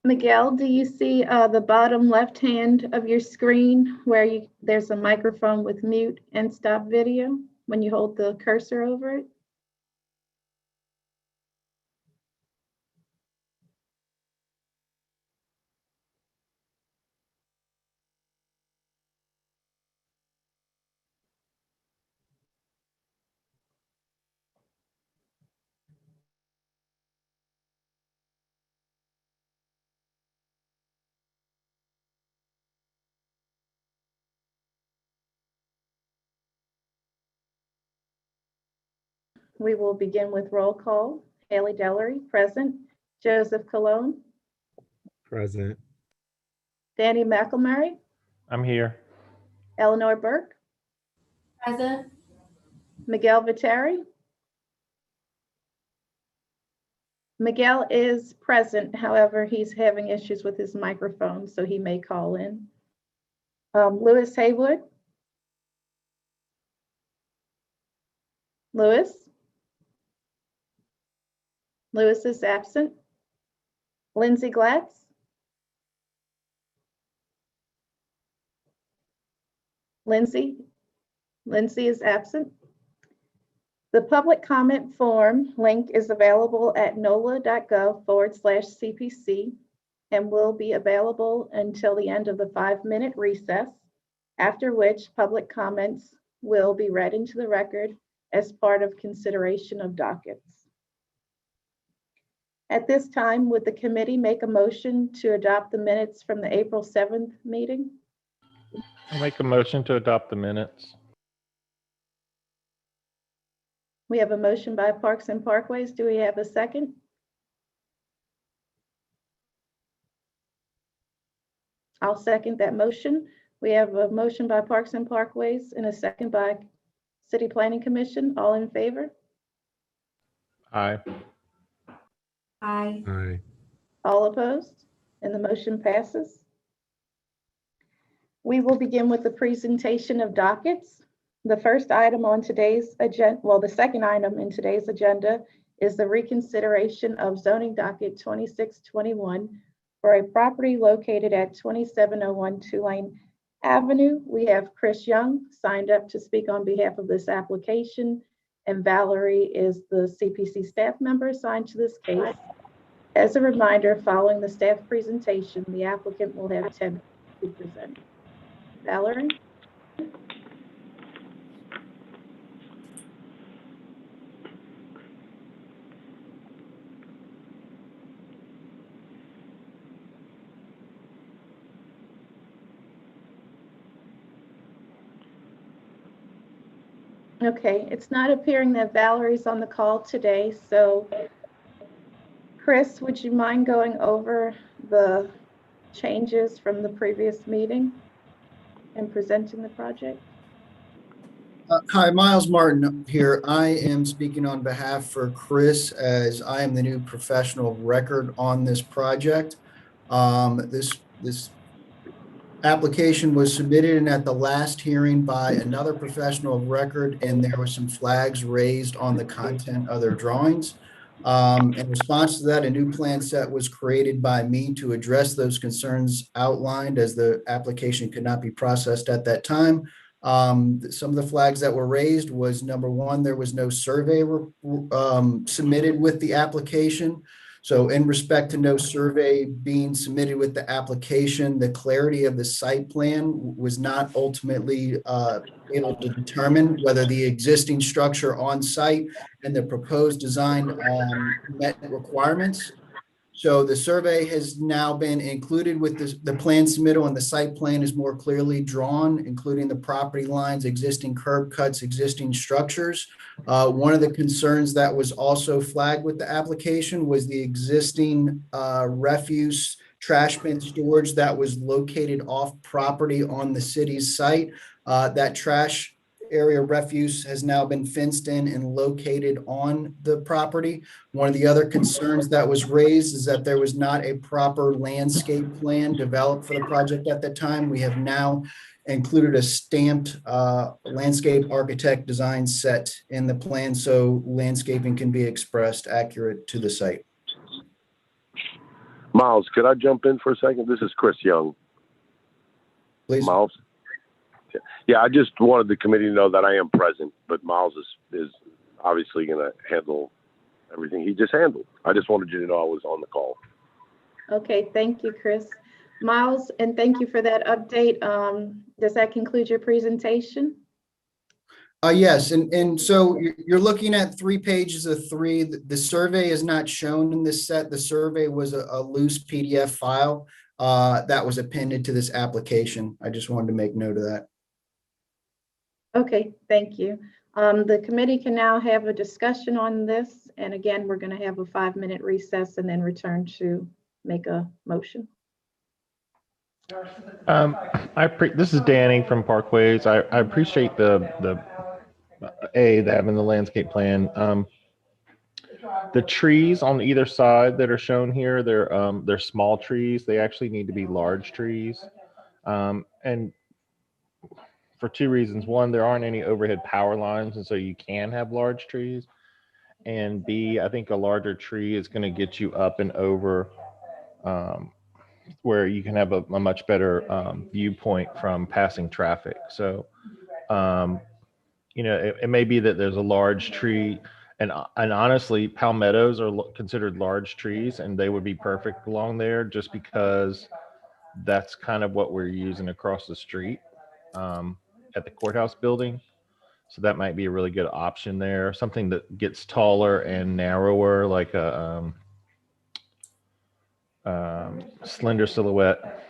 Miguel, do you see the bottom left hand of your screen where there's a microphone with mute and stop video when you hold the cursor over it? We will begin with roll call. Haley Dellery, present. Joseph Colon. Present. Danny McElmurray. I'm here. Eleanor Burke. Present. Miguel Viteri. Miguel is present, however, he's having issues with his microphone, so he may call in. Lewis Haywood. Lewis? Lewis is absent. Lindsay Glatz. Lindsay is absent. The public comment form link is available at nola.gov/CPC and will be available until the end of the 5-minute recess, after which public comments will be read into the record as part of consideration of dockets. At this time, would the committee make a motion to adopt the minutes from the April 7th meeting? I'll make a motion to adopt the minutes. We have a motion by Parks and Parkways. Do we have a second? I'll second that motion. We have a motion by Parks and Parkways and a second by City Planning Commission. All in favor? Aye. Aye. Aye. All opposed? And the motion passes. We will begin with the presentation of dockets. The first item on today's agenda, well, the second item in today's agenda is the reconsideration of zoning docket 2621 for a property located at 2701 Tulane Avenue. We have Chris Young signed up to speak on behalf of this application, and Valerie is the CPC staff member assigned to this case. As a reminder, following the staff presentation, the applicant will have 10 minutes to present. Valerie? Okay, it's not appearing that Valerie's on the call today, so Chris, would you mind going over the changes from the previous meeting and presenting the project? Hi, Miles Martin here. I am speaking on behalf for Chris as I am the new professional of record on this project. This application was submitted and at the last hearing by another professional of record, and there were some flags raised on the content of their drawings. In response to that, a new plan set was created by me to address those concerns outlined as the application could not be processed at that time. Some of the flags that were raised was, number one, there was no survey submitted with the application. So in respect to no survey being submitted with the application, the clarity of the site plan was not ultimately able to determine whether the existing structure on site and the proposed design met requirements. So the survey has now been included with the plan submittal, and the site plan is more clearly drawn, including the property lines, existing curb cuts, existing structures. One of the concerns that was also flagged with the application was the existing refuse trash bin storage that was located off property on the city's site. That trash area refuse has now been fenced in and located on the property. One of the other concerns that was raised is that there was not a proper landscape plan developed for the project at the time. We have now included a stamped landscape architect design set in the plan so landscaping can be expressed accurate to the site. Miles, could I jump in for a second? This is Chris Young. Please. Miles? Yeah, I just wanted the committee to know that I am present, but Miles is obviously going to handle everything he just handled. I just wanted you to know I was on the call. Okay, thank you, Chris. Miles, and thank you for that update. Does that conclude your presentation? Yes, and so you're looking at 3 pages of 3. The survey is not shown in this set. The survey was a loose PDF file that was appended to this application. I just wanted to make note of that. Okay, thank you. The committee can now have a discussion on this. And again, we're going to have a 5-minute recess and then return to make a motion. This is Danny from Parkways. I appreciate the having the landscape plan. The trees on either side that are shown here, they're small trees. They actually need to be large trees. And for 2 reasons. One, there aren't any overhead power lines, and so you can have large trees. And B, I think a larger tree is going to get you up and over where you can have a much better viewpoint from passing traffic. So, it may be that there's a large tree, and honestly, palmettos are considered large trees, and they would be perfect along there just because that's kind of what we're using across the street at the courthouse building. So that might be a really good option there. Something that gets taller and narrower, like a slender silhouette,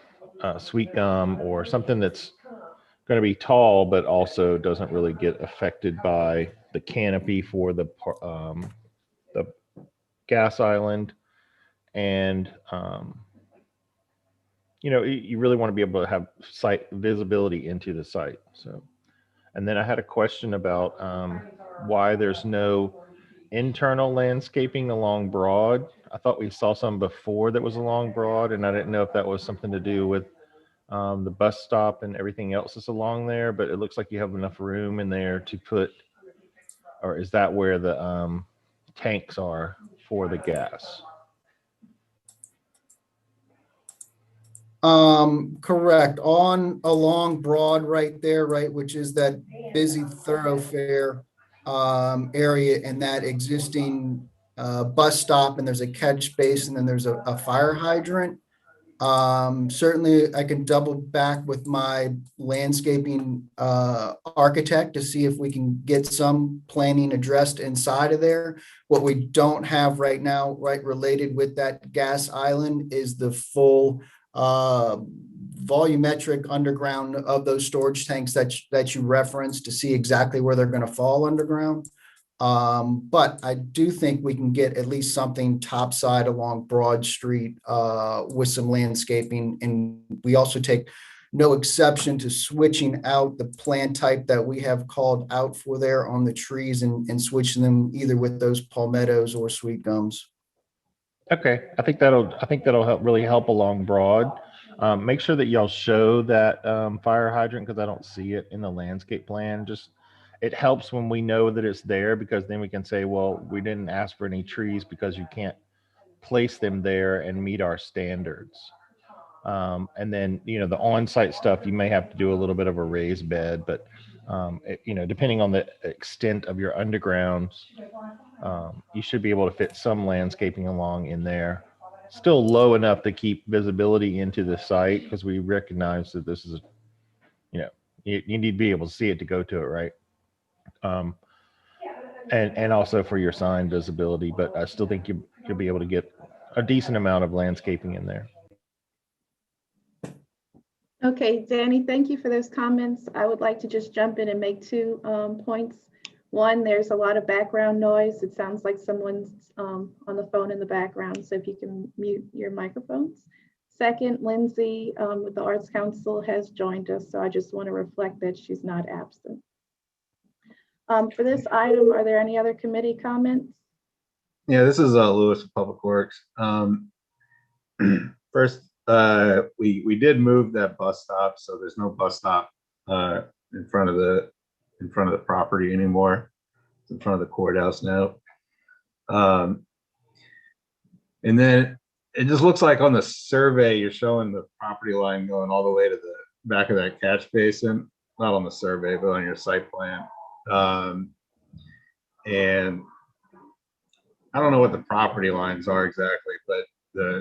sweet gum, or something that's going to be tall but also doesn't really get affected by the canopy for the gas island. And you really want to be able to have site visibility into the site. So, and then I had a question about why there's no internal landscaping along Broad. I thought we saw some before that was along Broad, and I didn't know if that was something to do with the bus stop and everything else that's along there, but it looks like you have enough room in there to put, or is that where the tanks are for the gas? Correct. Along Broad right there, right, which is that busy thoroughfare area, and that existing bus stop, and there's a catch basin, and there's a fire hydrant. Certainly I can double back with my landscaping architect to see if we can get some planning addressed inside of there. What we don't have right now, right, related with that gas island is the full volumetric underground of those storage tanks that you referenced to see exactly where they're going to fall underground. But I do think we can get at least something topside along Broad Street with some landscaping. And we also take no exception to switching out the plant type that we have called out for there on the trees and switching them either with those palmettos or sweet gums. Okay, I think that'll really help along Broad. Make sure that y'all show that fire hydrant, because I don't see it in the landscape plan. Just, it helps when we know that it's there, because then we can say, well, we didn't ask for any trees because you can't place them there and meet our standards. And then, the on-site stuff, you may have to do a little bit of a raised bed, but depending on the extent of your undergrounds, you should be able to fit some landscaping along in there. Still low enough to keep visibility into the site, because we recognize that this is, you need to be able to see it to go to it, right? And also for your sign visibility, but I still think you'll be able to get a decent amount of landscaping in there. Okay, Danny, thank you for those comments. I would like to just jump in and make 2 points. One, there's a lot of background noise. It sounds like someone's on the phone in the background, so if you can mute your microphones. Second, Lindsay with the Arts Council has joined us, so I just want to reflect that she's not absent. For this item, are there any other committee comments? Yeah, this is Lewis of Public Works. First, we did move that bus stop, so there's no bus stop in front of the property anymore. It's in front of the courthouse now. And then it just looks like on the survey, you're showing the property line going all the way to the back of that catch basin, not on the survey, but on your site plan. And I don't know what the property lines are exactly, but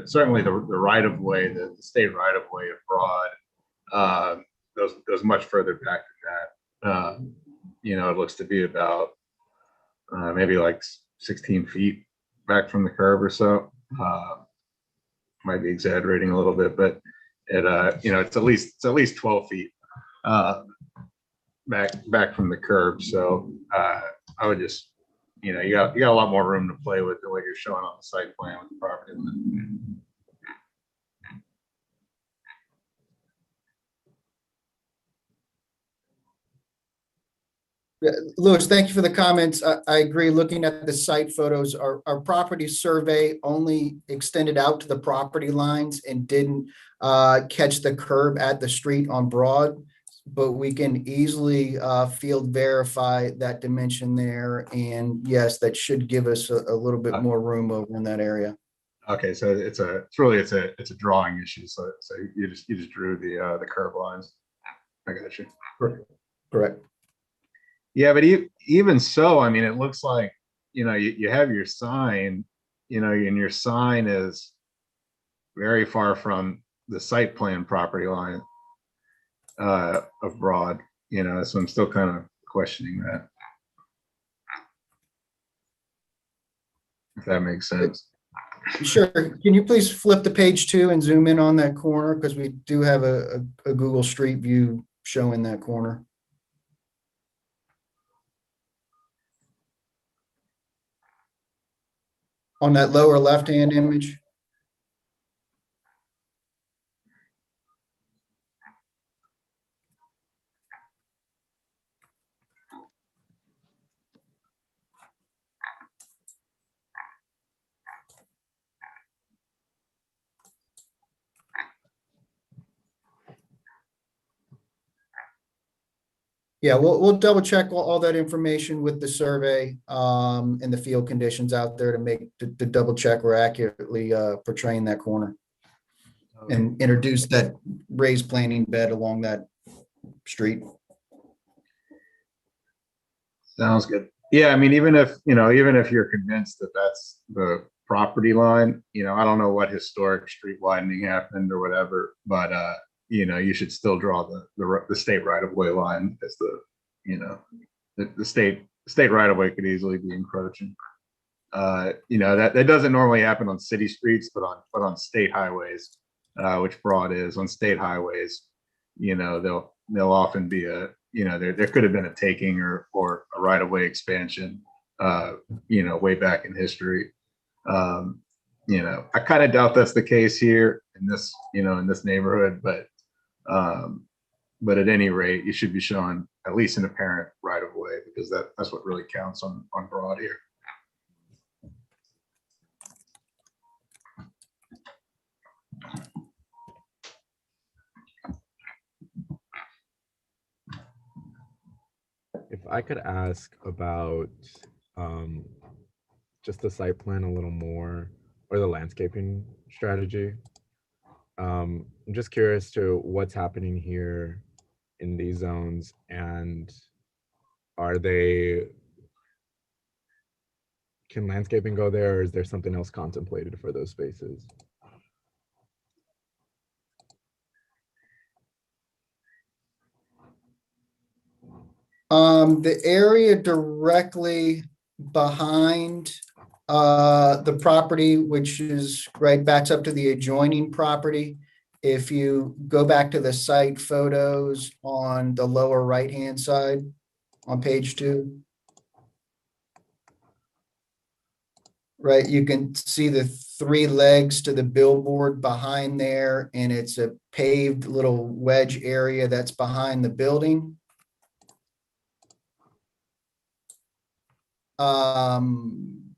certainly the right of way, the state right of way of Broad, goes much further back than that. It looks to be about maybe like 16 feet back from the curb or so. Might be exaggerating a little bit, but it's at least 12 feet back from the curb. So I would just, you got a lot more room to play with the way you're showing on the site plan with the property line. Louis, thank you for the comments. I agree. Looking at the site photos, our property survey only extended out to the property lines and didn't catch the curb at the street on Broad, but we can easily field verify that dimension there. And yes, that should give us a little bit more room over in that area. Okay, so it's a drawing issue. So you just drew the curb lines. I got you. Correct. Yeah, but even so, I mean, it looks like, you have your sign, and your sign is very far from the site plan property line of Broad, so I'm still kind of questioning that. If that makes sense. Sure. Can you please flip to page 2 and zoom in on that corner? Because we do have a Google Street View showing that corner. On that lower left-hand image. Yeah, we'll double check all that information with the survey and the field conditions out there to double check we're accurately portraying that corner and introduce that raised planting bed along that street. Sounds good. Yeah, I mean, even if you're convinced that that's the property line, I don't know what historic street widening happened or whatever, but you should still draw the state right of way line as the state right of way could easily be encroaching. That doesn't normally happen on city streets, but on state highways, which Broad is. On state highways, there'll often be there could have been a taking or a right of way expansion, way back in history. I kind of doubt that's the case here in this neighborhood, but at any rate, you should be showing at least an apparent right of way, because that's what really counts on Broad here. If I could ask about just the site plan a little more, or the landscaping strategy. I'm just curious to what's happening here in these zones, and can landscaping go there, or is there something else contemplated for those spaces? The area directly behind the property, which is backs up to the adjoining property. If you go back to the site photos on the lower right-hand side on page 2, right, you can see the 3 legs to the billboard behind there, and it's a paved little wedge area that's behind the building.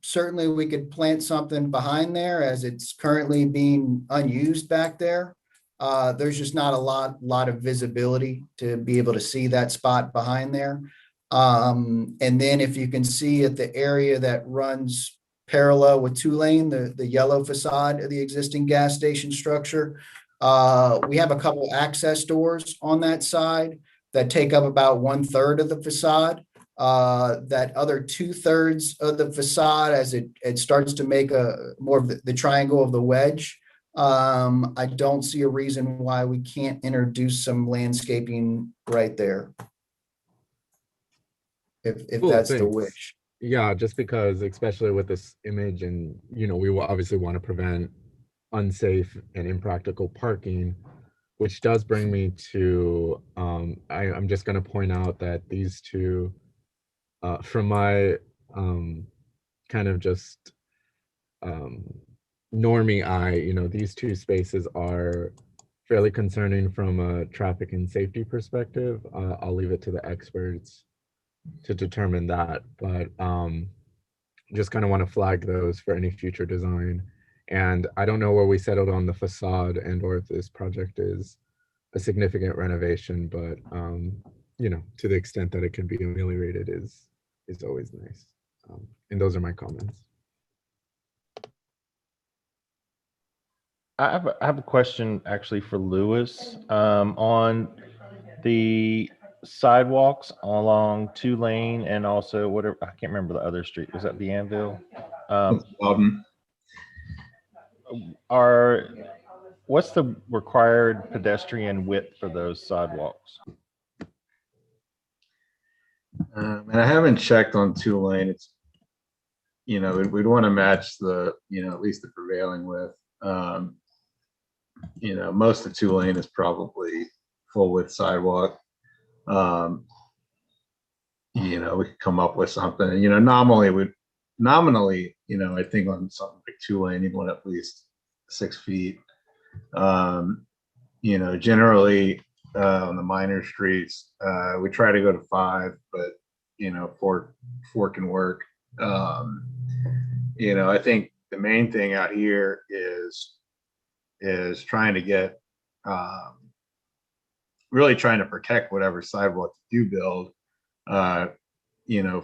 Certainly we could plant something behind there, as it's currently being unused back there. There's just not a lot of visibility to be able to see that spot behind there. And then if you can see at the area that runs parallel with Two Lane, the yellow facade of the existing gas station structure. We have a couple access doors on that side that take up about 1/3 of the facade. That other 2/3 of the facade, as it starts to make a more of the triangle of the wedge. I don't see a reason why we can't introduce some landscaping right there. If Cool, that's the thanks. wish. Yeah, just because, especially with this image, and we will obviously want to prevent unsafe and impractical parking, which does bring me to I'm just going to point out that these two, from my kind of just normie eye, these two spaces are fairly concerning from a traffic and safety perspective. I'll leave it to the experts to determine that, but just kind of want to flag those for any future design. And I don't know where we settled on the facade and or if this project is a significant renovation, but to the extent that it can be ameliorated is always nice. And those are my comments. I have a question actually for Lewis, on the sidewalks along Two Lane and also whatever, I can't remember the other street. Was that the Anvil? What's the required pedestrian width for those sidewalks? And I haven't checked on Two Lane. It's, we'd want to match the, at least the prevailing width. Most of Two Lane is probably full width sidewalk. We could come up with something, nominally, I think on something like Two Lane, you'd want at least 6 feet. Generally, on the minor streets, we try to go to 5, but, 4 can work. I think the main thing out here is trying to get, really trying to protect whatever sidewalk you do build,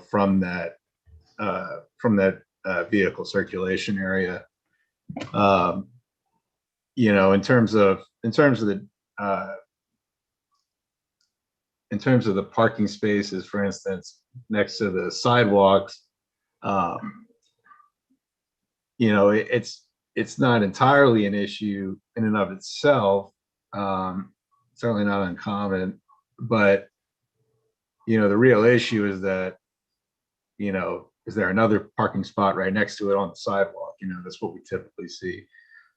from that vehicle circulation area. In terms of the parking spaces, for instance, next to the sidewalks, it's not entirely an issue in and of itself. Certainly not uncommon, but the real issue is that, is there another parking spot right next to it on the sidewalk? That's what we typically see.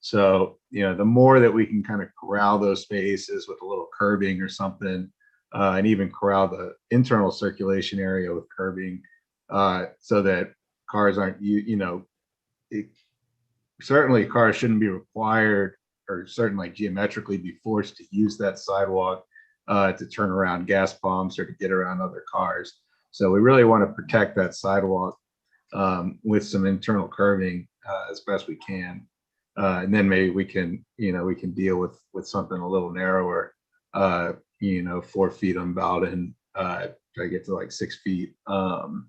So, the more that we can kind of corral those spaces with a little curbing or something, and even corral the internal circulation area with curbing, so that cars aren't, certainly cars shouldn't be required or certainly geometrically be forced to use that sidewalk to turn around gas pumps or to get around other cars. So we really want to protect that sidewalk with some internal curbing as best we can. And then maybe we can deal with something a little narrower, 4 feet on Bowden, try to get to like 6 feet on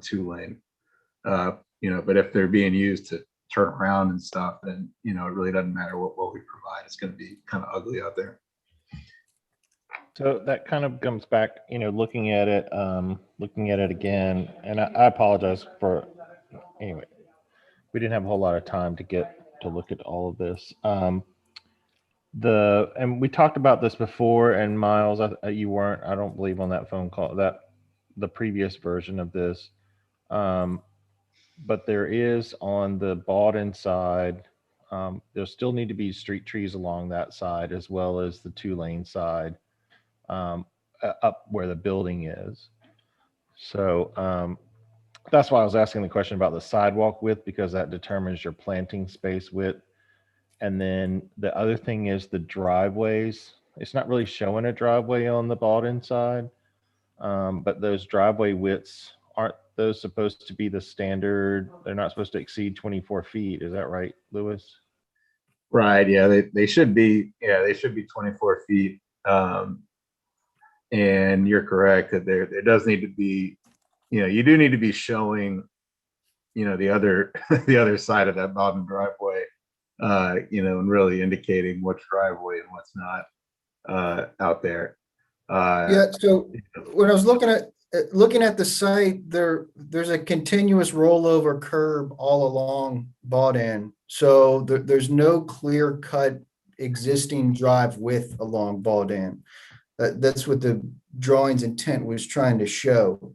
Two Lane. But if they're being used to turn around and stuff, then it really doesn't matter what we provide. It's going to be kind of ugly out there. So that kind of comes back, looking at it again, and I apologize for, anyway, we didn't have a whole lot of time to look at all of this. And we talked about this before, and Miles, you weren't, I don't believe, on that phone call, the previous version of this. But there is on the Bowden side, there still need to be street trees along that side as well as the Two Lane side, up where the building is. So that's why I was asking the question about the sidewalk width, because that determines your planting space width. And then the other thing is the driveways. It's not really showing a driveway on the Bowden side, but those driveway widths, aren't those supposed to be the standard? They're not supposed to exceed 24 feet. Is that right, Lewis? Right. Yeah, they should be. Yeah, they should be 24 feet. And you're correct that there does need to be, you do need to be showing, the other, the other side of that Bowden driveway, and really indicating what's driveway and what's not, out there. Yeah, so when I was looking at the site, there's a continuous rollover curb all along Bowden. So there's no clear cut existing drive width along Bowden. That's what the drawing's intent was trying to show.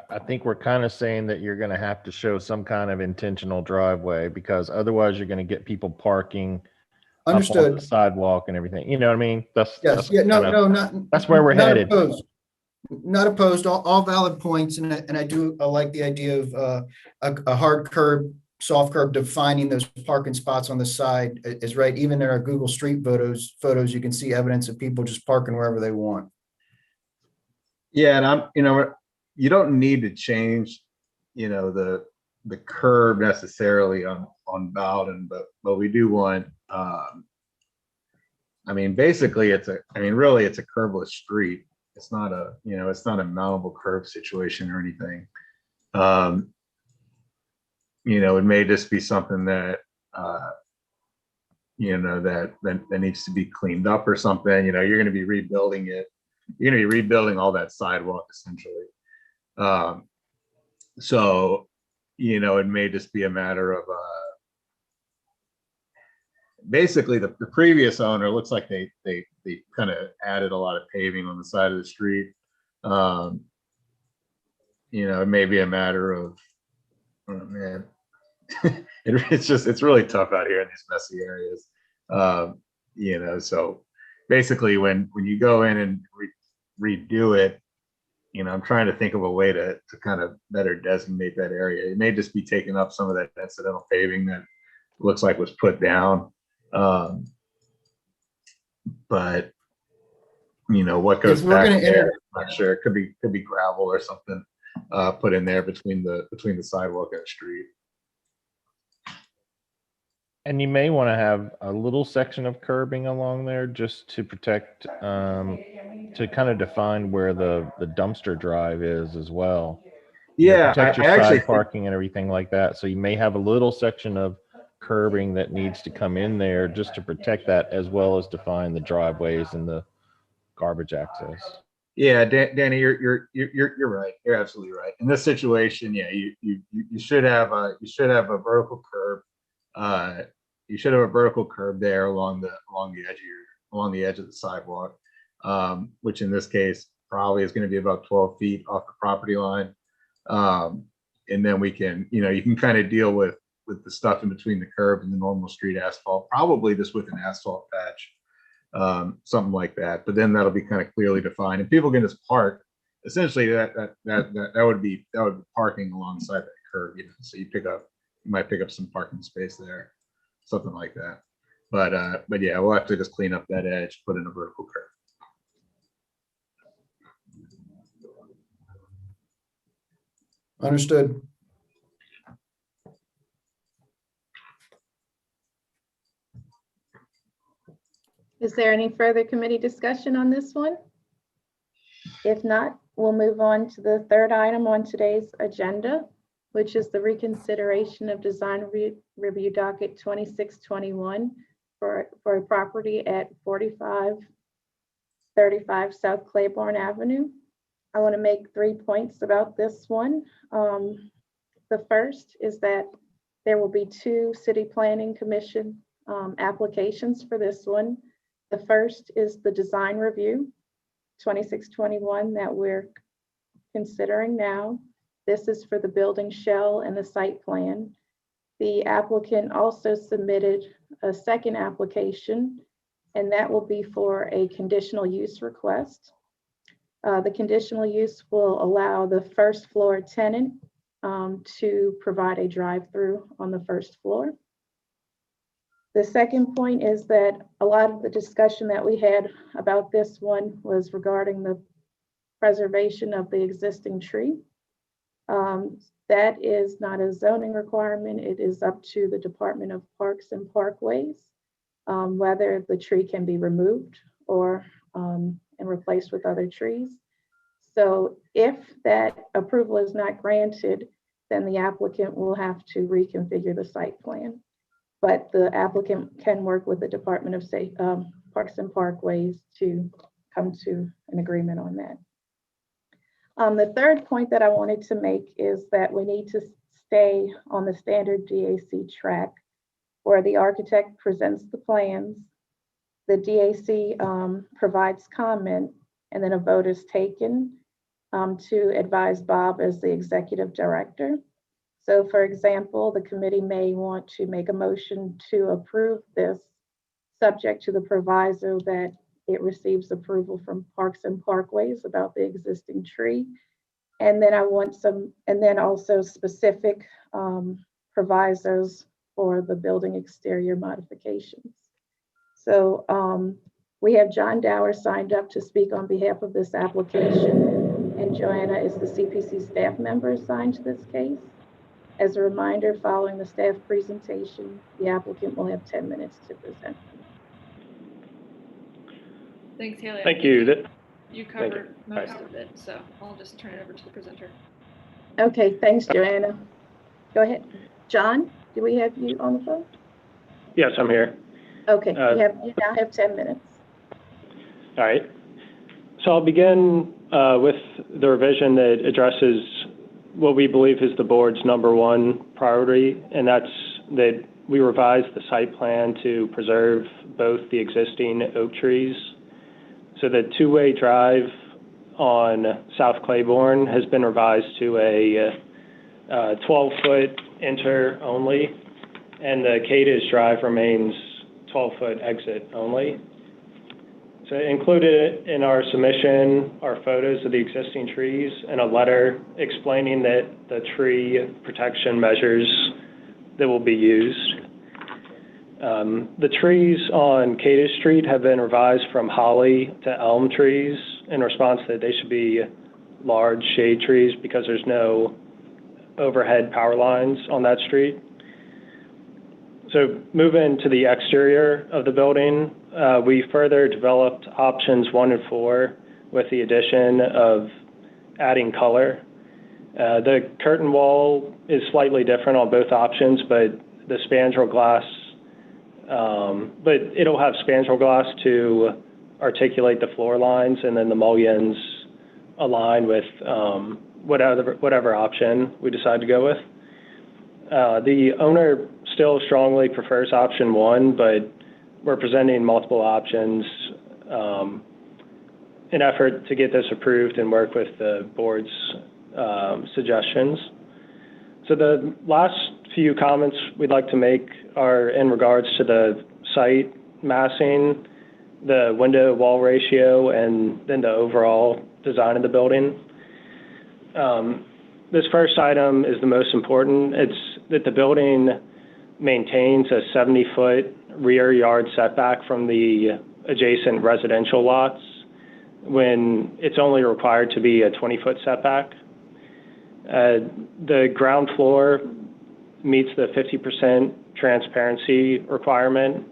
I think we're kind of saying that you're going to have to show some kind of intentional driveway, because otherwise you're going to get people parking up on Understood. the sidewalk and everything. You know what I mean? Yes, that's yeah, no, kind of- no, not. that's where we're not headed. Opposed. Not opposed, all valid points, and I like the idea of a hard curb, soft curb, defining those parking spots on the side is right. Even in our Google Street photos, you can see evidence of people just parking wherever they want. Yeah, and you don't need to change, the curb necessarily on Bowden, but we do want, basically really it's a curbless street. It's not a, it's not a mountable curb situation or anything. It may just be something that, that needs to be cleaned up or something. You're going to be rebuilding it. You're going to be rebuilding all that sidewalk essentially. So, it may just be a matter of, basically the previous owner looks like they kind of added a lot of paving on the side of the street. It may be a matter of, oh man, it's really tough out here in these messy areas. So basically when you go in and redo it, I'm trying to think of a way to kind of better designate that area. It may just be taking up some of that incidental paving that looks like was put down. But what goes If we're back gonna there, enter- I'm not sure. It could be gravel or something put in there between the sidewalk and the street. And you may want to have a little section of curbing along there just to protect, to kind of define where the dumpster drive is as well. Yeah, Protect your I actually side think, parking and everything like that. So you may have a little section of curbing that needs to come in there just to protect that, as well as define the driveways and the garbage access. yeah, Danny, you're right. You're absolutely right. In this situation, yeah, you should have a vertical curb. You should have a vertical curb there along the edge of the sidewalk, which in this case probably is going to be about 12 feet off the property line. And then we can, you can kind of deal with the stuff in between the curb and the normal street asphalt, probably just with an asphalt patch, something like that. But then that'll be kind of clearly defined, and people can just park. Essentially, that would be parking alongside that curb. So you might pick up some parking space there, something like that. But yeah, we'll have to just clean up that edge, put in a vertical curb. Understood. Is there any further committee discussion on this one? If not, we'll move on to the third item on today's agenda, which is the reconsideration of design review docket 2621 for a property at 4535 South Claiborne Avenue. I want to make 3 points about this one. The first is that there will be 2 City Planning Commission applications for this one. The first is the design review 2621 that we're considering now. This is for the building shell and the site plan. The applicant also submitted a second application, and that will be for a conditional use request. The conditional use will allow the first floor tenant to provide a drive-through on the first floor. The second point is that a lot of the discussion that we had about this one was regarding the preservation of the existing tree. That is not a zoning requirement. It is up to the Department of Parks and Parkways, whether the tree can be removed or and replaced with other trees. So if that approval is not granted, then the applicant will have to reconfigure the site plan. But the applicant can work with the Department of Parks and Parkways to come to an agreement on that. The third point that I wanted to make is that we need to stay on the standard DAC track where the architect presents the plans, the DAC provides comment, and then a vote is taken to advise Bob as the executive director. So for example, the committee may want to make a motion to approve this subject to the proviso that it receives approval from Parks and Parkways about the existing tree. And then and then also specific provisos for the building exterior modifications. So we have John Dower signed up to speak on behalf of this application, and Joanna is the CPC staff member assigned to this case. As a reminder, following the staff presentation, the applicant will have 10 minutes to present. Thanks, Haley. Thank you. You covered most of it, so I'll just turn it over to the presenter. Okay, thanks, Joanna. Go ahead. John, do we have you on the phone? Yes, I'm here. Okay, you now have 10 minutes. All right. So I'll begin with the revision that addresses what we believe is the board's #1 priority, and that's that we revised the site plan to preserve both the existing oak trees. So the two-way drive on South Claiborne has been revised to a 12-foot enter only, and the Cadiz Drive remains 12-foot exit only. So included in our submission are photos of the existing trees and a letter explaining that the tree protection measures that will be used. The trees on Cadiz Street have been revised from holly to elm trees in response that they should be large shade trees because there's no overhead power lines on that street. So moving to the exterior of the building, we further developed options 1 and 4 with the addition of adding color. The curtain wall is slightly different on both options, but the spandrel glass, but it'll have spandrel glass to articulate the floor lines, and then the mullions align with whatever option we decide to go with. The owner still strongly prefers option 1, but we're presenting multiple options in effort to get this approved and work with the board's suggestions. So the last few comments we'd like to make are in regards to the site massing, the window wall ratio, and then the overall design of the building. This first item is the most important. It's that the building maintains a 70-foot rear yard setback from the adjacent residential lots when it's only required to be a 20-foot setback. The ground floor meets the 50% transparency requirement,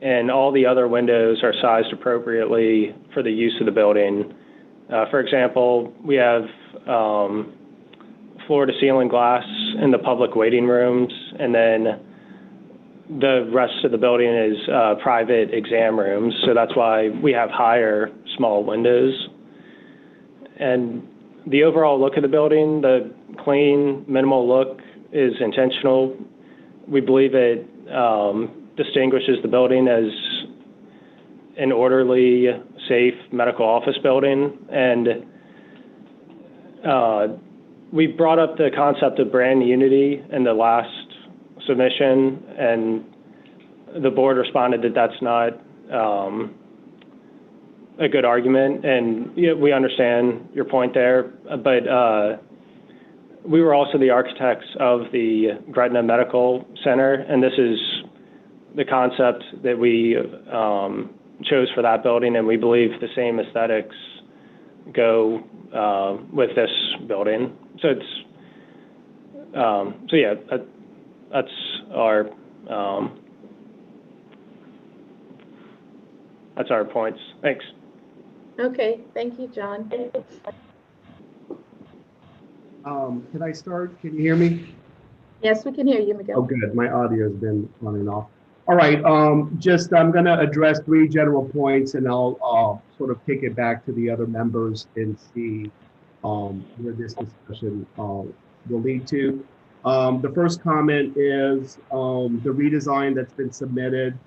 and all the other windows are sized appropriately for the use of the building. For example, we have floor-to-ceiling glass in the public waiting rooms, and then the rest of the building is private exam rooms, so that's why we have higher small windows. And the overall look of the building, the clean, minimal look, is intentional. We believe it distinguishes the building as an orderly, safe medical office building, and we brought up the concept of brand unity in the last submission, and the board responded that that's not a good argument, and we understand your point there, but we were also the architects of the Gretna Medical Center, and this is the concept that we chose for that building, and we believe the same aesthetics go with this building. So it's so yeah, that's our points. Thanks. Okay, thank you, John. Can I start? Can you hear me? Yes, we can hear you, Oh, Miguel. good. My audio has been on and off. All right, I'm gonna address 3 general points and I'll sort of kick it back to the other members and see where this discussion will lead to. The first comment is the redesign that's been submitted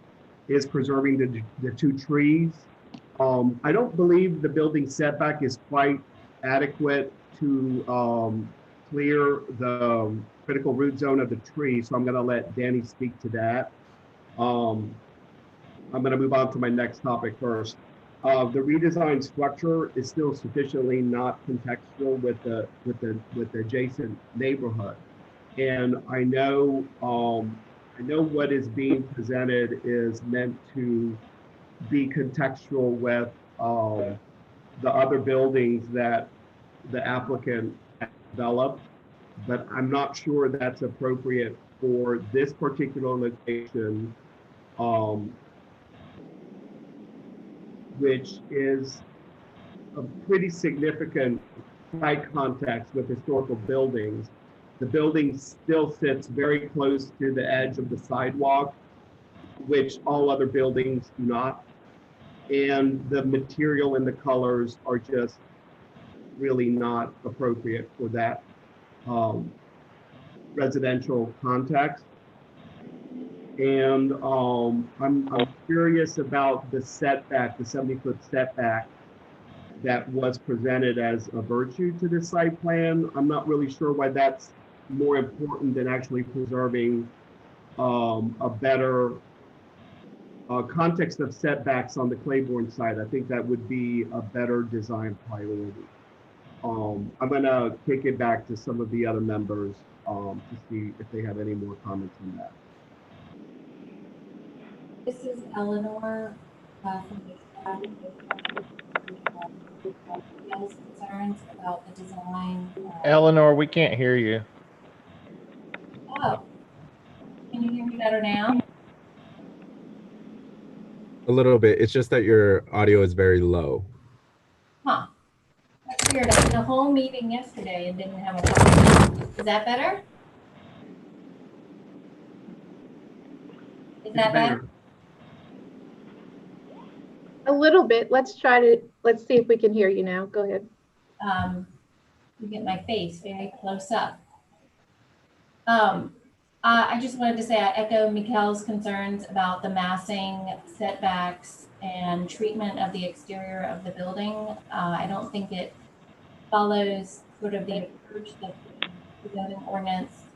is preserving the 2 trees. I don't believe the building setback is quite adequate to clear the critical root zone of the tree, so I'm going to let Danny speak to that. I'm going to move on to my next topic first. The redesigned structure is still sufficiently not contextual with the adjacent neighborhood, and I know what is being presented is meant to be contextual with the other buildings that the applicant developed, but I'm not sure that's appropriate for this particular location, which is a pretty significant site context with historical buildings. The building still sits very close to the edge of the sidewalk, which all other buildings do not. And the material and the colors are just really not appropriate for that residential context. And I'm curious about the setback, the 70-foot setback that was presented as a virtue to this site plan. I'm not really sure why that's more important than actually preserving a better context of setbacks on the Claiborne side. I think that would be a better design priority. I'm gonna kick it back to some of the other members to see if they have any more comments on that. This is Eleanor from the staff. Miguel's concerns about the design. Eleanor, we can't hear you. Oh, can you hear me better now? A little bit. It's just that your audio is very low. Huh. That's weird. I had a whole meeting yesterday and didn't have a problem. Is that better? Is that better? A little bit. Let's see if we can hear you now. Go ahead. You get my face very close up. I just wanted to say I echo Mikkel's concerns about the massing, setbacks, and treatment of the exterior of the building. I don't think it follows sort of the approach that the zoning ordinance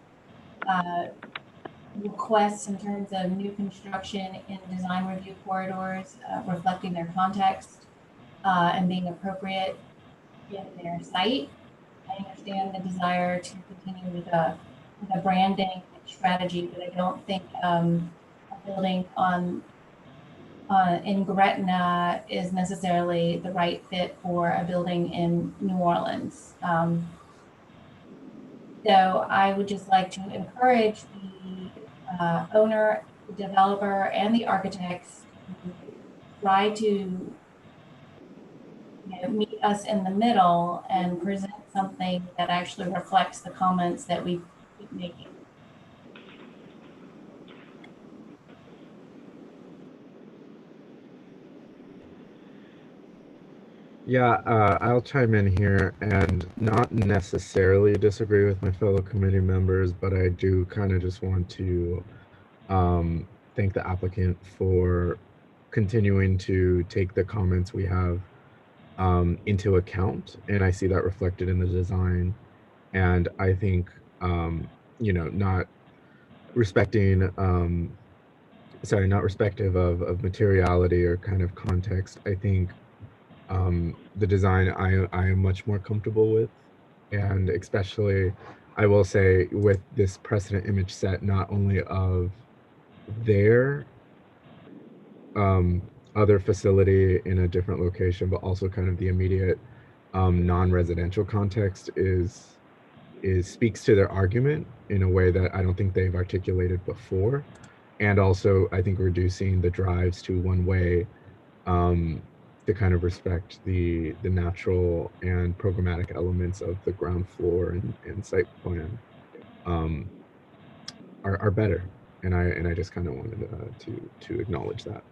requests in terms of new construction in design review corridors, reflecting their context and being appropriate in their site. I understand the desire to continue with a branding strategy, but I don't think a building in Gretna is necessarily the right fit for a building in New Orleans. So I would just like to encourage the owner, the developer, and the architects to try to meet us in the middle and present something that actually reflects the comments that we keep making. Yeah, I'll chime in here and not necessarily disagree with my fellow committee members, but I do kind of just want to thank the applicant for continuing to take the comments we have into account. And I see that reflected in the design. And I think, not respecting, not respective of materiality or kind of context, I think the design I am much more comfortable with, and especially I will say with this precedent image set, not only of their other facility in a different location, but also kind of the immediate non-residential context speaks to their argument in a way that I don't think they've articulated before. And also I think reducing the drives to one way kind of respect the natural and programmatic elements of the ground floor and site plan are better. And I just kind of wanted to acknowledge that.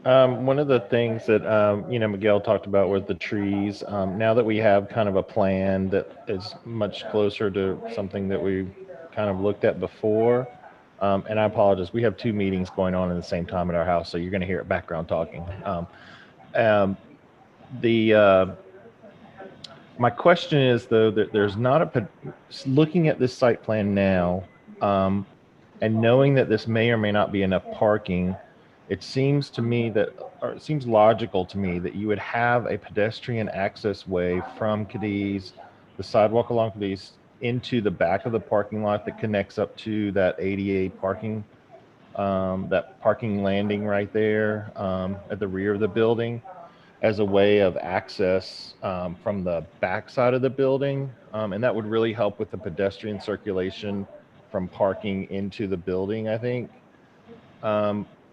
One of the things that, Miguel talked about was the trees. Now that we have kind of a plan that is much closer to something that we kind of looked at before, and I apologize, we have 2 meetings going on at the same time at our house, so you're going to hear background talking. My question is, though, that there's not looking at this site plan now, and knowing that this may or may not be enough parking, it seems to me that, or it seems logical to me that you would have a pedestrian access way from Cadiz, the sidewalk along Cadiz, into the back of the parking lot that connects up to that ADA parking, that parking landing right there at the rear of the building, as a way of access from the back side of the building. And that would really help with the pedestrian circulation from parking into the building, I think.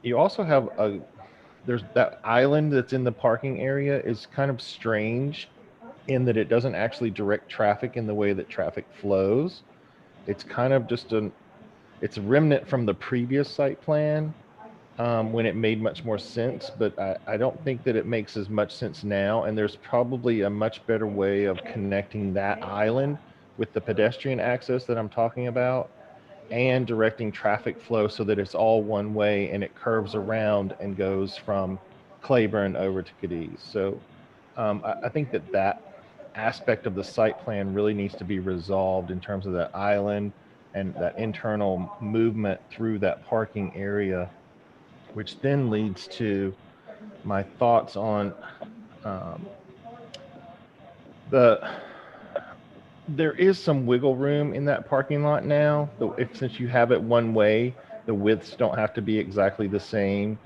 You also have there's that island that's in the parking area is kind of strange in that it doesn't actually direct traffic in the way that traffic flows. It's kind of just it's a remnant from the previous site plan when it made much more sense, but I don't think that it makes as much sense now. And there's probably a much better way of connecting that island with the pedestrian access that I'm talking about, and directing traffic flow so that it's all one way and it curves around and goes from Claiborne over to Cadiz. So I think that aspect of the site plan really needs to be resolved in terms of that island and that internal movement through that parking area, which then leads to my thoughts on there is some wiggle room in that parking lot now. Since you have it one way, the widths don't have to be exactly the same.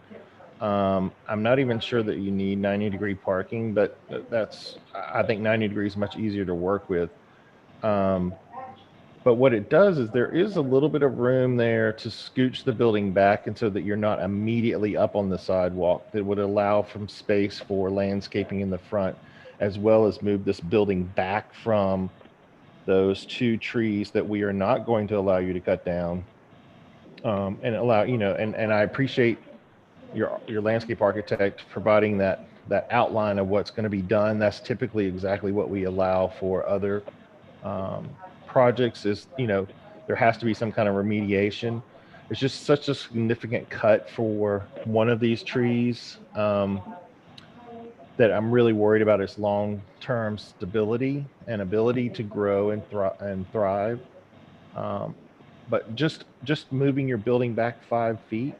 I'm not even sure that you need 90-degree parking, but I think 90 degrees is much easier to work with. But what it does is there is a little bit of room there to scooch the building back, and so that you're not immediately up on the sidewalk, that would allow some space for landscaping in the front, as well as move this building back from those 2 trees that we are not going to allow you to cut down, and allow, and I appreciate your landscape architect providing that outline of what's going to be done. That's typically exactly what we allow for other projects is, there has to be some kind of remediation. It's just such a significant cut for one of these trees that I'm really worried about its long-term stability and ability to grow and thrive. But just moving your building back 5 feet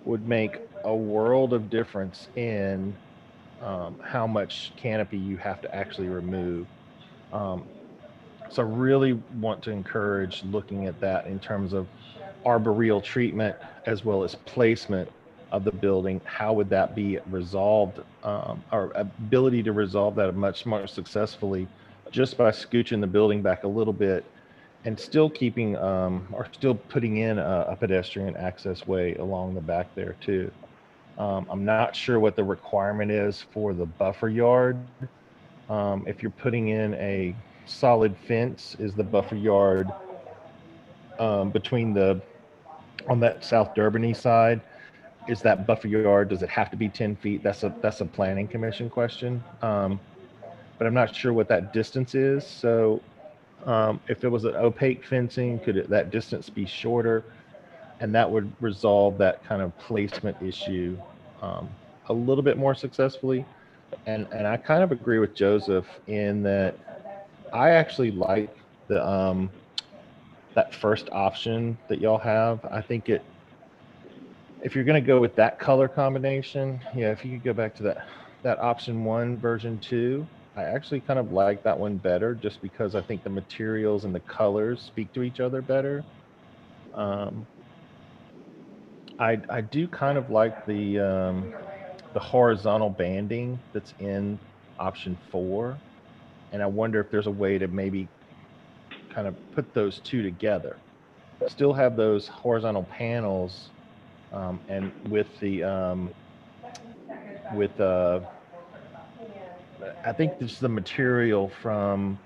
would make a world of difference in how much canopy you have to actually remove. So I really want to encourage looking at that in terms of arboreal treatment as well as placement of the building. How would that be resolved, or ability to resolve that much more successfully just by scooching the building back a little bit and still keeping or still putting in a pedestrian access way along the back there too. I'm not sure what the requirement is for the buffer yard. If you're putting in a solid fence, is the buffer yard between on that South Durbany side, is that buffer yard, does it have to be 10 feet? That's a planning commission question. But I'm not sure what that distance is. So if it was an opaque fencing, could that distance be shorter? And that would resolve that kind of placement issue a little bit more successfully. And I kind of agree with Joseph in that I actually like the that first option that y'all have. I think if you're going to go with that color combination, if you could go back to that option 1 version 2, I actually kind of like that one better, just because I think the materials and the colors speak to each other better. I do kind of like the horizontal banding that's in option 4. And I wonder if there's a way to maybe kind of put those 2 together. Still have those horizontal panels And with the, I think this is the material from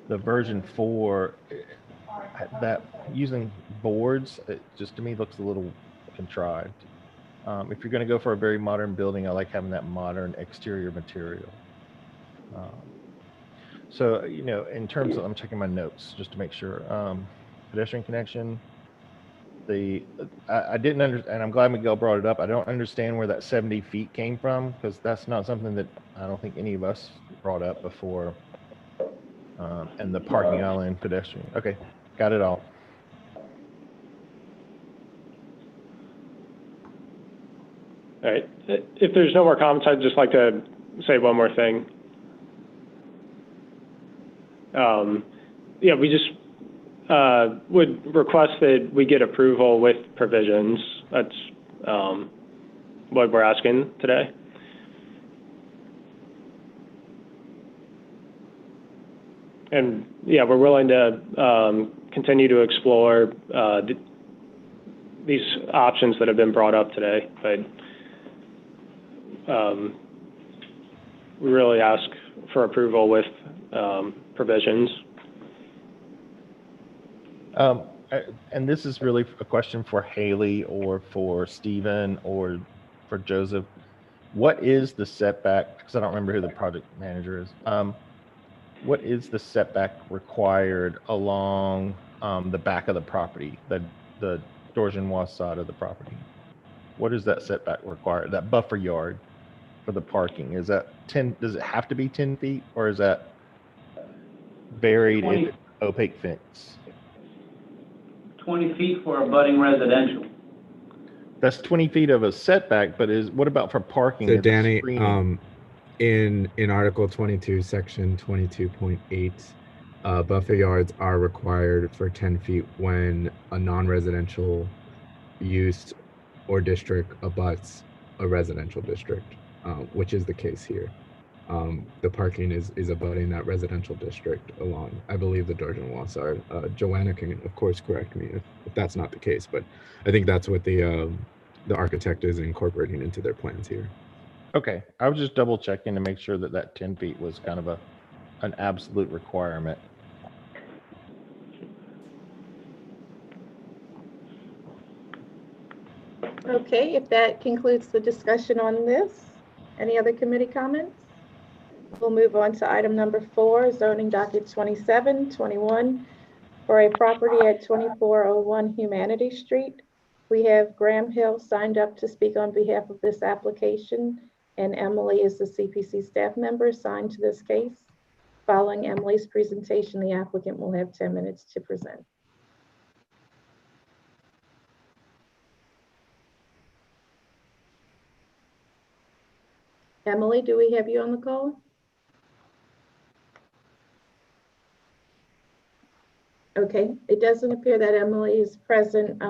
the version 4 that using boards, it just to me looks a little contrived. If you're going to go for a very modern building, I like having that modern exterior material. So, you know, in terms of, I'm checking my notes just to make sure. Pedestrian connection, I didn't understand, and I'm glad Miguel brought it up. I don't understand where that 70 feet came from, because that's not something that I don't think any of us brought up before. And the parking island pedestrian. Okay, got it all. All right. If there's no more comments, I'd just like to say one more thing. Yeah, we just would request that we get approval with provisions. That's what we're asking today. And yeah, we're willing to continue to explore these options that have been brought up today, but we really ask for approval with provisions. And this is really a question for Haley or for Stephen or for Joseph. What is the setback? Because I don't remember who the project manager is. What is the setback required along the back of the property, the Dorgenois side of the property? What is that setback required, that buffer yard for the parking? Is that 10, does it have to be 10 feet, or is that varied in opaque fence? 20 feet for abutting residential. That's 20 feet of a setback, but what about for parking? So Danny, in Article 22, Section 22.8, buffer yards are required for 10 feet when a non-residential use or district abuts a residential district, which is the case here. The parking is abutting that residential district along, I believe, the Dorgenois side. Joanna can, of course, correct me if that's not the case, but I think that's what the architect is incorporating into their plans here. Okay, I was just double checking to make sure that that 10 feet was kind of an absolute requirement. Okay, if that concludes the discussion on this, any other committee comments? We'll move on to item number 4, zoning docket 2721 for a property at 2401 Humanity Street. We have Graham Hill signed up to speak on behalf of this application, and Emily is the CPC staff member assigned to this case. Following Emily's presentation, the applicant will have 10 minutes to present. Emily, do we have you on the call? Okay, it doesn't appear that Emily is present.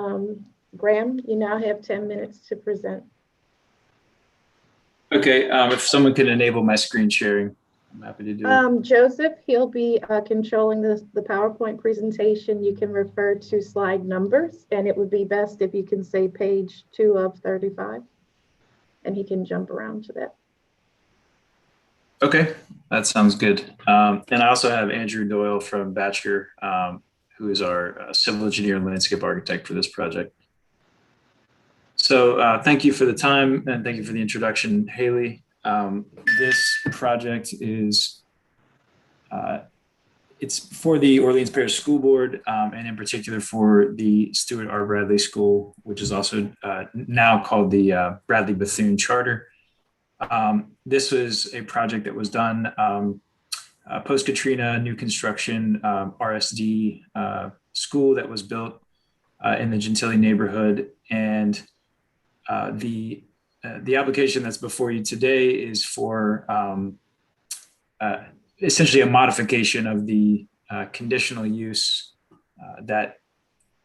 Graham, you now have 10 minutes to present. Okay, if someone can enable my screen sharing, I'm happy to do it. Joseph, he'll be controlling the PowerPoint presentation. You can refer to slide numbers, and it would be best if you can say page 2 of 35, and he can jump around to that. Okay, that sounds good. And I also have Andrew Doyle from Batcher, who is our civil engineer and landscape architect for this project. So thank you for the time, and thank you for the introduction, Haley. This project is, it's for the Orleans Parish School Board, and in particular for the Stuart R. Bradley School, which is also now called the Bradley Bethune Charter. This was a project that was done post-Katrina, new construction, RSD school that was built in the Gentilly neighborhood. And the application that's before you today is for essentially a modification of the conditional use that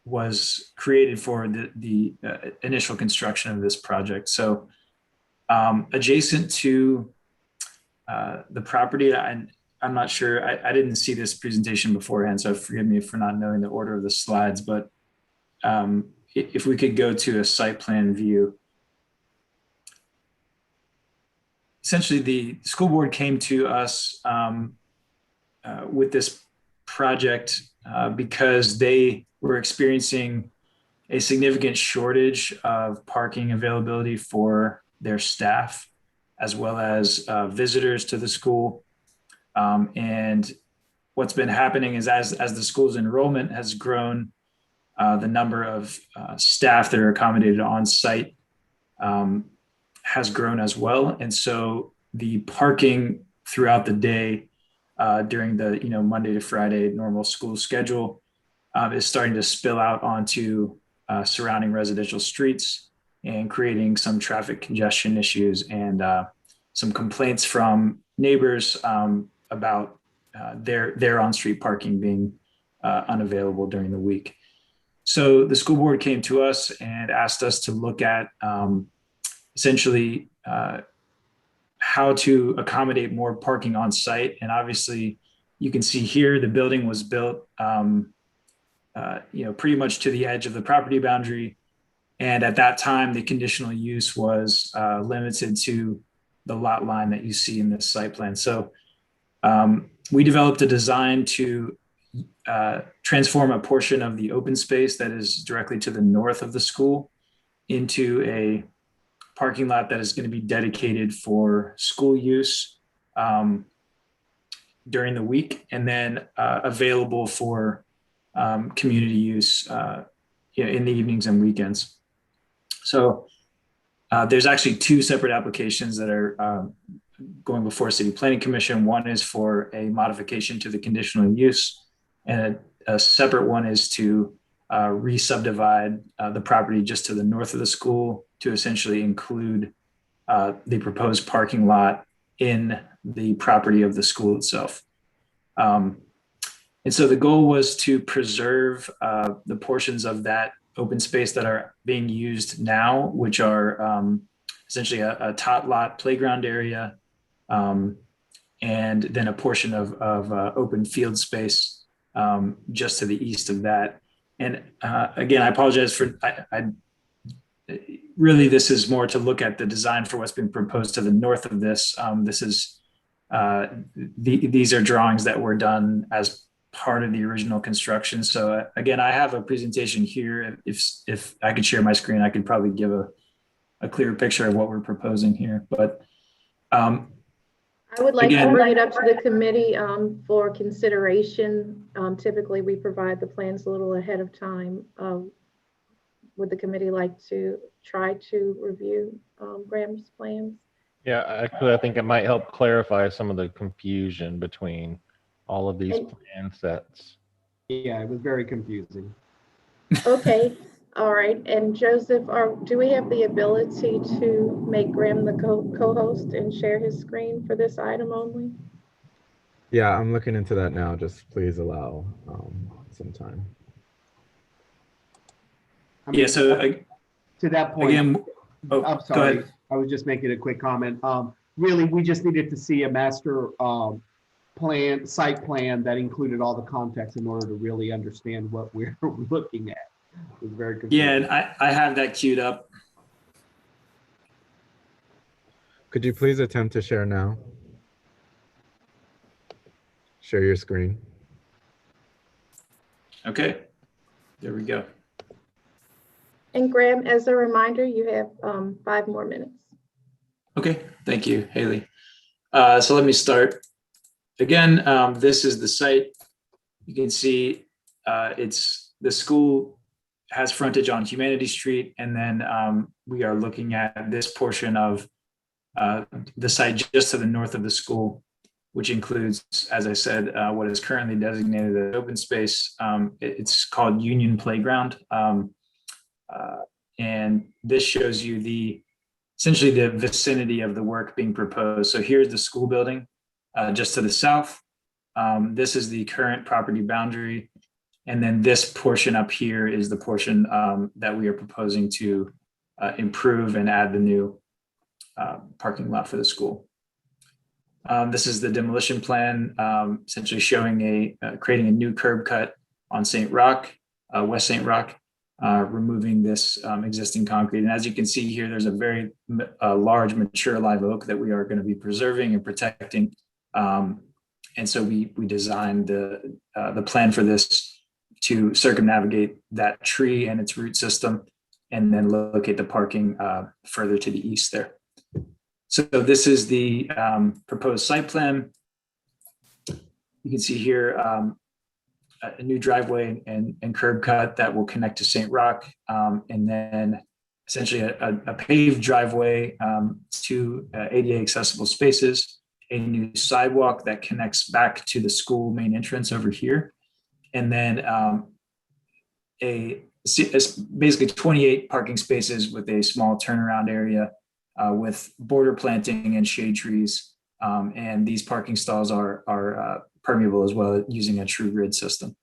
was created for the initial construction of this project. So adjacent to the property, I'm not sure, I didn't see this presentation beforehand, so forgive me for not knowing the order of the slides, but if we could go to a site plan view. Essentially, the school board came to us with this project because they were experiencing a significant shortage of parking availability for their staff, as well as visitors to the school. And what's been happening is as the school's enrollment has grown, the number of staff that are accommodated on site has grown as well. And so the parking throughout the day during the Monday to Friday normal school schedule is starting to spill out onto surrounding residential streets and creating some traffic congestion issues and some complaints from neighbors about their on-street parking being unavailable during the week. So the school board came to us and asked us to look at essentially how to accommodate more parking on site. And obviously you can see here, the building was built pretty much to the edge of the property boundary. And at that time, the conditional use was limited to the lot line that you see in this site plan. So we developed a design to transform a portion of the open space that is directly to the north of the school into a parking lot that is going to be dedicated for school use during the week, and then available for community use in the evenings and weekends. So there's actually two separate applications that are going before City Planning Commission. One is for a modification to the conditional use, and a separate one is to re-subdivide the property just to the north of the school to essentially include the proposed parking lot in the property of the school itself. And so the goal was to preserve the portions of that open space that are being used now, which are essentially a tot lot playground area, and then a portion of open field space just to the east of that. And again, I apologize for, really this is more to look at the design for what's been proposed to the north of this. These are drawings that were done as part of the original construction. So again, I have a presentation here. If I could share my screen, I could probably give a clearer picture of what we're proposing here. But I would like to bring it up to the committee for consideration. Typically, we provide the plans a little ahead of time. Would the committee like to try to review Graham's plans? Yeah, actually, I think it might help clarify some of the confusion between all of these plan sets. Yeah, it was very confusing. Okay, all right. And Joseph, do we have the ability to make Graham the co-host and share his screen for this item only? Yeah, I'm looking into that now. Just please allow some time. Yeah, so to that point, again, I'm sorry. I was just making a quick comment. Really, we just needed to see a master site plan that included all the context in order to really understand what we're looking at. It was very confusing. Yeah, and I have that queued up. Could you please attempt to share now? Share your screen. Okay, there we go. And Graham, as a reminder, you have 5 more minutes. Okay, thank you, Haley. So let me start. Again, this is the site. You can see the school has frontage on Humanity Street, and then we are looking at this portion of the site just to the north of the school, which includes, as I said, what is currently designated as open space. It's called Union Playground. And this shows you essentially the vicinity of the work being proposed. So here's the school building just to the south. This is the current property boundary. And then this portion up here is the portion that we are proposing to improve and add the new parking lot for the school. This is the demolition plan, essentially showing creating a new curb cut on St. Roch, West St. Roch. removing this existing concrete. And as you can see here, there's a very large mature live oak that we are going to be preserving and protecting. And so we designed the plan for this to circumnavigate that tree and its root system, and then locate the parking further to the east there. So this is the proposed site plan. You can see here a new driveway and curb cut that will connect to St. Roch, and then essentially a paved driveway to ADA accessible spaces, a new sidewalk that connects back to the school main entrance over here, and then basically 28 parking spaces with a small turnaround area with border planting and shade trees. And these parking stalls are permeable as well, using a true grid system.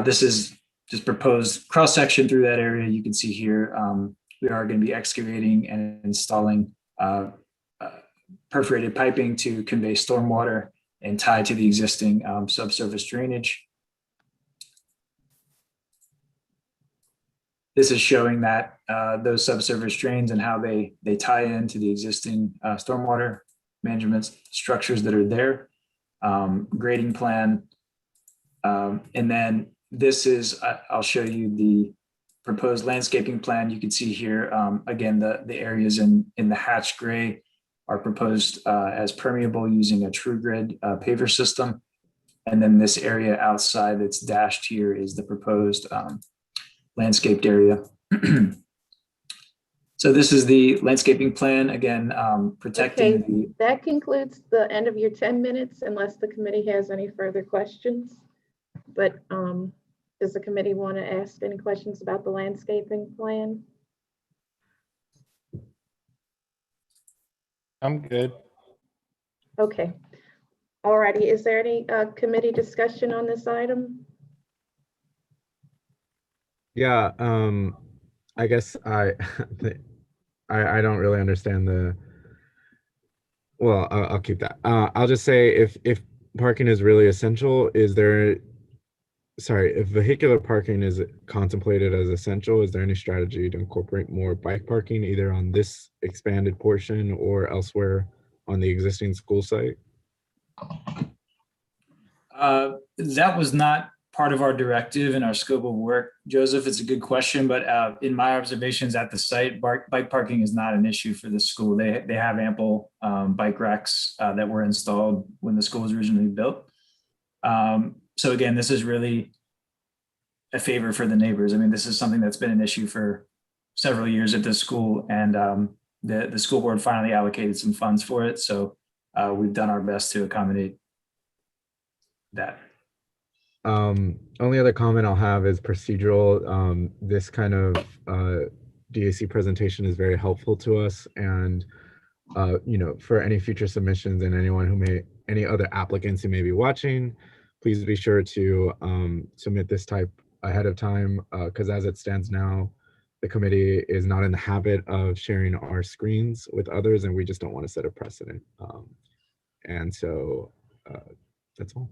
This is just proposed cross section through that area. You can see here, we are going to be excavating and installing perforated piping to convey stormwater and tie to the existing subsurface drainage. This is showing that those subsurface drains and how they tie into the existing stormwater management structures that are there. Grading plan. And then this is, I'll show you the proposed landscaping plan. You can see here, again, the areas in the hatch gray are proposed as permeable using a true grid paver system. And then this area outside that's dashed here is the proposed landscaped area. So this is the landscaping plan, again, protecting. Okay, that concludes the end of your 10 minutes unless the committee has any further questions. But does the committee want to ask any questions about the landscaping plan? I'm good. Okay. All righty. Is there any committee discussion on this item? Yeah, I guess I don't really understand well, I'll keep that. I'll just say if parking is really essential, if vehicular parking is contemplated as essential, is there any strategy to incorporate more bike parking either on this expanded portion or elsewhere on the existing school site? That was not part of our directive and our scope of work, Joseph. It's a good question, but in my observations at the site, bike parking is not an issue for the school. They have ample bike racks that were installed when the school was originally built. So again, this is really a favor for the neighbors. I mean, this is something that's been an issue for several years at the school, and the school board finally allocated some funds for it. So we've done our best to accommodate that. Only other comment I'll have is procedural. This kind of DAC presentation is very helpful to us, and for any future submissions and any other applicants who may be watching, please be sure to submit this type ahead of time, because as it stands now, the committee is not in the habit of sharing our screens with others, and we just don't want to set a precedent. And so that's all.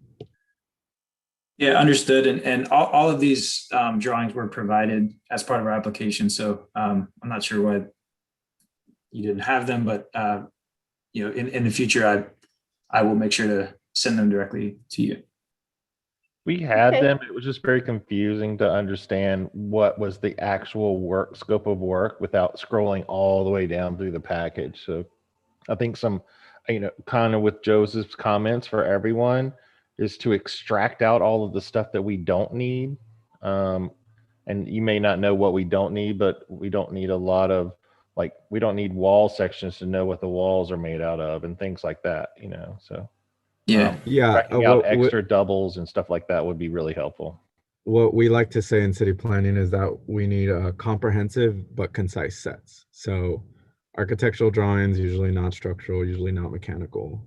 Yeah, understood. And all of these drawings were provided as part of our application. So I'm not sure why you didn't have them, but in the future, I will make sure to send them directly to you. We had Okay. them. It was just very confusing to understand what was the actual scope of work without scrolling all the way down through the package. So I think kind of with Joseph's comments for everyone is to extract out all of the stuff that we don't need. And you may not know what we don't need, but we don't need a lot of, we don't need wall sections to know what the walls are made out of and things like that, so. Yeah. Tracking out extra doubles and stuff like that would be really helpful. What we like to say in city planning is that we need a comprehensive but concise sets. So architectural drawings, usually not structural, usually not mechanical.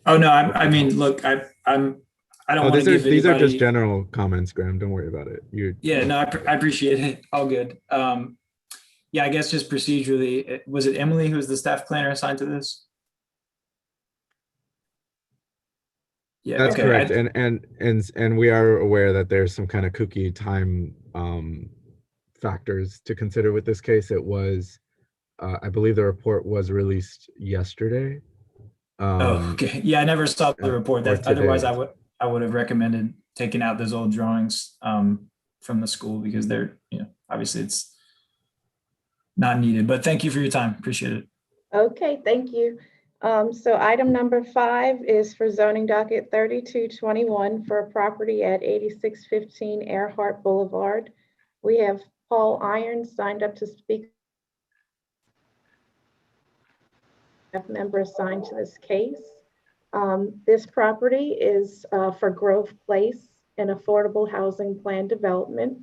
Oh no, I mean, look, I don't want to give these are just anybody- general comments, Graham. Don't worry about it. Yeah, no, I appreciate it. All good. Yeah, I guess just procedurally, was it Emily who was the staff planner assigned to this? Yeah, That's okay. correct. And we are aware that there's some kind of kooky time factors to consider with this case. It was, I believe the report was released yesterday. Oh, okay. Yeah, I never saw the report. Or That otherwise today. I would have recommended taking out those old drawings from the school because they're, obviously it's not needed. But thank you for your time. Appreciate it. Okay, thank you. So item number 5 is for zoning docket 3221 for a property at 8615 Earhart Boulevard. We have Paul Irons signed up to speak. Member assigned to this case. This property is for Grove Place, an affordable housing plan development.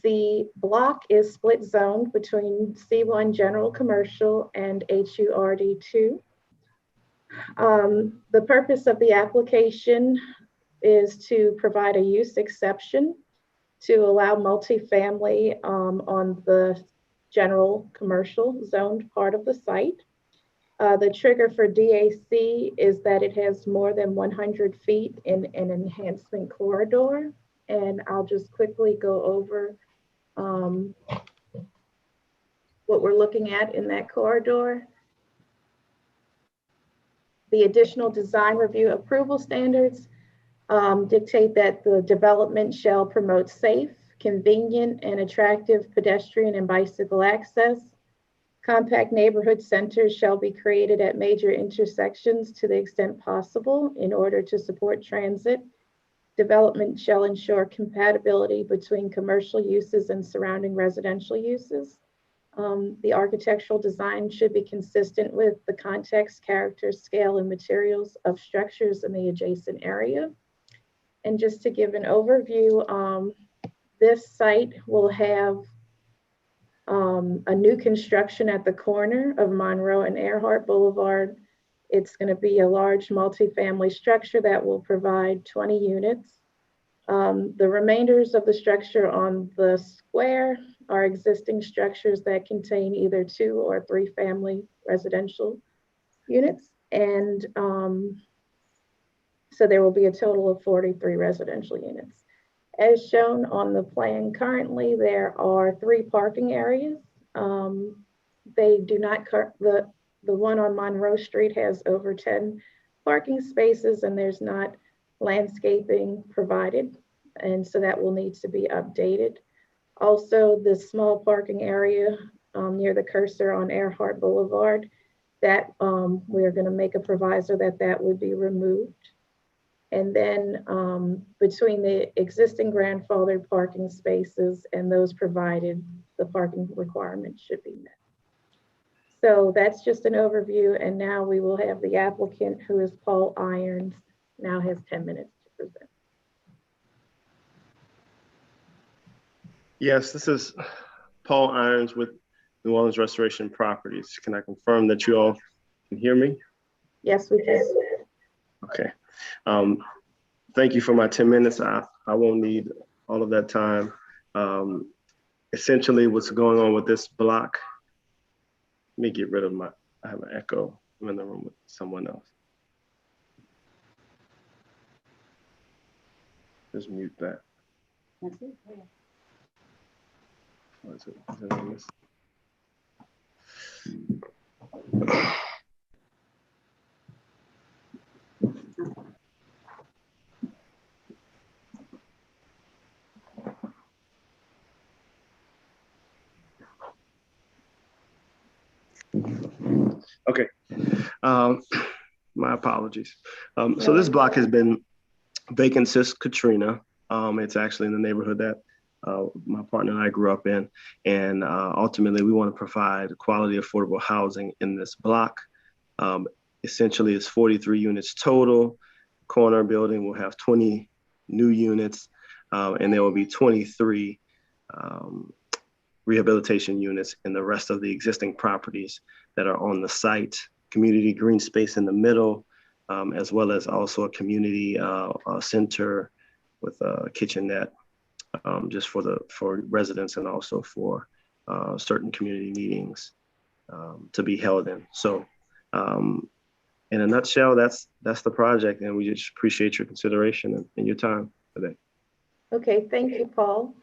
The block is split zoned between C1 General Commercial and HURD2. The purpose of the application is to provide a use exception to allow multifamily on the general commercial zoned part of the site. The trigger for DAC is that it has more than 100 feet in an enhancement corridor. And I'll just quickly go over what we're looking at in that corridor. The additional design review approval standards dictate that the development shall promote safe, convenient, and attractive pedestrian and bicycle access. Compact neighborhood centers shall be created at major intersections to the extent possible in order to support transit. Development shall ensure compatibility between commercial uses and surrounding residential uses. The architectural design should be consistent with the context, character, scale, and materials of structures in the adjacent area. And just to give an overview, this site will have a new construction at the corner of Monroe and Earhart Boulevard. It's going to be a large multifamily structure that will provide 20 units. The remainders of the structure on the square are existing structures that contain either 2 or 3 family residential units. And so there will be a total of 43 residential units. As shown on the plan currently, there are 3 parking areas. They do not, the one on Monroe Street has over 10 parking spaces and there's not landscaping provided. And so that will need to be updated. Also, the small parking area near the cursor on Earhart Boulevard, that we're going to make a proviso that that would be removed. And then between the existing grandfathered parking spaces and those provided, the parking requirements should be met. So that's just an overview. And now we will have the applicant, who is Paul Irons, now has 10 minutes to present. Yes, this is Paul Irons with New Orleans Restoration Properties. Can I confirm that you all can hear me? Yes, we can. Okay. Thank you for my 10 minutes. I won't need all of that time. Essentially, what's going on with this block, let me get rid of I have an echo. I'm in the room with someone else. Just mute that. That's it. Yeah. What is it? Is it on this? Okay, my apologies. So this block has been vacant since Katrina. It's actually in the neighborhood that my partner and I grew up in. And ultimately, we want to provide quality, affordable housing in this block. Essentially, it's 43 units total. Corner building will have 20 new units, and there will be 23 rehabilitation units in the rest of the existing properties that are on the site. Community green space in the middle, as well as also a community center with a kitchenette, just for residents and also for certain community meetings to be held in. So in a nutshell, that's the project, and we just appreciate your consideration and your time today. Okay, thank you, Paul.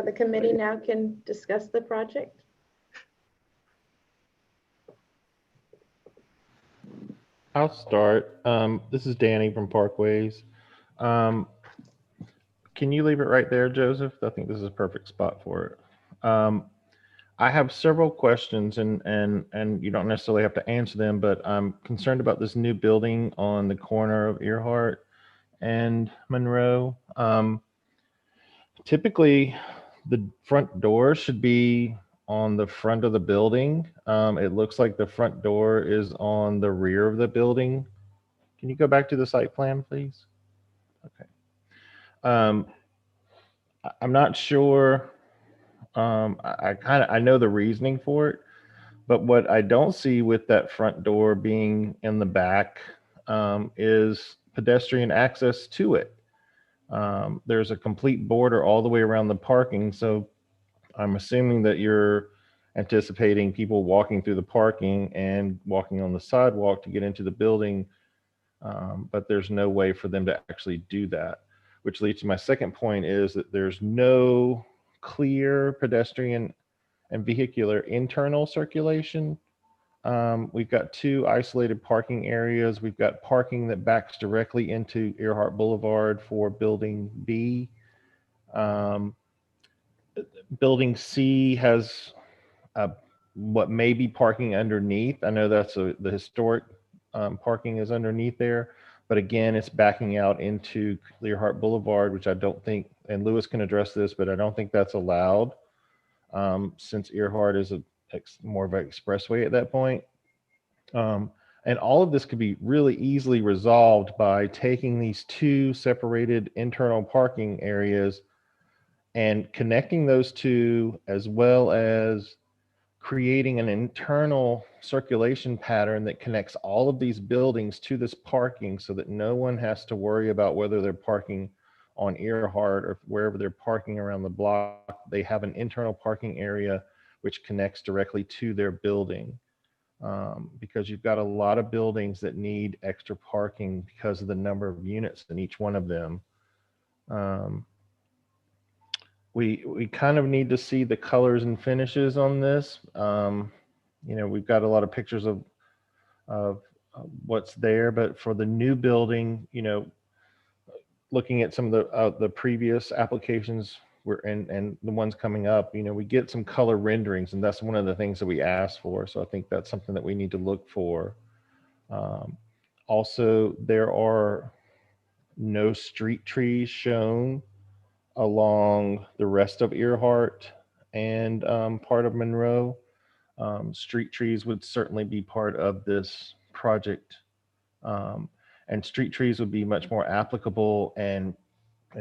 The committee now can discuss the project. I'll start. This is Danny from Parkways. Can you leave it right there, Joseph? I think this is a perfect spot for it. I have several questions, and you don't necessarily have to answer them, but I'm concerned about this new building on the corner of Earhart and Monroe. Typically, the front door should be on the front of the building. It looks like the front door is on the rear of the building. Can you go back to the site plan, please? Okay. I'm not sure. I know the reasoning for it, but what I don't see with that front door being in the back is pedestrian access to it. There's a complete border all the way around the parking, so I'm assuming that you're anticipating people walking through the parking and walking on the sidewalk to get into the building, but there's no way for them to actually do that, which leads to my second point is that there's no clear pedestrian and vehicular internal circulation. We've got two isolated parking areas. We've got parking that backs directly into Earhart Boulevard for Building B. Building C has what may be parking underneath. I know that's the historic parking is underneath there, but again, it's backing out into Earhart Boulevard, which I don't think, and Lewis can address this, but I don't think that's allowed since Earhart is more of an expressway at that point. And all of this could be really easily resolved by taking these two separated internal parking areas and connecting those two, as well as creating an internal circulation pattern that connects all of these buildings to this parking so that no one has to worry about whether they're parking on Earhart or wherever they're parking around the block. They have an internal parking area which connects directly to their building. Because you've got a lot of buildings that need extra parking because of the number of units in each one of them. We kind of need to see the colors and finishes on this. We've got a lot of pictures of what's there, but for the new building, looking at some of the previous applications and the ones coming up, we get some color renderings, and that's one of the things that we asked for. So I think that's something that we need to look for. Also, there are no street trees shown along the rest of Earhart and part of Monroe. Street trees would certainly be part of this project. And street trees would be much more applicable and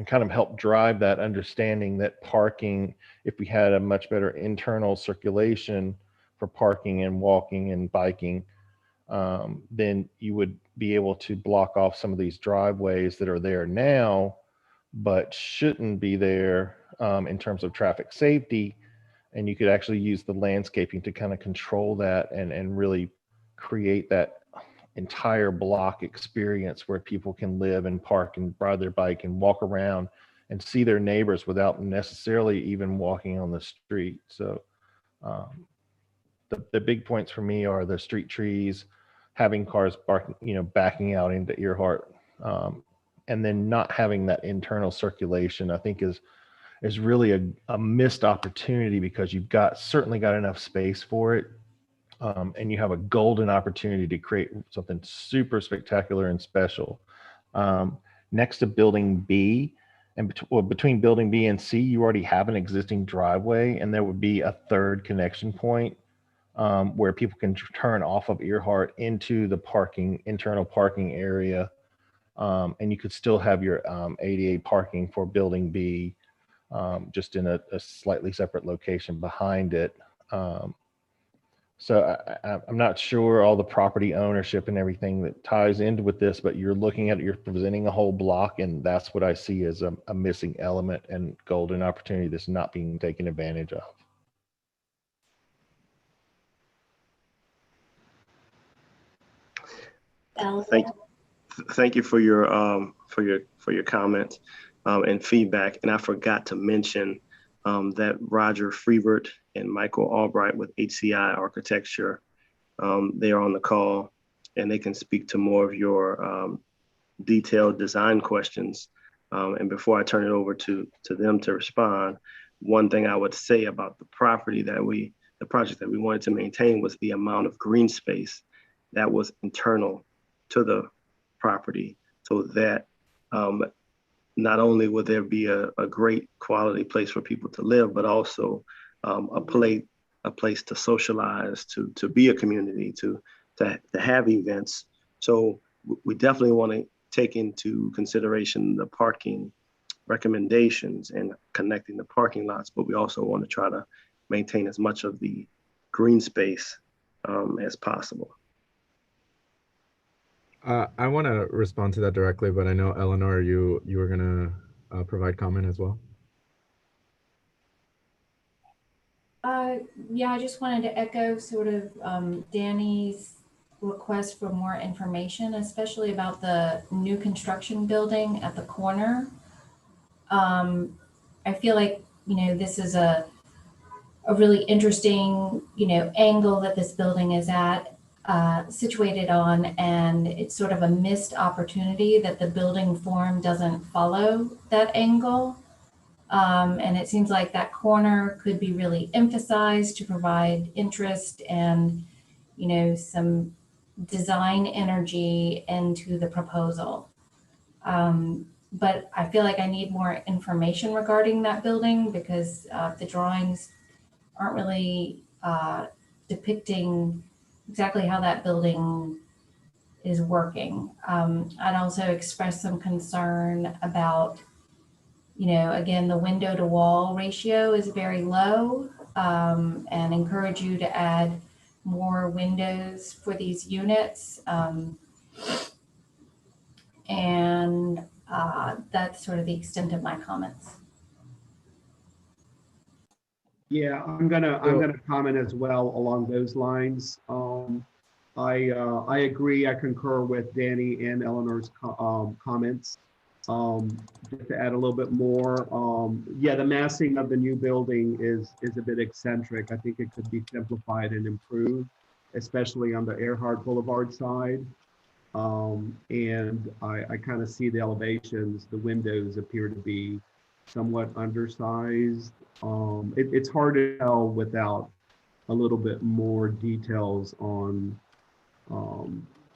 kind of help drive that understanding that parking, if we had a much better internal circulation for parking and walking and biking, then you would be able to block off some of these driveways that are there now, but shouldn't be there in terms of traffic safety. And you could actually use the landscaping to kind of control that and really create that entire block experience where people can live and park and ride their bike and walk around and see their neighbors without necessarily even walking on the street. So the big points for me are the street trees, having cars backing out into Earhart, and then not having that internal circulation, I think is really a missed opportunity, because you've certainly got enough space for it. And you have a golden opportunity to create something super spectacular and special. Next to Building B, and between Building B and C, you already have an existing driveway, and there would be a third connection point where people can turn off of Earhart into the internal parking area. And you could still have your ADA parking for Building B, just in a slightly separate location behind it. So I'm not sure all the property ownership and everything that ties into with this, but you're looking at it, you're presenting a whole block, and that's what I see as a missing element and golden opportunity that's not being taken advantage of. Thank you for your comment and feedback. And I forgot to mention that Roger Freebert and Michael Albright with HCI Architecture, they are on the call and they can speak to more of your detailed design questions. And before I turn it over to them to respond, one thing I would say about the project that we wanted to maintain was the amount of green space that was internal to the property, so that not only would there be a great quality place for people to live, but also a place to socialize, to be a community, to have events. So we definitely want to take into consideration the parking recommendations and connecting the parking lots, but we also want to try to maintain as much of the green space as possible. I want to respond to that directly, but I know Eleanor, you were gonna provide comment as well. Yeah, I just wanted to echo sort of Danny's request for more information, especially about the new construction building at the corner. I feel like, this is a really interesting, angle that this building is at, situated on, and it's sort of a missed opportunity that the building form doesn't follow that angle. And it seems like that corner could be really emphasized to provide interest and, some design energy into the proposal. But I feel like I need more information regarding that building because the drawings aren't really depicting exactly how that building is working. I'd also express some concern about, again, the window to wall ratio is very low, and encourage you to add more windows for these units. And that's sort of the extent of my comments. Yeah, I'm gonna comment as well along those lines. I agree. I concur with Danny and Eleanor's comments. Just to add a little bit more, yeah, the massing of the new building is a bit eccentric. I think it could be simplified and improved, especially on the Earhart Boulevard side. And I kind of see the elevations, the windows appear to be somewhat undersized. It's hard to tell without a little bit more details on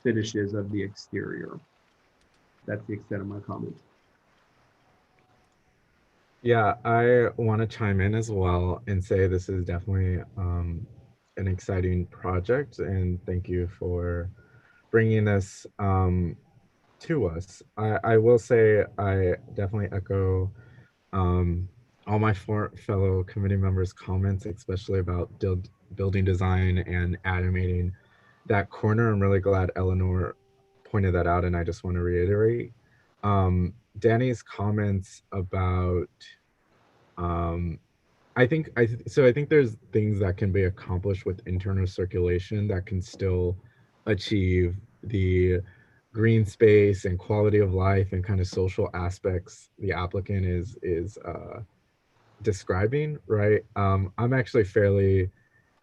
finishes of the exterior. That's the extent of my comments. Yeah, I want to chime in as well and say this is definitely an exciting project, and thank you for bringing this to us. I will say I definitely echo all my fellow committee members' comments, especially about building design and animating that corner. I'm really glad Eleanor pointed that out, and I just want to reiterate Danny's comments about I think there's things that can be accomplished with internal circulation that can still achieve the green space and quality of life and kind of social aspects the applicant is describing, right? I'm actually fairly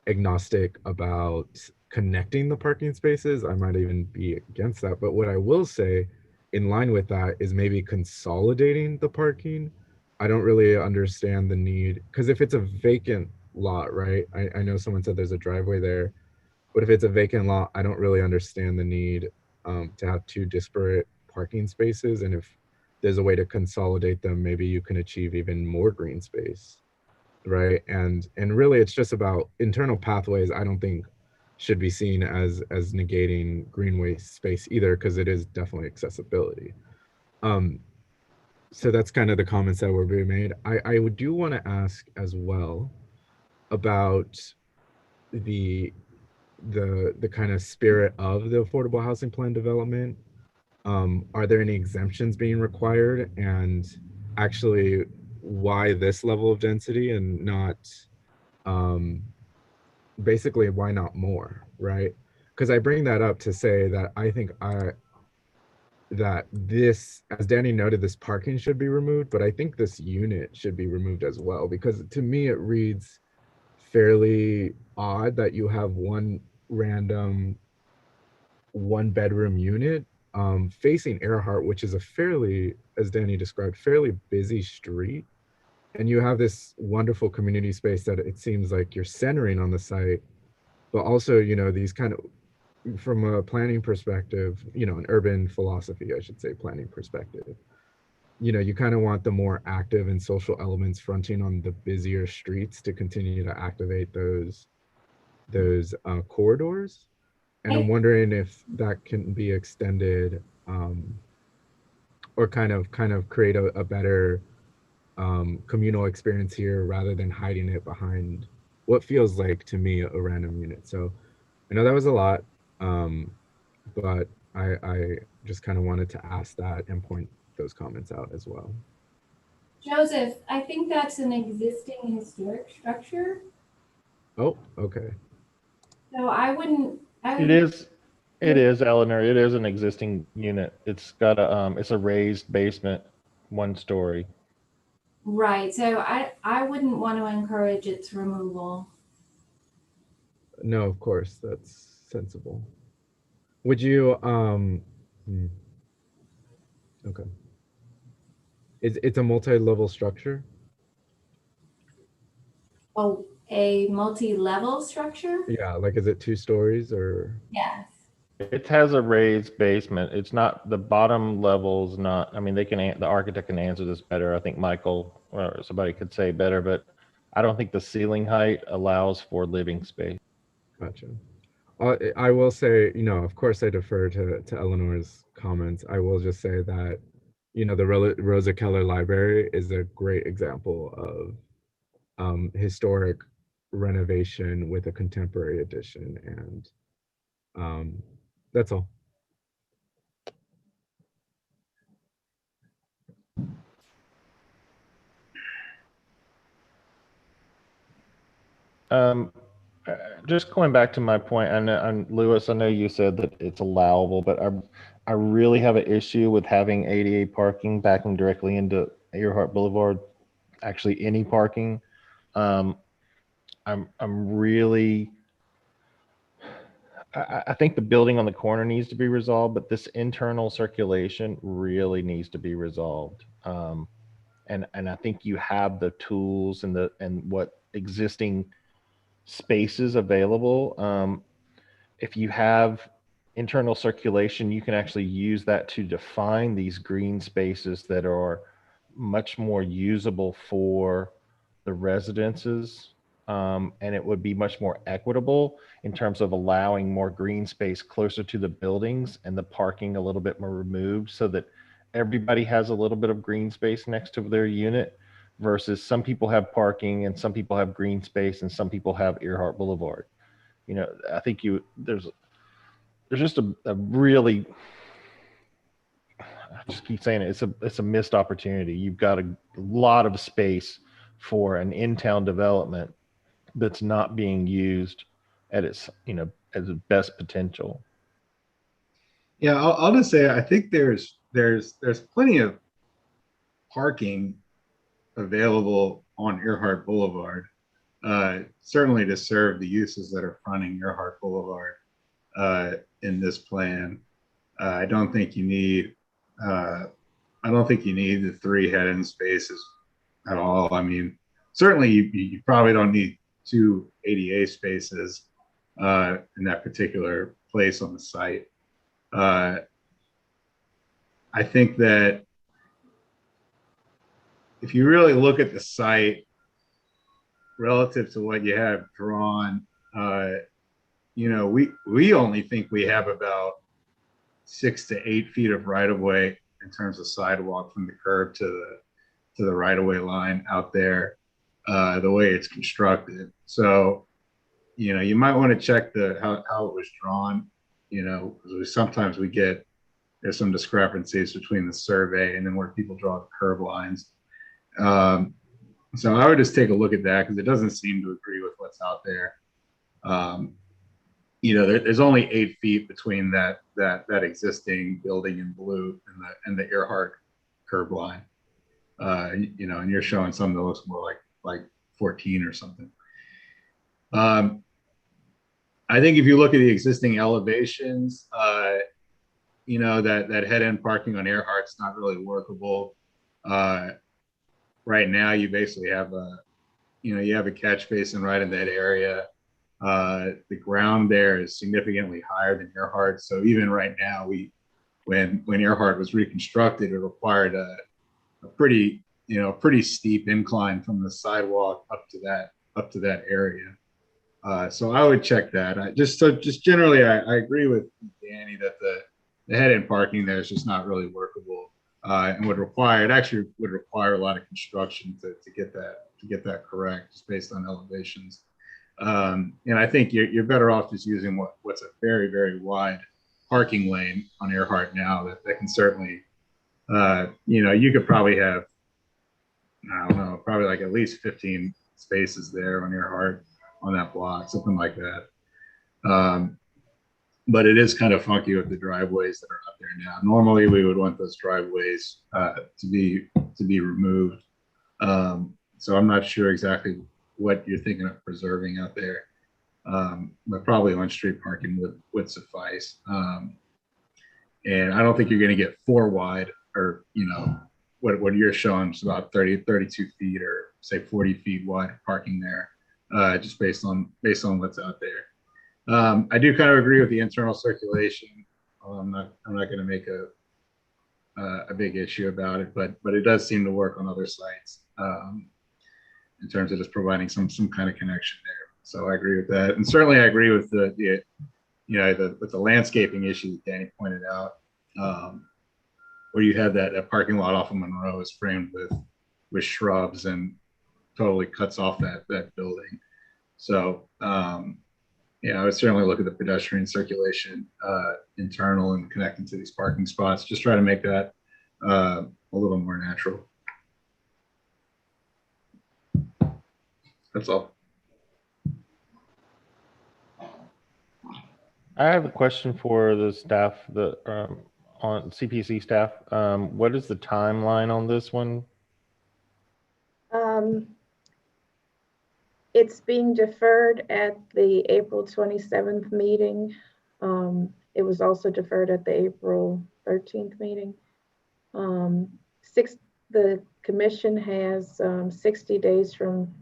agnostic about connecting the parking spaces. I might even be against that, but what I will say in line with that is maybe consolidating the parking. I don't really understand the need, because if it's a vacant lot, right? I know someone said there's a driveway there, but if it's a vacant lot, I don't really understand the need to have two disparate parking spaces. And if there's a way to consolidate them, maybe you can achieve even more green space, right? And really it's just about internal pathways. I don't think should be seen as negating greenway space either, because it is definitely accessibility. So that's kind of the comments that were being made. I do want to ask as well about the kind of spirit of the affordable housing plan development. Are there any exemptions being required, and actually why this level of density and not basically why not more, right? because I bring that up to say that I think that this, as Danny noted, this parking should be removed, but I think this unit should be removed as well, because to me it reads fairly odd that you have one random 1-bedroom unit facing Earhart, which is a fairly, as Danny described, fairly busy street. And you have this wonderful community space that it seems like you're centering on the site, but also, you know, these kind of, from a planning perspective, you know, an urban philosophy, I should say, planning perspective, you know, you kind of want the more active and social elements fronting on the busier streets to continue to activate those corridors. And I'm wondering if that can be extended, or kind of create a better communal experience here rather than hiding it behind what feels like to me a random unit. So I know that was a lot, but I just kind of wanted to ask that and point those comments out as well. Joseph, I think that's an existing historic structure. Oh, okay. So I wouldn't. It is, Eleanor. It is an existing unit. It's got it's a raised basement, 1 story. Right. So I wouldn't want to encourage its removal. No, of course, that's sensible. Would you, okay. It's a multi-level structure? Oh, a multi-level structure? Yeah, like, is it 2 stories or? Yes. It has a raised basement. It's not, the bottom level's not, I mean, the architect can answer this better. I think Michael or somebody could say better, but I don't think the ceiling height allows for living space. Gotcha. I will say, you know, of course I defer to Eleanor's comments. I will just say that, you know, the Rosa Keller Library is a great example of historic renovation with a contemporary addition, and that's all. Just going back to my point, and Lewis, I know you said that it's allowable, but I really have an issue with having ADA parking backing directly into Earhart Boulevard. Actually, any parking. I'm really. I think the building on the corner needs to be resolved, but this internal circulation really needs to be resolved. And I think you have the tools and what existing spaces available. If you have internal circulation, you can actually use that to define these green spaces that are much more usable for the residences. And it would be much more equitable in terms of allowing more green space closer to the buildings and the parking a little bit more removed, so that everybody has a little bit of green space next to their unit, versus some people have parking and some people have green space and some people have Earhart Boulevard. You know, I think there's just a really, I just keep saying it, it's a missed opportunity. You've got a lot of space for an in-town development that's not being used at its, you know, as its best potential. Yeah, I'll just say, I think there's plenty of parking available on Earhart Boulevard, certainly to serve the uses that are fronting Earhart Boulevard in this plan. I don't think you need the 3 head-end spaces at all. I mean, certainly you probably don't need 2 ADA spaces in that particular place on the site. I think that if you really look at the site relative to what you have drawn, you know, we only think we have about 6 to 8 feet of right-of-way in terms of sidewalk from the curb to the right-of-way line out there, the way it's constructed. So, you know, you might want to check how it was drawn. You know, sometimes there's some discrepancies between the survey and then where people draw the curb lines. So I would just take a look at that, because it doesn't seem to agree with what's out there. there's only 8 feet between that existing building in blue and the Earhart curb line. And you're showing something that looks more like 14 or something. I think if you look at the existing elevations, that head-end parking on Earhart's not really workable. Right now, you basically have you have a catch basin right in that area. The ground there is significantly higher than Earhart. So even right now, when Earhart was reconstructed, it required a pretty steep incline from the sidewalk up to that area. So I would check that. Just generally, I agree with Danny that the head-end parking there is just not really workable, and would require a lot of construction to get that correct, just based on elevations. And I think you're better off just using what's a very, very wide parking lane on Earhart now that can certainly, you could probably have, I don't know, probably like at least 15 spaces there on Earhart on that block, something like that. But it is kind of funky with the driveways that are up there now. Normally we would want those driveways to be removed. So I'm not sure exactly what you're thinking of preserving out there. But probably on-street parking would suffice. And I don't think you're going to get 4 wide, or what you're showing is about 32 feet or say 40 feet wide parking there, just based on what's out there. I do kind of agree with the internal circulation. I'm not going to make a big issue about it, but it does seem to work on other sites in terms of just providing some kind of connection there. So I agree with that, and certainly I agree with the landscaping issue that Danny pointed out, where you had that parking lot off of Monroe is framed with shrubs and totally cuts off that building. So I would certainly look at the pedestrian circulation internal and connecting to these parking spots. Just try to make that a little more natural. That's all. I have a question for the staff, on CPC staff. What is the timeline on this one? It's being deferred at the April 27th meeting. It was also deferred at the April 13th meeting. The commission has 60 days from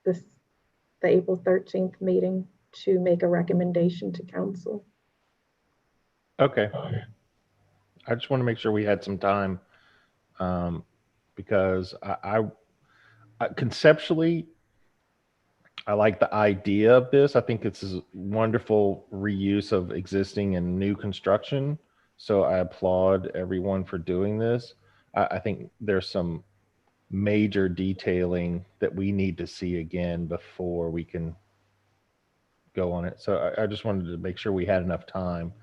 the April 13th meeting to make a recommendation to council. Okay. I just want to make sure we had some time, because I conceptually, I like the idea of this. I think it's a wonderful reuse of existing and new construction. So I applaud everyone for doing this. I think there's some major detailing that we need to see again before we can go on it. So I just wanted to make sure we had enough time.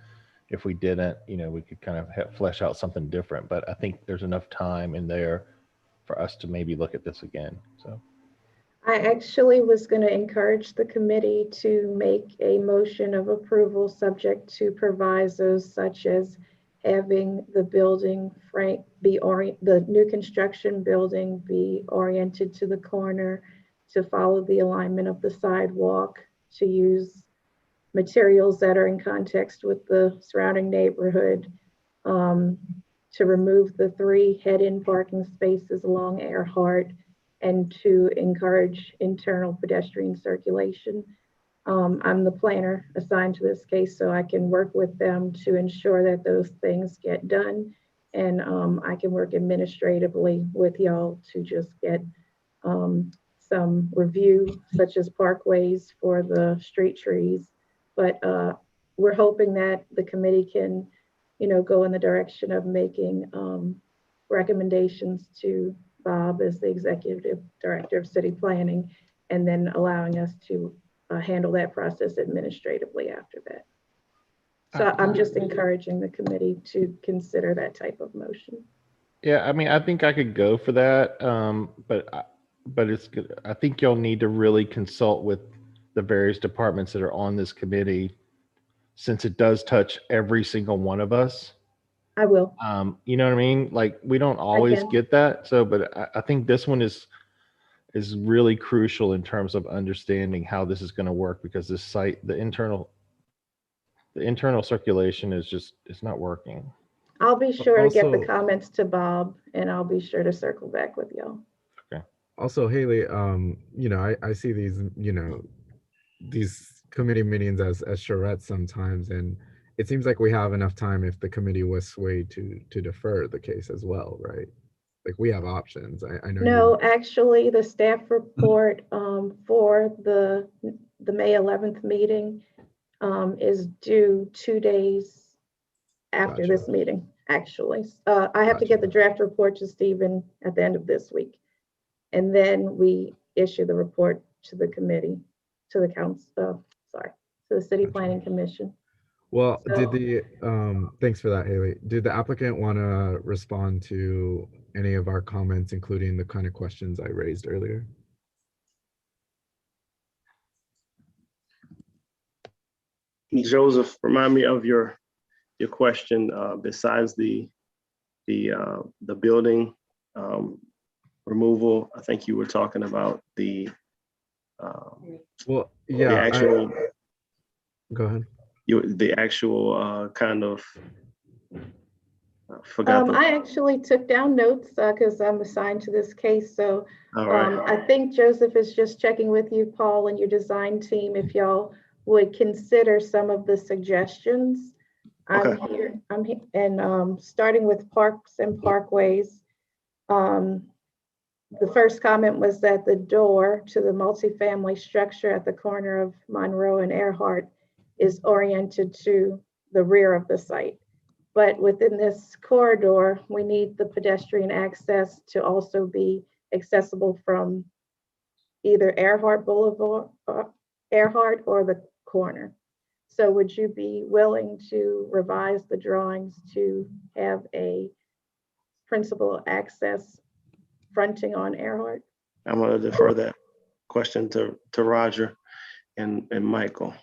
If we didn't, we could kind of flesh out something different. But I think there's enough time in there for us to maybe look at this again. So I actually was going to encourage the committee to make a motion of approval subject to provisos such as having the building the new construction building be oriented to the corner, to follow the alignment of the sidewalk, to use materials that are in context with the surrounding neighborhood, to remove the 3 head-in parking spaces along Earhart, and to encourage internal pedestrian circulation. I'm the planner assigned to this case, so I can work with them to ensure that those things get done. And I can work administratively with y'all to just get some review, such as parkways for the street trees. But we're hoping that the committee can, go in the direction of making recommendations to Bob as the executive director of city planning, and then allowing us to handle that process administratively after that. So I'm just encouraging the committee to consider that type of motion. yeah, I mean, I think I could go for that. But it's good. I think y'all need to really consult with the various departments that are on this committee since it does touch every single one of us. I will. You know what I mean? Like, we don't always can. get that. So, but I think this one is really crucial in terms of understanding how this is going to work, because this site, the internal circulation it's not working. I'll be sure to get the Also- comments to Bob, and I'll be sure to circle back with y'all. Also, Haley, you know, I see these, you know, these committee meetings as charrettes sometimes, and it seems like we have enough time if the committee was swayed to defer the case as well, right? Like, we have options. I know. No, actually, the staff report for the May 11th meeting is due 2 days after Gotcha. this meeting, actually. I have to get the draft report to Stephen at the end of this week. And then we issue the report to the committee, to the council, to the City Planning Commission. Well, So- did the thanks for that, Haley. Did the applicant want to respond to any of our comments, including the kind of questions I raised earlier? Joseph, remind me of your question. Besides the building removal, I think you were talking about the Well, yeah. the actual. Go ahead. The actual kind of. Forgot. I actually took down notes because I'm assigned to this case. So All right. I think Joseph is just checking with you, Paul, and your design team, if y'all would consider some of the suggestions. I'm here, and starting with parks and parkways. The first comment was that the door to the multifamily structure at the corner of Monroe and Earhart is oriented to the rear of the site. But within this corridor, we need the pedestrian access to also be accessible from either Earhart Boulevard, Earhart, or the corner. So would you be willing to revise the drawings to have a principal access fronting on Earhart? I'm going to defer that question to Roger and Michael.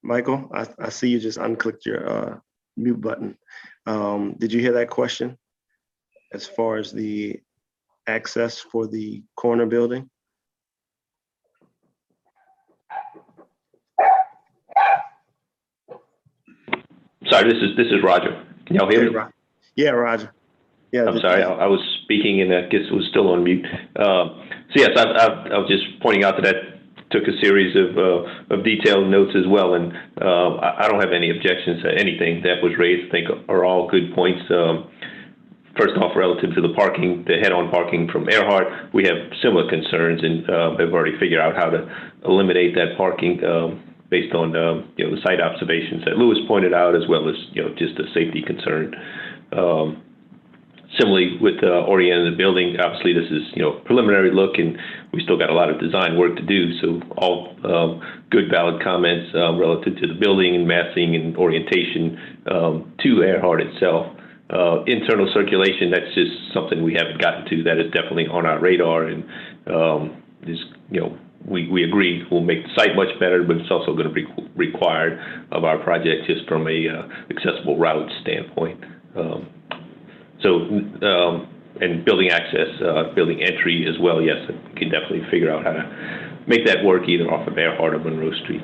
Michael, I see you just unclicked your mute button. Did you hear that question as far as the access for the corner building? Sorry, this is Roger. Can y'all hear me? Yeah, Roger. Yeah. I'm sorry, I was speaking and I guess it was still on mute. So yes, I was just pointing out that took a series of detailed notes as well, and I don't have any objections to anything that was raised. I think are all good points. First off, relative to the parking, the head-on parking from Earhart, we have similar concerns, and have already figured out how to eliminate that parking based on the site observations that Louis pointed out, as well as just a safety concern. Similarly, with orienting the building, obviously this is preliminary look, and we still got a lot of design work to do. So all good, valid comments relative to the building and massing and orientation to Earhart itself. Internal circulation, that's just something we haven't gotten to. That is definitely on our radar, and we agree we'll make the site much better, but it's also going to be required of our project just from a accessible route standpoint. And building access, building entry as well, yes, we can definitely figure out how to make that work either off of Earhart or Monroe Street.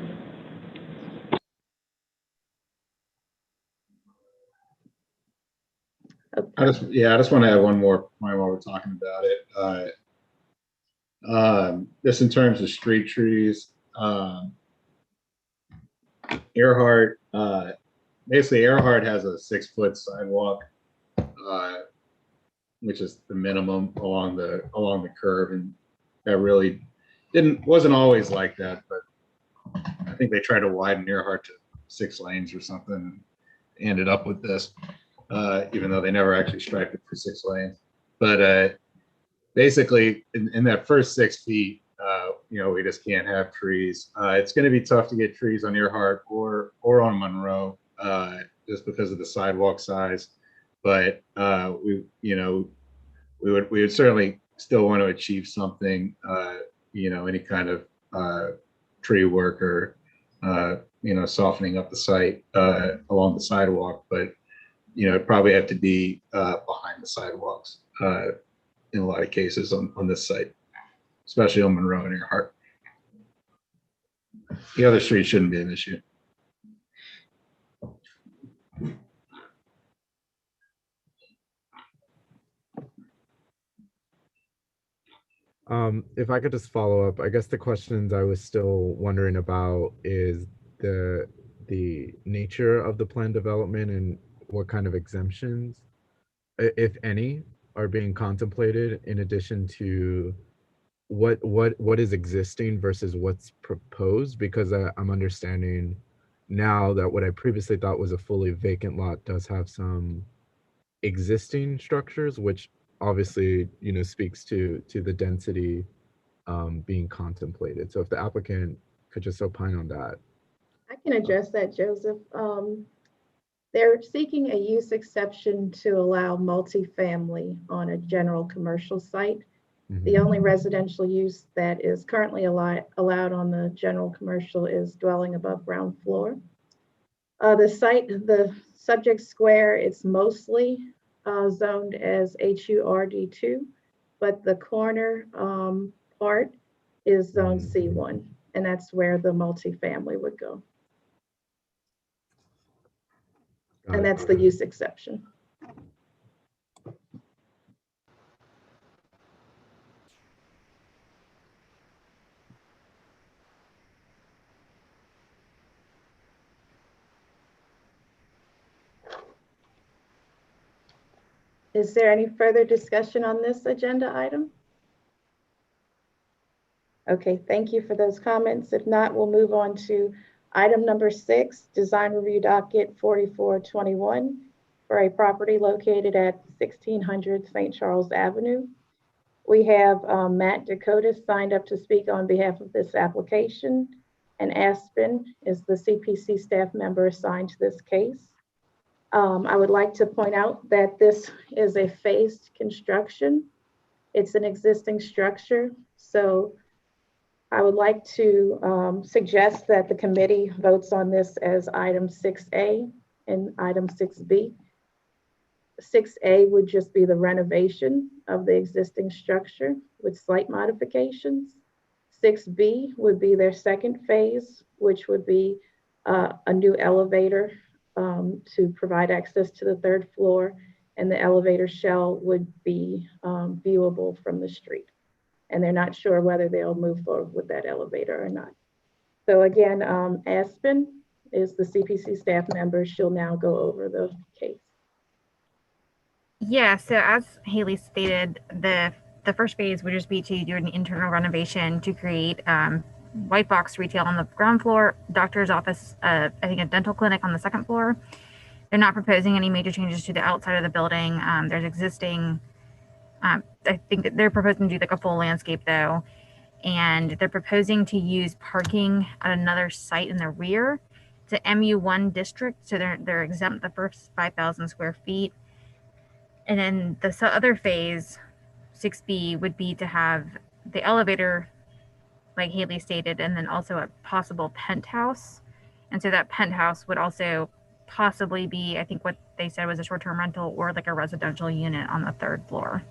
I just want to add one more point while we're talking about it. Just in terms of street trees, Earhart, basically Earhart has a 6-foot sidewalk, which is the minimum along the curve, and that really wasn't always like that, but I think they tried to widen Earhart to 6 lanes or something, and ended up with this, even though they never actually striped it for 6 lanes. But basically, in that first 6 feet, we just can't have trees. It's going to be tough to get trees on Earhart or on Monroe, just because of the sidewalk size. But we would certainly still want to achieve something, any kind of tree work or softening up the site along the sidewalk. But it'd probably have to be behind the sidewalks in a lot of cases on this site, especially on Monroe and Earhart. The other streets shouldn't be an issue. If I could just follow up, I guess the questions I was still wondering about is the nature of the plan development and what kind of exemptions, if any, are being contemplated in addition to what is existing versus what's proposed, because I'm understanding now that what I previously thought was a fully vacant lot does have some existing structures, which obviously speaks to the density being contemplated. So if the applicant could just opine on that. I can address that, Joseph. They're seeking a use exception to allow multifamily on a general commercial site. The only residential use that is currently allowed on the general commercial is dwelling above ground floor. The subject square, it's mostly zoned as HURD2, but the corner part is zone C1, and that's where the multifamily would go. And that's the use exception. Is there any further discussion on this agenda item? Okay, thank you for those comments. If not, we'll move on to item number 6, design review docket 4421 for a property located at 1600 St. Charles Avenue. We have Matt Dakota signed up to speak on behalf of this application, and Aspen is the CPC staff member assigned to this case. I would like to point out that this is a phased construction. It's an existing structure. So I would like to suggest that the committee votes on this as item 6A and item 6B. 6A would just be the renovation of the existing structure with slight modifications. 6B would be their second phase, which would be a new elevator to provide access to the third floor, and the elevator shell would be viewable from the street. And they're not sure whether they'll move forward with that elevator or not. So again, Aspen is the CPC staff member. She'll now go over the case. Yeah, so as Haley stated, the first phase would just be to do an internal renovation to create white box retail on the ground floor, doctor's office, I think a dental clinic on the second floor. They're not proposing any major changes to the outside of the building. There's existing, I think that they're proposing to do like a full landscape though. And they're proposing to use parking at another site in the rear. It's a MU1 district, so they're exempt the first 5,000 square feet. And then the other phase, 6B, would be to have the elevator, like Haley stated, and then also a possible penthouse. And so that penthouse would also possibly be, I think what they said was a short-term rental or like a residential unit on the third floor.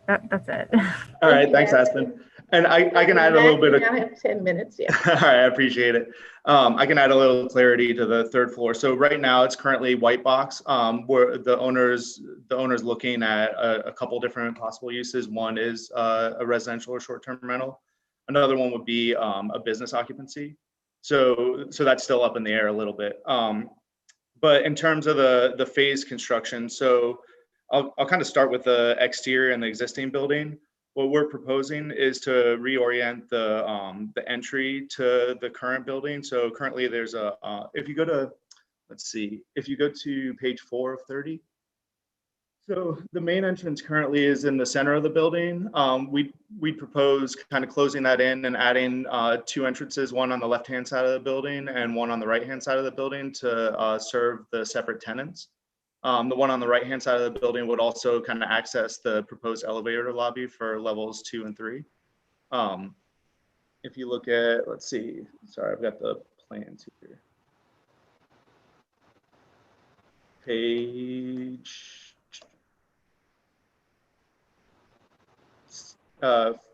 That's it. All right, thanks, Aspen. And I can add a little bit of. I have 10 minutes, yeah. All right, I appreciate it. I can add a little clarity to the third floor. So right now it's currently white box. Where the owner's looking at a couple different possible uses. One is a residential or short-term rental. Another one would be a business occupancy. So that's still up in the air a little bit. But in terms of the phase construction, so I'll kind of start with the exterior and the existing building. What we're proposing is to reorient the entry to the current building. So currently there's if you go to, let's see, if you go to page 4 of 30, So the main entrance currently is in the center of the building. We propose kind of closing that in and adding two entrances, one on the left-hand side of the building and one on the right-hand side of the building to serve the separate tenants. The one on the right-hand side of the building would also kind of access the proposed elevator lobby for levels 2 and 3. If you look at, let's see, sorry, I've got the plans here. Page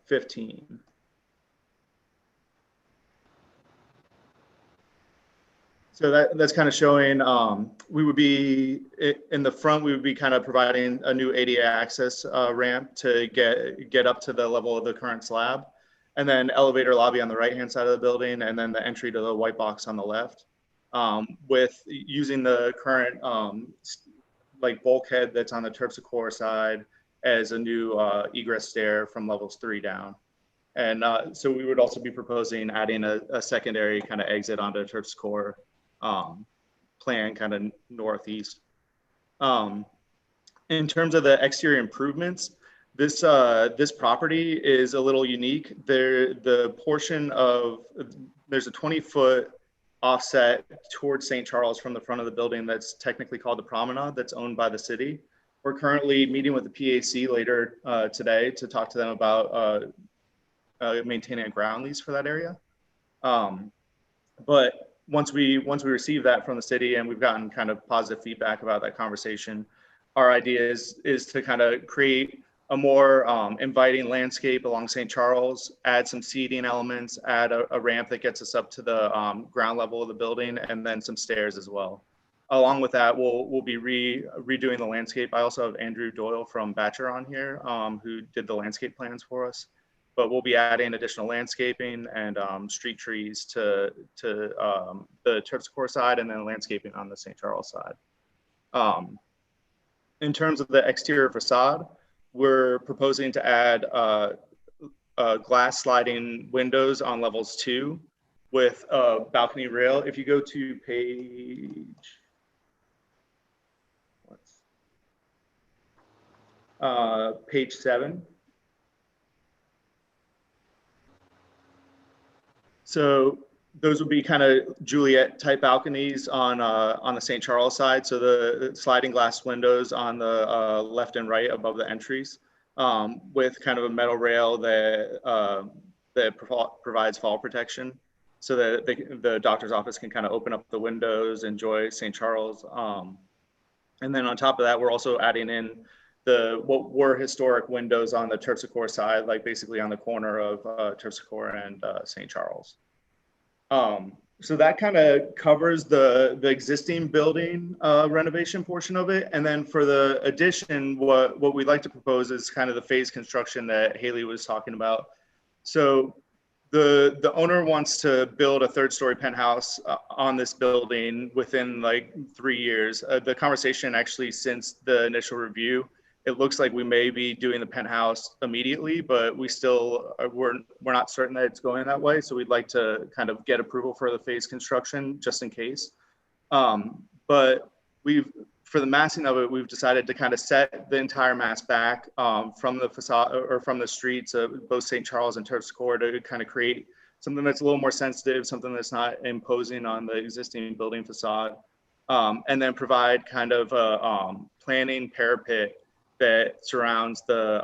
15. So that's kind of showing, we would be in the front, we would be kind of providing a new ADA access ramp to get up to the level of the current slab, and then elevator lobby on the right-hand side of the building, and then the entry to the white box on the left, with using the current like bulkhead that's on the Terpsichore side as a new egress stair from levels 3 down. And so we would also be proposing adding a secondary kind of exit onto Terpsichore plan kind of northeast. In terms of the exterior improvements, this property is a little unique. The portion of, there's a 20-foot offset towards St. Charles from the front of the building that's technically called the Promenade, that's owned by the city. We're currently meeting with the PAC later today to talk to them about maintaining a ground lease for that area. But once we receive that from the city, and we've gotten kind of positive feedback about that conversation, our idea is to kind of create a more inviting landscape along St. Charles, add some seating elements, add a ramp that gets us up to the ground level of the building, and then some stairs as well. Along with that, we'll be redoing the landscape. I also have Andrew Doyle from Batcher on here, who did the landscape plans for us. But we'll be adding additional landscaping and street trees to the Terpsichore side, and then landscaping on the St. Charles side. In terms of the exterior facade, we're proposing to add glass sliding windows on levels 2 with a balcony rail. If you go to page 7. So those would be kind of Juliet type balconies on the St. Charles side. So the sliding glass windows on the left and right above the entries, with kind of a metal rail that provides fall protection, so that the doctor's office can kind of open up the windows, enjoy St. Charles. And then on top of that, we're also adding in what were historic windows on the Terpsichore side, like basically on the corner of Terpsichore and St. Charles. So that kind of covers the existing building renovation portion of it. And then for the addition, what we'd like to propose is kind of the phase construction that Haley was talking about. So the owner wants to build a 3rd-story penthouse on this building within like 3 years. The conversation actually since the initial review, it looks like we may be doing the penthouse immediately, but we still we're not certain that it's going that way. So we'd like to kind of get approval for the phase construction just in case. But for the massing of it, we've decided to kind of set the entire mass back from the facade or from the streets of both St. Charles and Terpsichore to kind of create something that's a little more sensitive, something that's not imposing on the existing building facade, and then provide kind of a planning parapet that surrounds the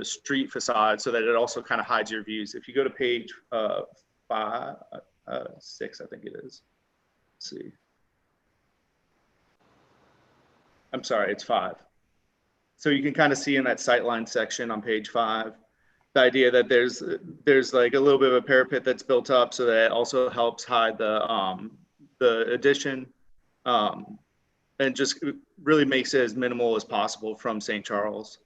street facade, so that it also kind of hides your views. If you go to page 6, I think it is. Let's see. I'm sorry, it's 5. So you can kind of see in that sightline section on page 5, the idea that there's like a little bit of a parapet that's built up, so that it also helps hide the addition. And just really makes it as minimal as possible from St. Charles.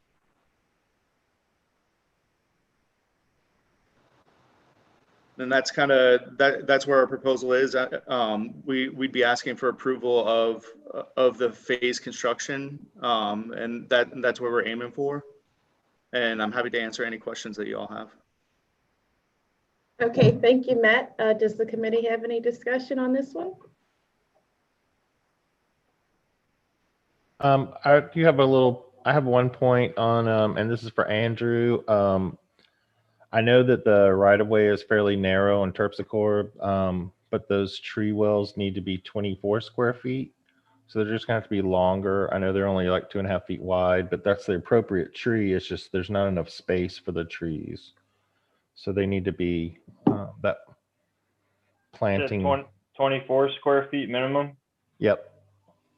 And that's kind of, that's where our proposal is. We'd be asking for approval of the phase construction, and that's where we're aiming for. And I'm happy to answer any questions that you all have. Okay, thank you, Matt. Does the committee have any discussion on this one? I do have I have one point on, and this is for Andrew. I know that the right of way is fairly narrow on Terpsichore, but those tree wells need to be 24 square feet. So they're just gonna have to be longer. I know they're only like 2.5 feet wide, but that's the appropriate tree. It's just, there's not enough space for the trees. So they need to be, that planting. 24 square feet minimum? Yep.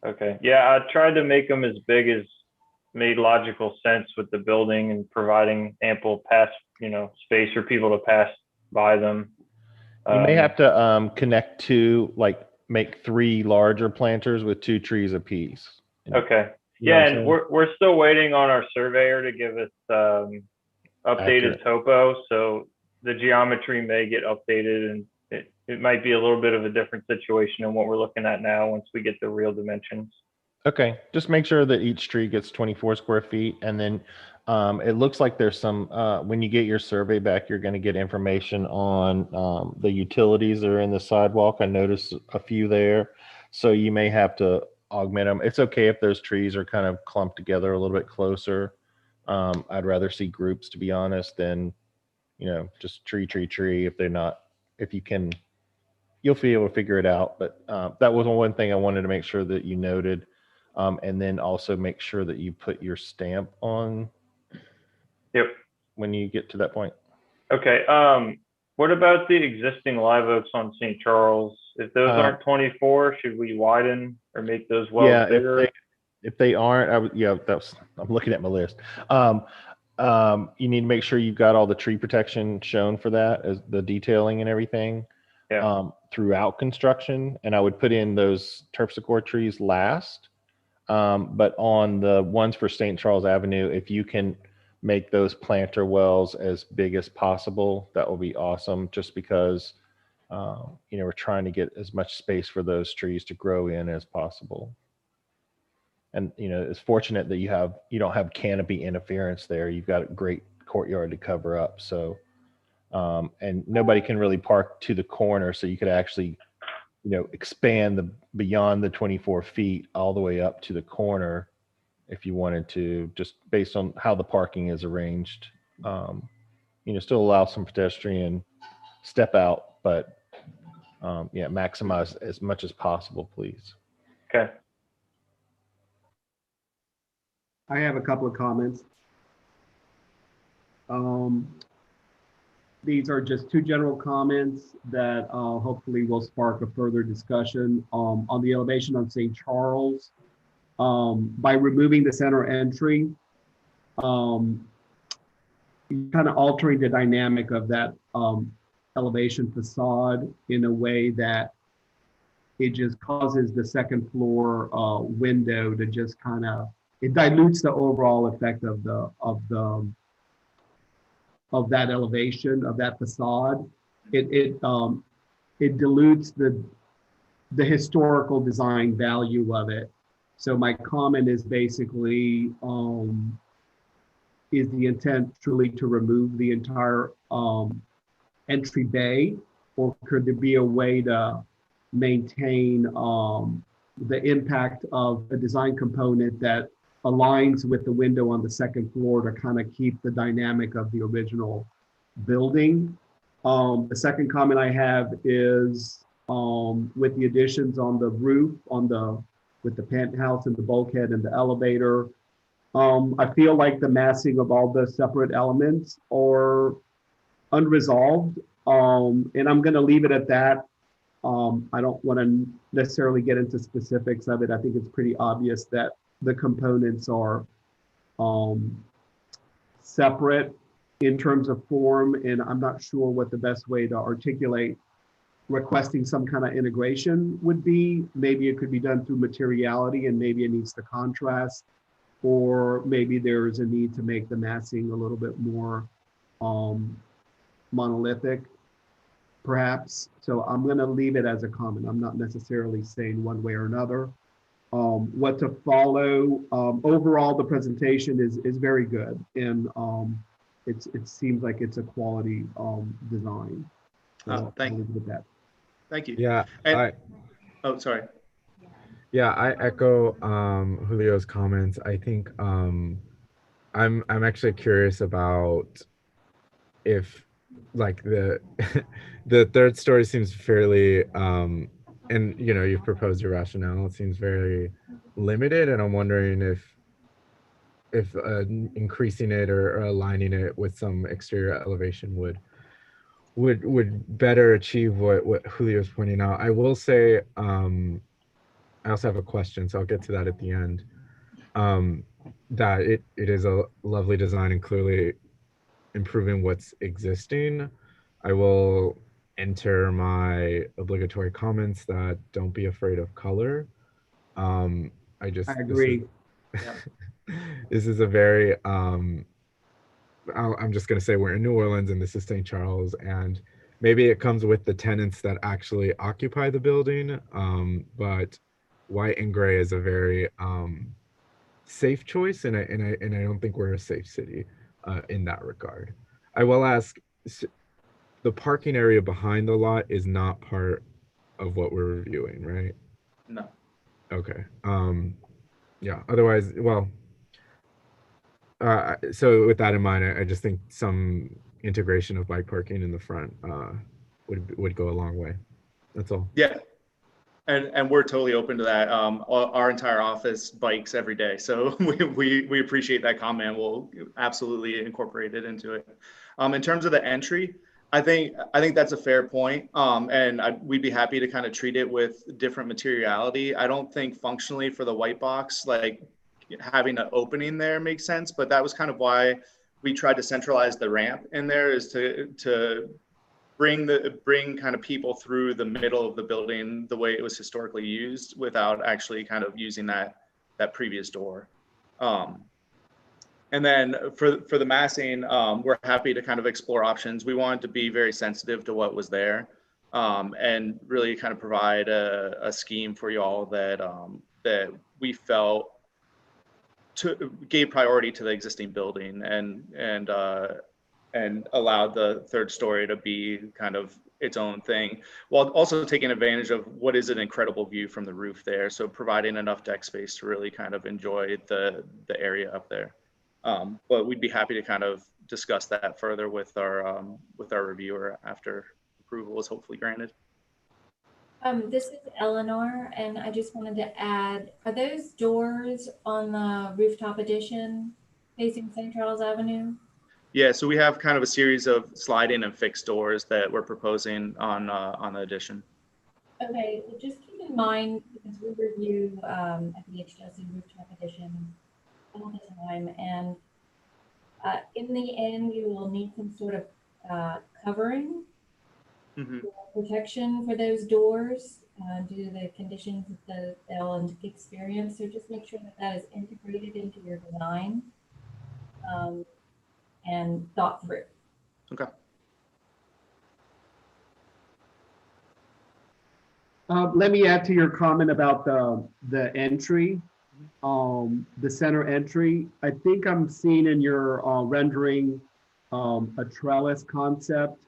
Okay. Yeah, I tried to make them as big as made logical sense with the building and providing ample space for people to pass by them. You may have to connect to, like, make 3 larger planters with 2 trees apiece. Okay. You know Yeah, what I'm and saying? we're still waiting on our surveyor to give us updated Accurate. topo. So the geometry may get updated, and it might be a little bit of a different situation than what we're looking at now once we get the real dimensions. Okay, just make sure that each tree gets 24 square feet, and then it looks like there's some, when you get your survey back, you're going to get information on the utilities that are in the sidewalk. I noticed a few there, so you may have to augment them. It's okay if those trees are kind of clumped together a little bit closer. I'd rather see groups, to be honest, than, just tree. If they're not, if you can, you'll be able to figure it out. But that was one thing I wanted to make sure that you noted. And then also make sure that you put your stamp on. Yep. When you get to that point. Okay. What about the existing live oaks on St. Charles? If those aren't 24, should we widen or make those wells bigger? If they aren't, I'm looking at my list. You need to make sure you've got all the tree protection shown for that, as the detailing and everything. Yeah. Throughout construction, and I would put in those Terpsichore trees last. But on the ones for St. Charles Avenue, if you can make those planter wells as big as possible, that will be awesome, just because, we're trying to get as much space for those trees to grow in as possible. And, it's fortunate that you don't have canopy interference there. You've got a great courtyard to cover up. So, and nobody can really park to the corner. So you could actually, expand beyond the 24 feet all the way up to the corner if you wanted to, just based on how the parking is arranged. Still allow some pedestrian step out, but maximize as much as possible, please. Okay. I have a couple of comments. These are just 2 general comments that hopefully will spark a further discussion on the elevation of St. Charles. By removing the center entry, kind of altering the dynamic of that elevation facade in a way that it just causes the second floor window to just kind of, it dilutes the overall effect of that elevation, of that facade. It dilutes the historical design value of it. So my comment is basically, is the intent truly to remove the entire entry bay, or could there be a way to maintain the impact of a design component that aligns with the window on the second floor to kind of keep the dynamic of the original building? The second comment I have is with the additions on the roof, with the penthouse and the bulkhead and the elevator, I feel like the massing of all the separate elements are unresolved, and I'm going to leave it at that. I don't want to necessarily get into specifics of it. I think it's pretty obvious that the components are separate in terms of form, and I'm not sure what the best way to articulate requesting some kind of integration would be. Maybe it could be done through materiality, and maybe it needs to contrast, or maybe there's a need to make the massing a little bit more monolithic, perhaps. So I'm going to leave it as a comment. I'm not necessarily saying one way or another. What to follow? Overall, the presentation is very good, and it seems like it's a quality design. So Thank I'll leave it at that. you. Yeah. Oh, sorry. Yeah, I echo Julio's comments. I think I'm actually curious about if like the the third story seems fairly and you know you've proposed your rationale. It seems very limited, and I'm wondering if increasing it or aligning it with some exterior elevation would better achieve what Julio's pointing out. I will say I also have a question, so I'll get to that at the end. That it is a lovely design and clearly improving what's existing. I will enter my obligatory comments that don't be afraid of color. I agree. This is a very I'm just gonna say we're in New Orleans and this is St. Charles, and maybe it comes with the tenants that actually occupy the building. But white and gray is a very safe choice, and I don't think we're a safe city in that regard. I will ask, the parking area behind the lot is not part of what we're reviewing, right? No. Okay. Yeah. Otherwise, well. So with that in mind, I just think some integration of bike parking in the front would go a long way. That's all. Yeah. And we're totally open to that. Our entire office bikes every day, so we appreciate that comment. We'll absolutely incorporate it into it. In terms of the entry, I think that's a fair point. And we'd be happy to kind of treat it with different materiality. I don't think functionally for the white box, like having an opening there makes sense, but that was kind of why we tried to centralize the ramp in there, is to bring kind of people through the middle of the building the way it was historically used without actually kind of using that previous door. And then for the massing, we're happy to kind of explore options. We wanted to be very sensitive to what was there, and really kind of provide a scheme for you all that we felt gave priority to the existing building and allowed the third story to be kind of its own thing, while also taking advantage of what is an incredible view from the roof there. So providing enough deck space to really kind of enjoy the area up there. But we'd be happy to kind of discuss that further with our reviewer after approval is hopefully granted. This is Eleanor, and I just wanted to add, are those doors on the rooftop addition facing St. Charles Avenue? Yeah, so we have kind of a series of sliding and fixed doors that we're proposing on the addition. Okay, well, just keep in mind, because we review at the HDLC rooftop addition all the time, and in the end, you will need some sort of covering. Protection for those doors due to the conditions that they'll experience. So just make sure that is integrated into your design and thought through. Okay. Let me add to your comment about the entry, the center entry. I think I'm seeing in your rendering a trellis concept.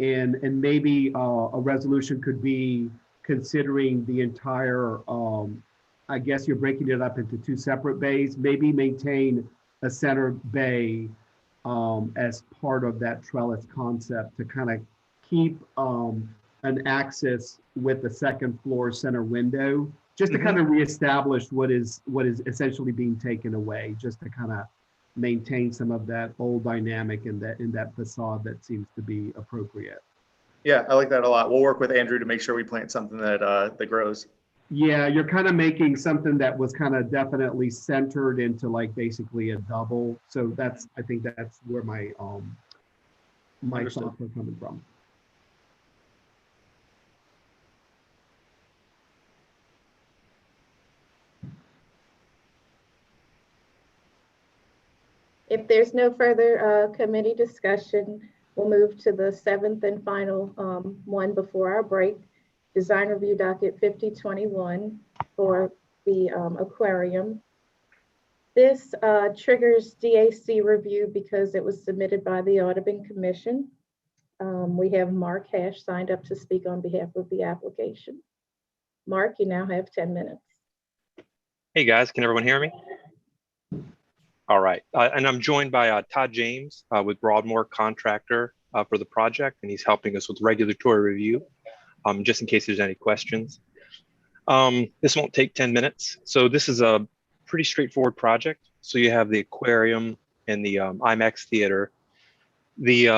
And maybe a resolution could be considering the entire, I guess you're breaking it up into two separate bays, maybe maintain a center bay as part of that trellis concept to kind of keep an axis with the second floor center window, just to kind of reestablish what is essentially being taken away, just to kind of maintain some of that old dynamic in that facade that seems to be appropriate. Yeah, I like that a lot. We'll work with Andrew to make sure we plant something that grows. Yeah, you're kind of making something that was kind of definitely centered into like basically a double. So I think that's where my thoughts are coming from. If there's no further committee discussion, we'll move to the seventh and final one before our break, design review docket 5021 for the aquarium. This triggers DAC review because it was submitted by the Audubon Commission. We have Mark Hash signed up to speak on behalf of the application. Mark, you now have 10 minutes. Hey guys, can everyone hear me? All right, and I'm joined by Todd James with Broadmoor Contractor for the project, and he's helping us with regulatory review, just in case there's any questions. This won't take 10 minutes. So this is a pretty straightforward project. So you have the aquarium and the IMAX theater. The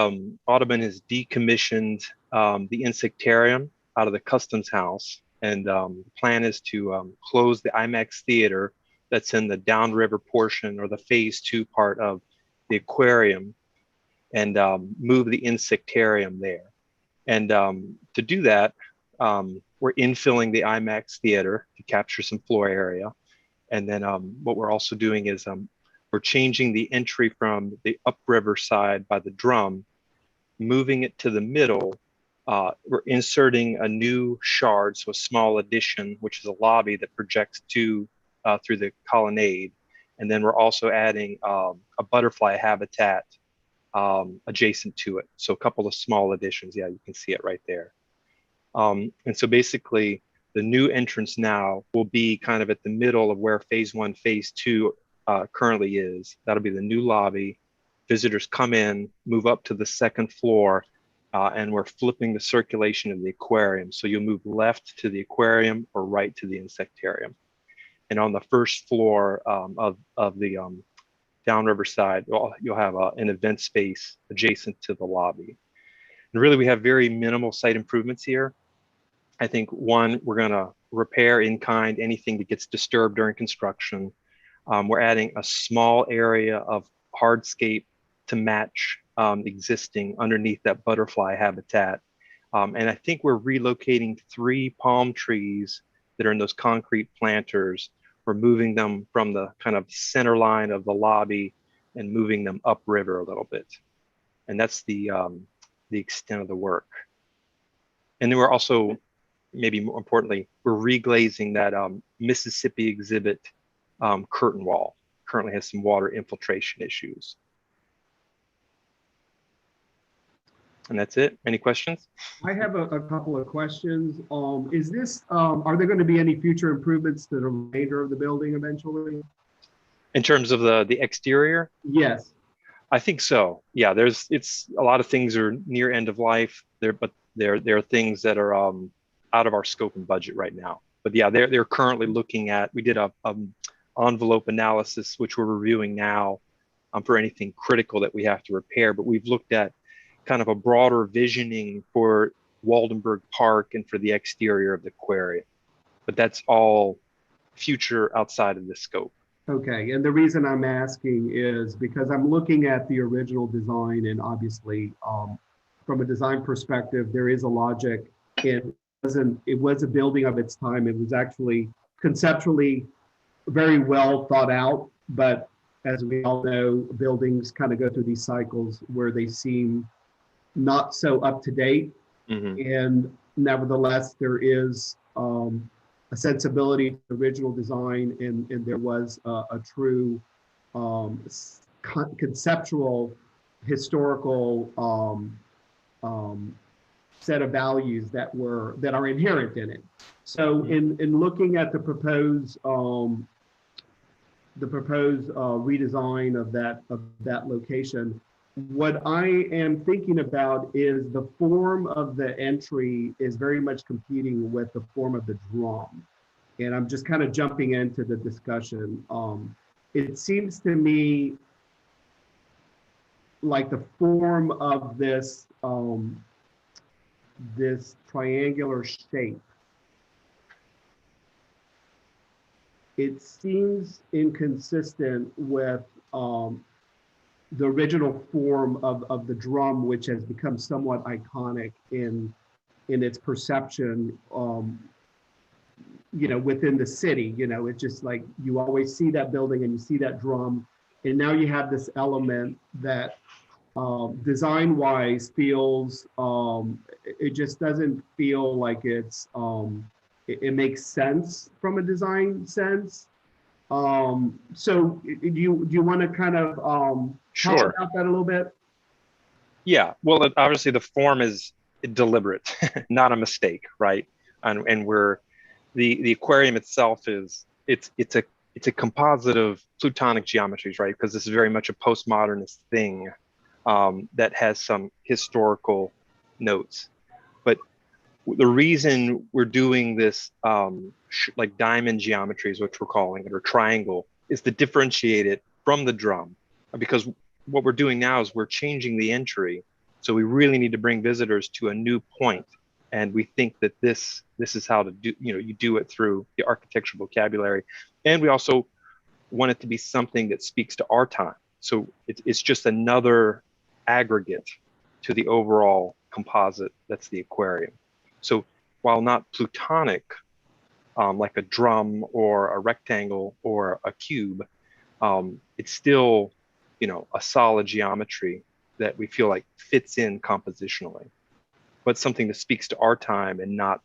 Audubon has decommissioned the insectarium out of the customs house. And the plan is to close the IMAX theater that's in the downriver portion or the phase 2 part of the aquarium and move the insectarium there. And to do that, we're infilling the IMAX theater to capture some floor area. And then what we're also doing is we're changing the entry from the upriver side by the drum, moving it to the middle. We're inserting a new shard, so a small addition, which is a lobby that projects through the colonnade. And then we're also adding a butterfly habitat adjacent to it. So a couple of small additions. Yeah, you can see it right there. And so basically the new entrance now will be kind of at the middle of where phase 1, phase 2 currently is. That'll be the new lobby. Visitors come in, move up to the second floor, and we're flipping the circulation of the aquarium. So you'll move left to the aquarium or right to the insectarium. And on the first floor of the downriver side, you'll have an event space adjacent to the lobby. And really, we have very minimal site improvements here. I think one, we're going to repair in kind anything that gets disturbed during construction. We're adding a small area of hardscape to match existing underneath that butterfly habitat. And I think we're relocating 3 palm trees that are in those concrete planters. We're moving them from the kind of center line of the lobby and moving them upriver a little bit. And that's the extent of the work. And then we're also, maybe more importantly, we're reglazing that Mississippi exhibit curtain wall. Currently has some water infiltration issues. And that's it. Any questions? I have a couple of questions. Is this, are there going to be any future improvements to the remainder of the building eventually? In terms of the exterior? Yes. I think so. Yeah, it's a lot of things are near end of life there, but there are things that are out of our scope and budget right now. But yeah, they're currently looking at, we did a envelope analysis, which we're reviewing now for anything critical that we have to repair. But we've looked at kind of a broader visioning for Waldenberg Park and for the exterior of the aquarium. But that's all future outside of the scope. Okay, and the reason I'm asking is because I'm looking at the original design, and obviously from a design perspective, there is a logic. It was a building of its time. It was actually conceptually very well thought out, but as we all know, buildings kind of go through these cycles where they seem not so up to date. Mm-hmm. And nevertheless, there is a sensibility to the original design, and there was a true conceptual, historical set of values that are inherent in it. So in looking at the proposed redesign of that location, what I am thinking about is the form of the entry is very much competing with the form of the drum. And I'm just kind of jumping into the discussion. It seems to me like the form of this triangular shape, it seems inconsistent with the original form of the drum, which has become somewhat iconic in its perception, within the city. It's just like you always see that building and you see that drum, and now you have this element that design-wise feels, it just doesn't feel like it makes sense from a design sense. So do you want to kind of Sure. talk about that a little bit? Yeah, well, obviously the form is deliberate, not a mistake, right? And we're the aquarium itself it's it's a composite of plutonic geometries, right? Because this is very much a postmodernist thing that has some historical notes. But the reason we're doing this like diamond geometries, which we're calling it, or triangle, is to differentiate it from the drum. Because what we're doing now is we're changing the entry. So we really need to bring visitors to a new point. And we think that this is how to do, you do it through the architectural vocabulary. And we also want it to be something that speaks to our time. So it's just another aggregate to the overall composite that's the aquarium. So while not plutonic, like a drum or a rectangle or a cube, it's still, a solid geometry that we feel like fits in compositionally, but something that speaks to our time and not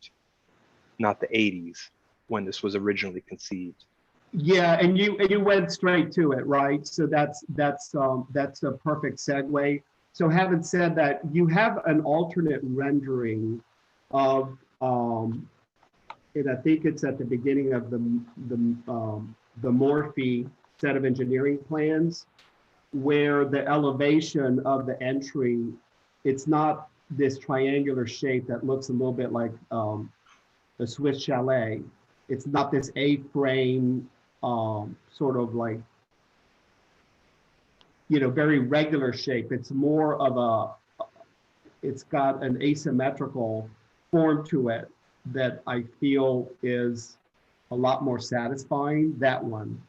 the 80s when this was originally conceived. Yeah, and you went straight to it, right? So that's a perfect segue. So having said that, you have an alternate rendering of, and I think it's at the beginning of the Morphe set of engineering plans, where the elevation of the entry, it's not this triangular shape that looks a little bit like the Swiss chalet. It's not this A-frame, sort of like, very regular shape. It's more of it's got an asymmetrical form to it that I feel is a lot more satisfying, that one.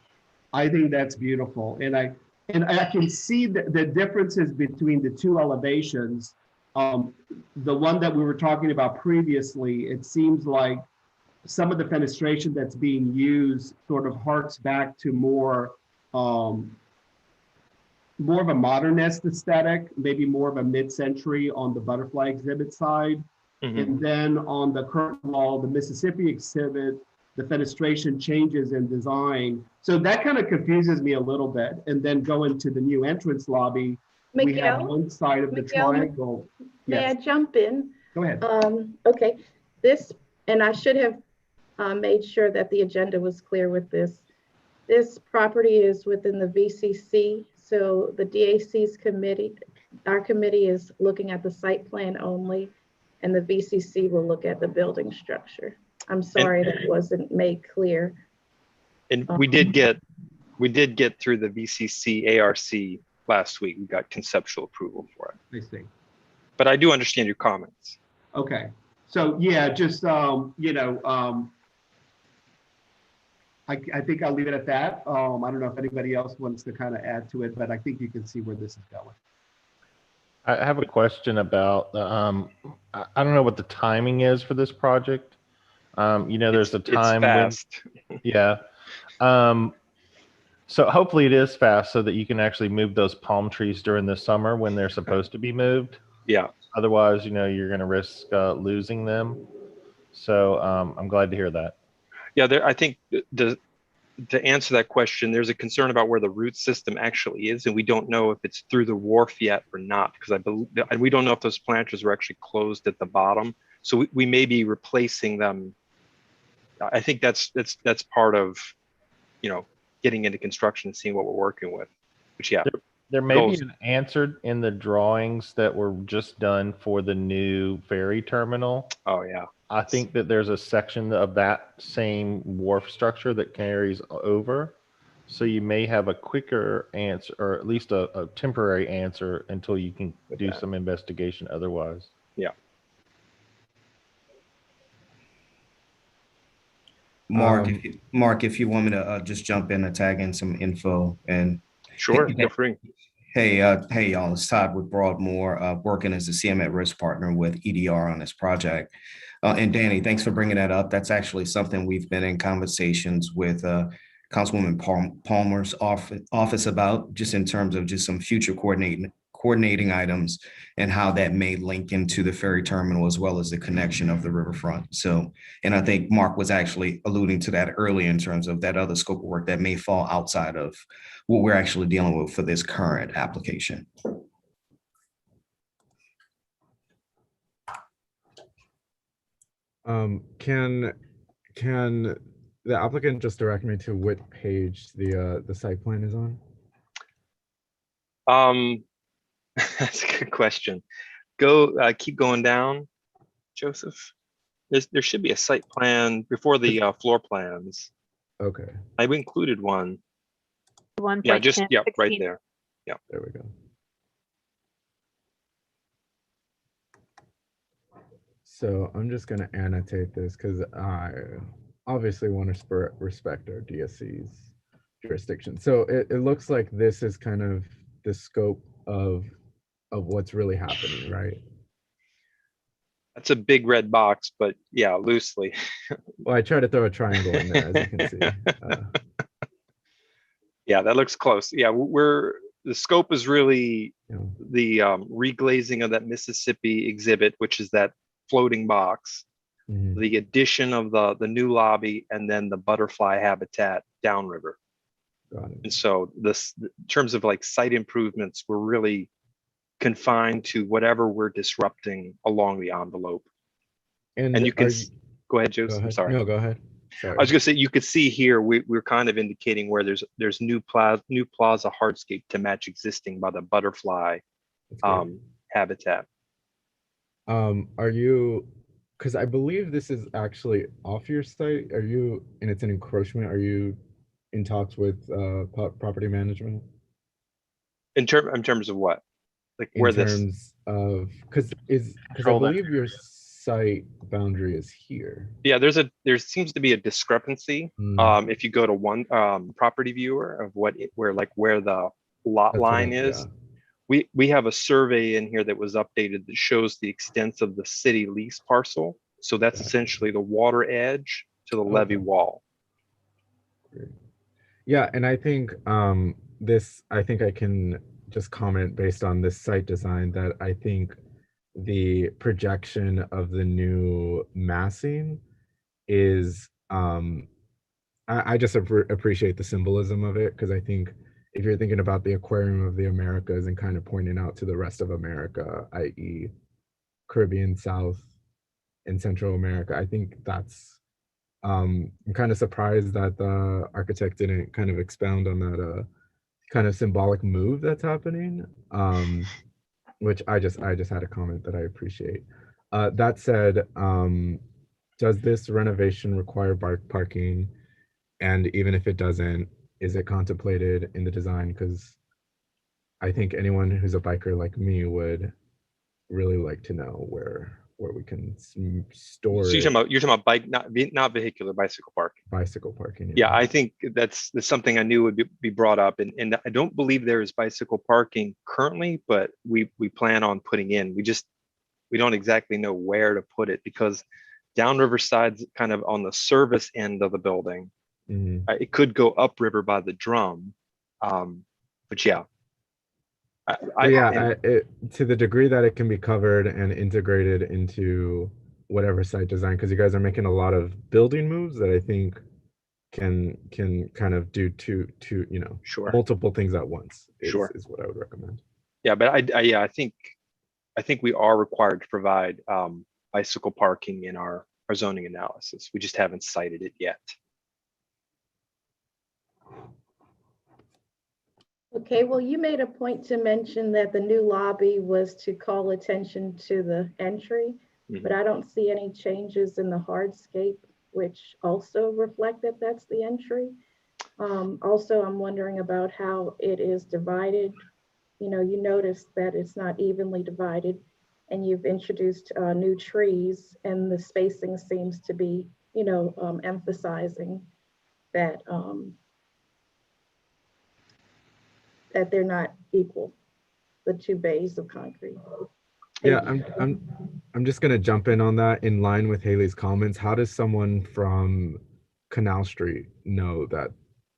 I think that's beautiful. And I can see the differences between the two elevations. The one that we were talking about previously, it seems like some of the fenestration that's being used sort of harks back to more of a modernist aesthetic, maybe more of a mid-century on the butterfly exhibit side. Mm-hmm. And then on the current wall, the Mississippi exhibit, the fenestration changes in design. So that kind of confuses me a little bit. And then going to the new entrance lobby, we have one side of the triangle. May I jump in? Go ahead. Okay, and I should have made sure that the agenda was clear with this. This property is within the VCC. So the DAC's committee, our committee is looking at the site plan only, and the VCC will look at the building structure. I'm sorry that wasn't made clear. And we did get through the VCC ARC last week. We got conceptual approval for it. I see. But I do understand your comments. Okay. So yeah, just, I think I'll leave it at that. I don't know if anybody else wants to kind of add to it, but I think you can see where this is going. I have a question about, I don't know what the timing is for this project. There's a time when, yeah. So hopefully it is fast so that you can actually move those palm trees during the summer when they're supposed to be moved. Yeah. Otherwise, you're going to risk losing them. So I'm glad to hear that. Yeah, I think to answer that question, there's a concern about where the root system actually is, and we don't know if it's through the wharf yet or not, because we don't know if those planters are actually closed at the bottom. So we may be replacing them. I think that's part of, getting into construction and seeing what we're working with. Which there may be an answer in the drawings that were just done for the new ferry terminal. Oh yeah. I think that there's a section of that same wharf structure that carries over. So you may have a quicker answer, or at least a temporary answer until you can do some investigation otherwise. Yeah. Mark, if you want me to just jump in and tag in some info and. Sure, feel free. Hey, y'all, it's Todd with Broadmoor, working as a CM at risk partner with EDR on this project. And Danny, thanks for bringing that up. That's actually something we've been in conversations with Councilwoman Palmer's office about, just in terms of just some future coordinating items and how that may link into the ferry terminal as well as the connection of the riverfront. So, and I think Mark was actually alluding to that earlier in terms of that other scope of work that may fall outside of what we're actually dealing with for this current application. Can the applicant just direct me to what page the site plan is on? That's a good question. Go, keep going down, Joseph. There should be a site plan before the floor plans. Okay. I included one. One Yeah, like just, 10, yeah, right 16. there. Yeah. There we go. So I'm just gonna annotate this because I obviously want to respect our DSC's jurisdiction. So it looks like this is kind of the scope of what's really happening, right? That's a big red box, but yeah, loosely. Well, I try to throw a triangle in there, as you can see. Yeah, that looks close. Yeah, the scope is really the reglazing of that Mississippi exhibit, which is that floating box, the addition of the new lobby, and then the butterfly habitat downriver. Got it. And so this, in terms of like site improvements, we're really confined to whatever we're disrupting along the envelope. And you can go ahead, Joseph. Go I'm sorry. No, go ahead. Sorry. I was gonna say, you could see here, we're kind of indicating where there's new plaza hardscape to match existing by the butterfly habitat. Are you, because I believe this is actually off your site, are you, and it's an encroachment, are you in talks with property management? In terms of what? Like where in terms of, because I believe your site boundary is here. Yeah, there seems to be a discrepancy. If you go to one property viewer of where the lot line is. We have a survey in here that was updated that shows the extent of the city lease parcel. So that's essentially the water edge to the levee wall. Great. Yeah, and I think I think I can just comment based on this site design that I think the projection of the new massing is I just appreciate the symbolism of it, because I think if you're thinking about the Aquarium of the Americas and kind of pointing out to the rest of America, i.e. Caribbean, South and Central America, I think that's I'm kind of surprised that the architect didn't kind of expound on that kind of symbolic move that's happening, which I just had a comment that I appreciate. That said, does this renovation require parking? And even if it doesn't, is it contemplated in the design? Because I think anyone who's a biker like me would really like to know where we can store. So you're talking about bike, not vehicular, bicycle parking. Bicycle parking. Yeah, I think that's something I knew would be brought up, and I don't believe there is bicycle parking currently, but we plan on putting in. We don't exactly know where to put it, because downriver side's kind of on the service end of the building. It could go upriver by the drum, but yeah. To the degree that it can be covered and integrated into whatever site design, because you guys are making a lot of building moves that I think can kind of do two multiple things at once is what I would recommend. Yeah, but I think we are required to provide bicycle parking in our zoning analysis. We just haven't cited it yet. Okay, well, you made a point to mention that the new lobby was to call attention to the entry, but I don't see any changes in the hardscape, which also reflect that that's the entry. Also, I'm wondering about how it is divided. You notice that it's not evenly divided, and you've introduced new trees, and the spacing seems to be, emphasizing that that they're not equal, the two bays of concrete. Yeah, I'm just gonna jump in on that in line with Haley's comments. How does someone from Canal Street know that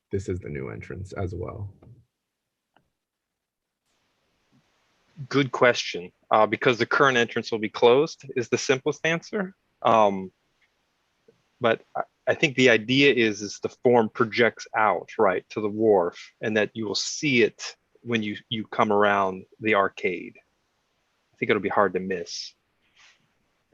this is the new entrance as well? Good question, because the current entrance will be closed is the simplest answer. But I think the idea is the form projects out right to the wharf, and that you will see it when you come around the arcade. I think it'll be hard to miss.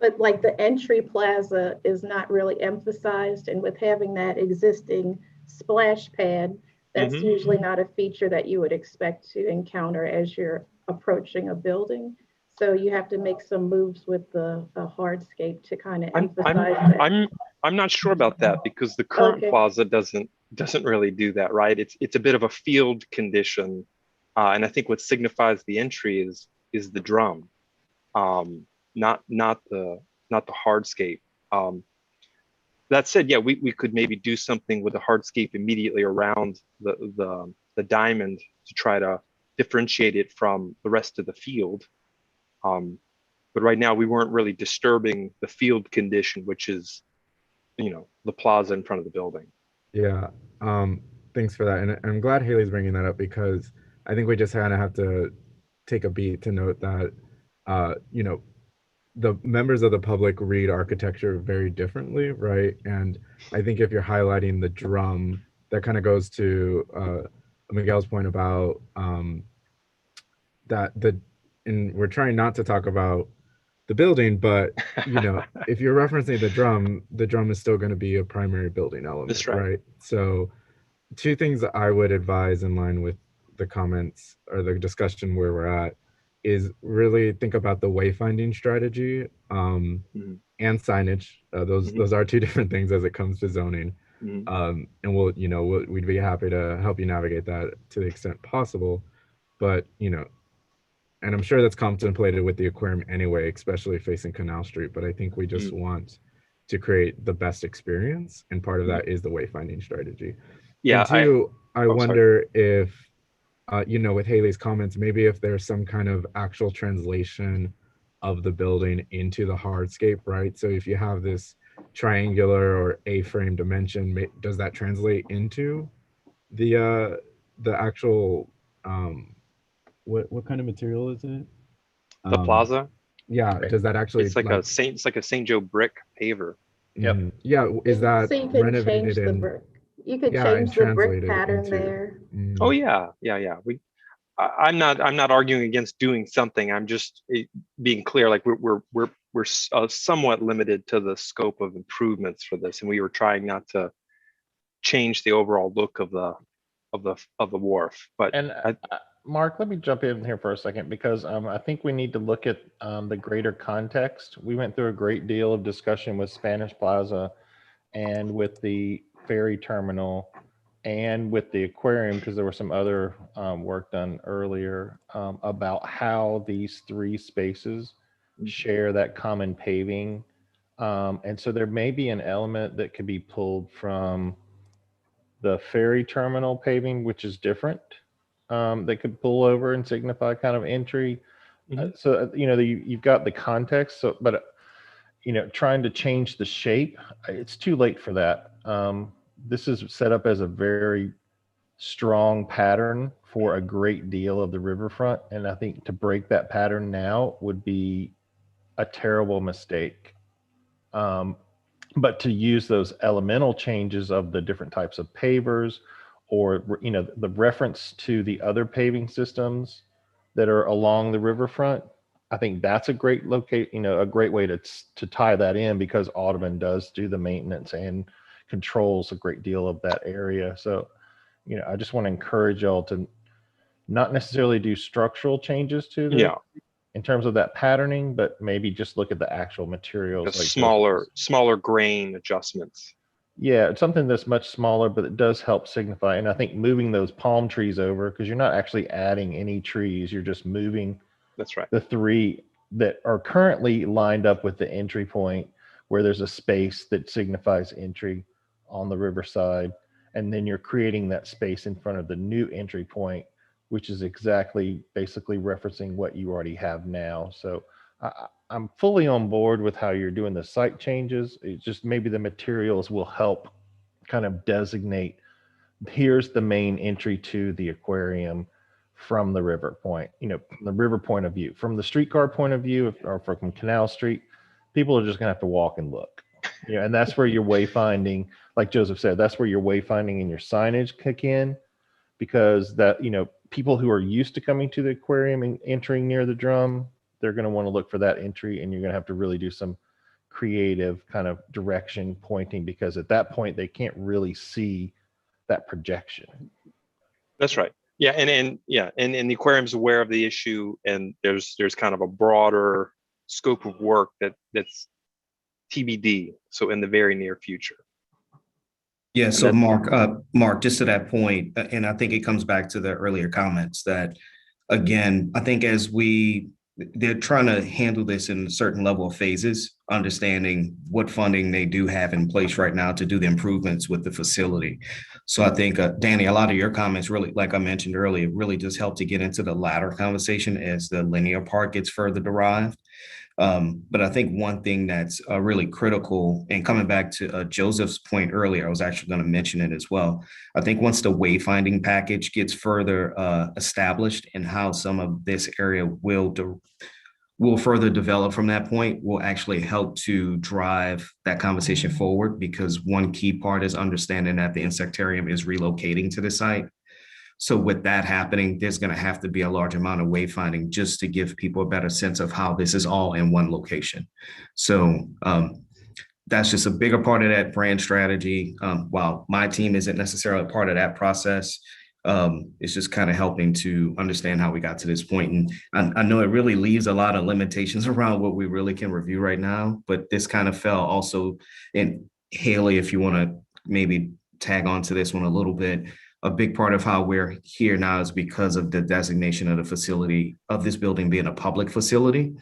But like the entry plaza is not really emphasized, and with having that existing splash pad, that's Mhm. usually not a feature that you would expect to encounter as you're approaching a building. So you have to make some moves with the hardscape to kind of emphasize that. I'm not sure about that because the current Okay. plaza doesn't really do that, right? It's a bit of a field condition, and I think what signifies the entry is the drum, not the hardscape. That said, yeah, we could maybe do something with the hardscape immediately around the diamond to try to differentiate it from the rest of the field. But right now we weren't really disturbing the field condition, which is, the plaza in front of the building. Yeah, thanks for that. And I'm glad Haley's bringing that up because I think we just kind of have to take a beat to note that, the members of the public read architecture very differently, right? And I think if you're highlighting the drum, that kind of goes to Miguel's point about and we're trying not to talk about the building, but if you're referencing the drum is still going to be a primary building element. That's right. So two things that I would advise in line with the comments or the discussion where we're at is really think about the wayfinding strategy and signage. Those are two different things as it comes to zoning. And we'd be happy to help you navigate that to the extent possible. But, and I'm sure that's contemplated with the aquarium anyway, especially facing Canal Street. But I think we just want to create the best experience. And part of that is the wayfinding strategy. Yeah. And two, I wonder if, with Haley's comments, maybe if there's some kind of actual translation of the building into the hardscape, right? So if you have this triangular or A-frame dimension, does that translate into the actual, what kind of material is it? The plaza? Yeah, does that actually? It's like a St. Joe brick paver. Yep. Yeah, is that So you can change renovated the in? brick. You could Yeah, change and the brick translate it pattern into- there. Oh yeah. I'm not arguing against doing something. I'm just being clear. Like we're somewhat limited to the scope of improvements for this, and we were trying not to change the overall look of the wharf. But Mark, let me jump in here for a second because I think we need to look at the greater context. We went through a great deal of discussion with Spanish Plaza and with the ferry terminal and with the aquarium because there was some other work done earlier about how these three spaces share that common paving. And so there may be an element that could be pulled from the ferry terminal paving, which is different. That could pull over and signify kind of entry. So, you've got the context, but trying to change the shape, it's too late for that. This is set up as a very strong pattern for a great deal of the riverfront. And I think to break that pattern now would be a terrible mistake. But to use those elemental changes of the different types of pavers or, the reference to the other paving systems that are along the riverfront, I think that's a great a great way to tie that in because Audubon does do the maintenance and controls a great deal of that area. So, I just want to encourage y'all to not necessarily do structural changes to the, in terms of that patterning, but maybe just look at the actual materials. Like smaller grain adjustments. Yeah, it's something that's much smaller, but it does help signify. And I think moving those palm trees over, because you're not actually adding any trees, you're just moving. That's right. The three that are currently lined up with the entry point where there's a space that signifies entry on the riverside. And then you're creating that space in front of the new entry point, which is exactly basically referencing what you already have now. So I'm fully on board with how you're doing the site changes. It's just maybe the materials will help kind of designate, here's the main entry to the aquarium from the river point, from the river point of view. From the streetcar point of view, or from Canal Street, people are just gonna have to walk and look. And that's where your wayfinding, like Joseph said, that's where your wayfinding and your signage kick in, because that, people who are used to coming to the aquarium and entering near the drum, they're going to want to look for that entry, and you're going to have to really do some creative kind of direction pointing, because at that point they can't really see that projection. That's right. Yeah, and the aquarium's aware of the issue, and there's kind of a broader scope of work that's TBD, so in the very near future. Yeah, And so that's- Mark, just to that point, and I think it comes back to the earlier comments that, again, I think they're trying to handle this in a certain level of phases, understanding what funding they do have in place right now to do the improvements with the facility. So I think, Danny, a lot of your comments really, like I mentioned earlier, really just help to get into the latter conversation as the linear part gets further derived. But I think one thing that's really critical, and coming back to Joseph's point earlier, I was actually going to mention it as well. I think once the wayfinding package gets further established and how some of this area will further develop from that point, will actually help to drive that conversation forward, because one key part is understanding that the insectarium is relocating to the site. So with that happening, there's going to have to be a large amount of wayfinding just to give people a better sense of how this is all in one location. So that's just a bigger part of that brand strategy. While my team isn't necessarily part of that process, it's just kind of helping to understand how we got to this point. And I know it really leaves a lot of limitations around what we really can review right now, but this kind of fell also in Haley, if you want to maybe tag on to this one a little bit. A big part of how we're here now is because of the designation of the facility, of this building being a public facility.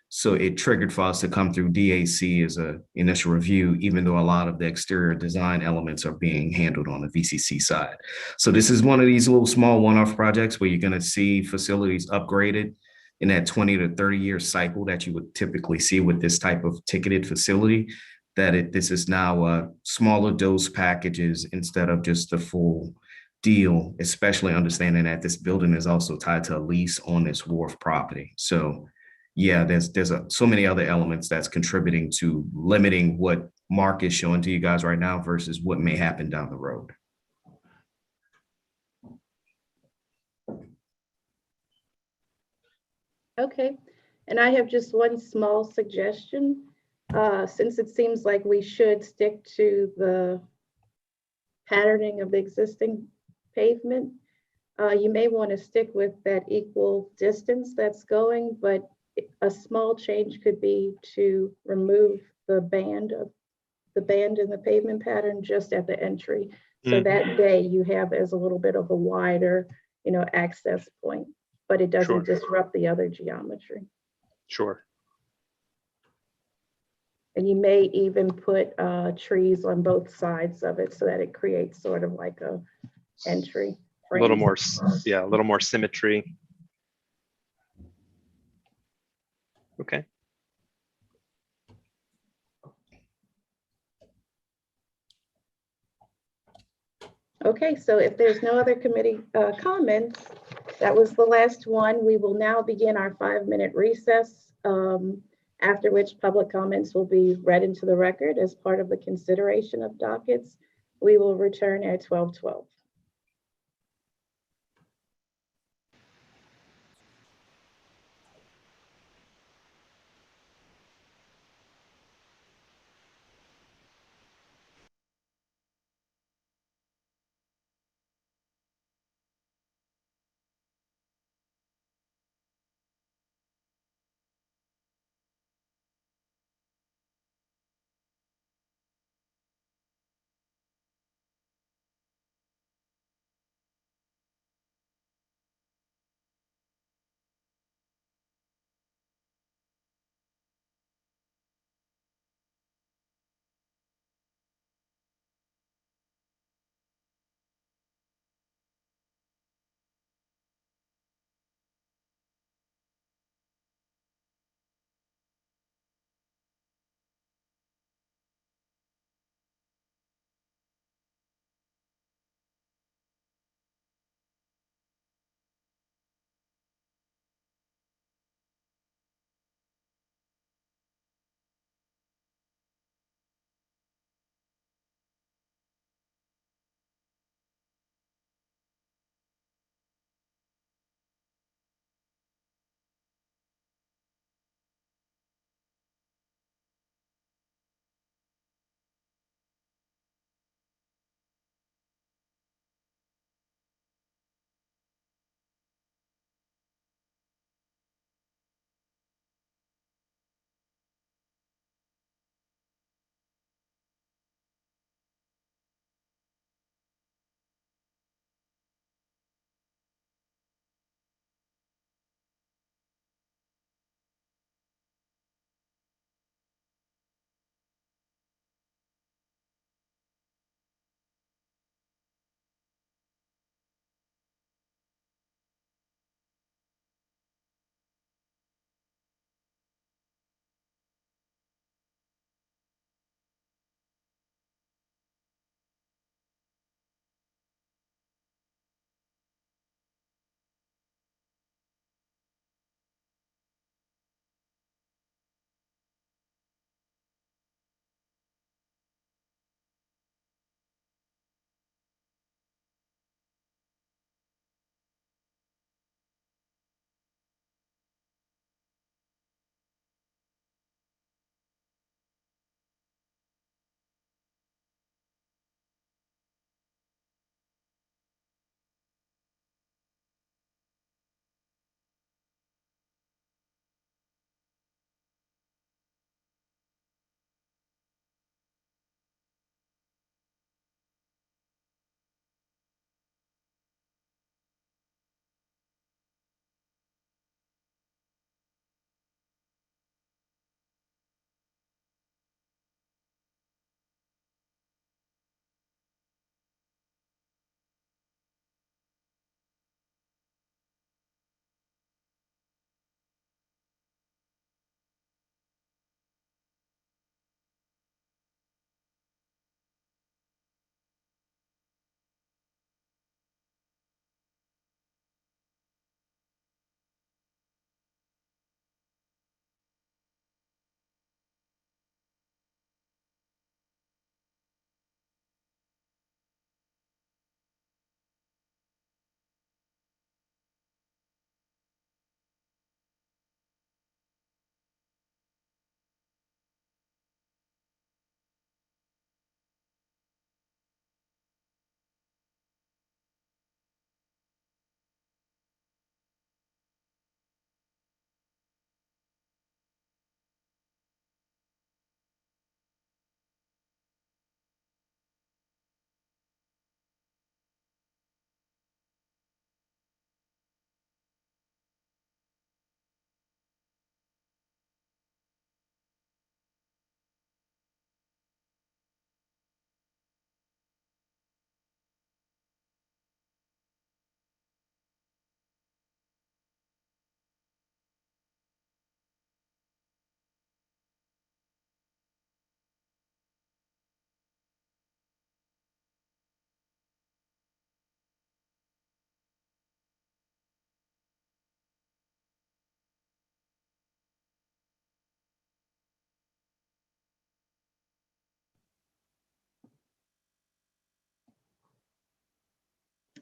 So it triggered for us to come through DAC as an initial review, even though a lot of the exterior design elements are being handled on the VCC side. So this is one of these little small one-off projects where you're going to see facilities upgraded in that 20 to 30 year cycle that you would typically see with this type of ticketed facility. This is now smaller dose packages instead of just the full deal, especially understanding that this building is also tied to a lease on this wharf property. So yeah, there's so many other elements that's contributing to limiting what Mark is showing to you guys right now versus what may happen down the road. Okay, and I have just one small suggestion. Since it seems like we should stick to the patterning of the existing pavement, you may want to stick with that equal distance that's going, but a small change could be to remove the band in the pavement pattern just at the entry. So that day you have as a little bit of a wider, access point, but it doesn't disrupt the other geometry. Sure. And you may even put trees on both sides of it so that it creates sort of like a entry frame. A little more symmetry. Okay. Okay, so if there's no other committee comments, that was the last one. We will now begin our 5-minute recess, after which public comments will be read into the record as part of the consideration of dockets. We will return at 12:12.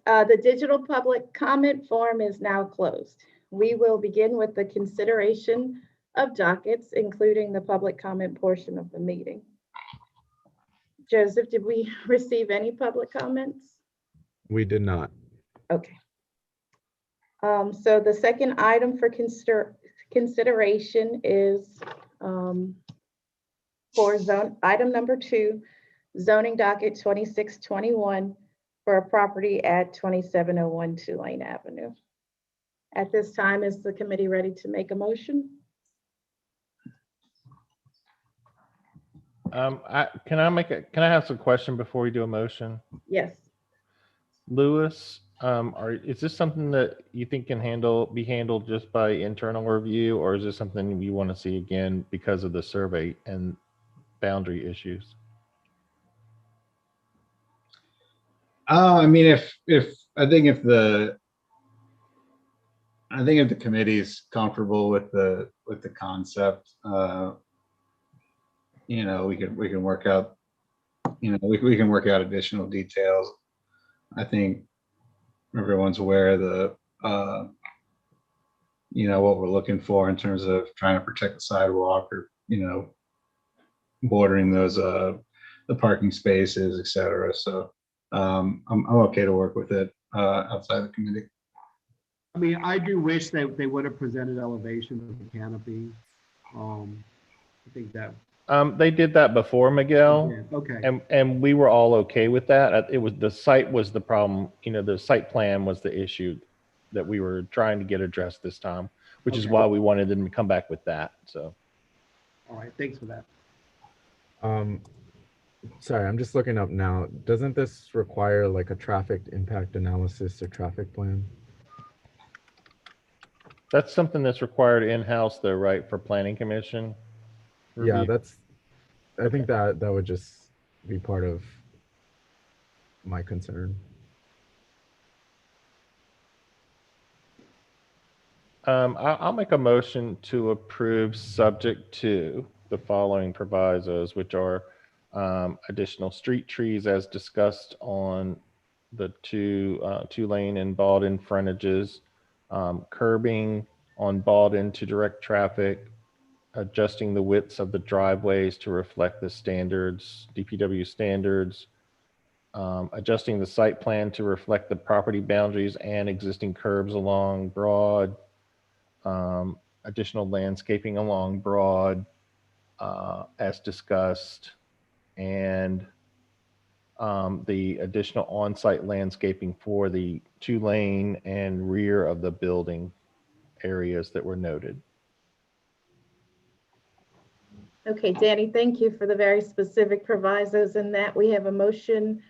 The digital public comment form is now closed. We will begin with the consideration of dockets, including the public comment portion of the meeting. Joseph, did we receive any public comments? We did not. Okay. So the second item for consideration is for item number 2, zoning docket 2621 for a property at 2701 Tulane Avenue. At this time, is the committee ready to make a motion? Can I have some question before we do a motion? Yes. Lewis, is this something that you think can be handled just by internal review, or is this something you want to see again because of the survey and boundary issues? I mean, I think if the committee's comfortable with the concept, you know, we can work out, you know, we can work out additional details. I think everyone's aware of the, you know, what we're looking for in terms of trying to protect the sidewalk, or, you know, bordering those, the parking spaces, et cetera. So I'm okay to work with it outside the committee. I mean, I do wish that they would have presented elevation of the canopy. I think that. They did that before, Miguel. Yeah, okay. And we were all okay with that. It was the site was the problem. You know, the site plan was the issue that we were trying to get addressed this time, which is why we wanted them to come back with that. So. All right, thanks for that. Sorry, I'm just looking up now. Doesn't this require like a traffic impact analysis or traffic plan? That's something that's required in-house though, right, for planning commission? Yeah, review? I think that would just be part of my concern. I'll make a motion to approve subject to the following provisos, which are additional street trees as discussed on the two-lane and Baldwin frontages, curbing on Baldwin to direct traffic, adjusting the widths of the driveways to reflect the standards, DPW standards, adjusting the site plan to reflect the property boundaries and existing curbs along Broad, additional landscaping along Broad as discussed, and the additional on-site landscaping for the 2-lane and rear of the building areas that were noted. Okay, Danny, thank you for the very specific provisos in that. We have a motion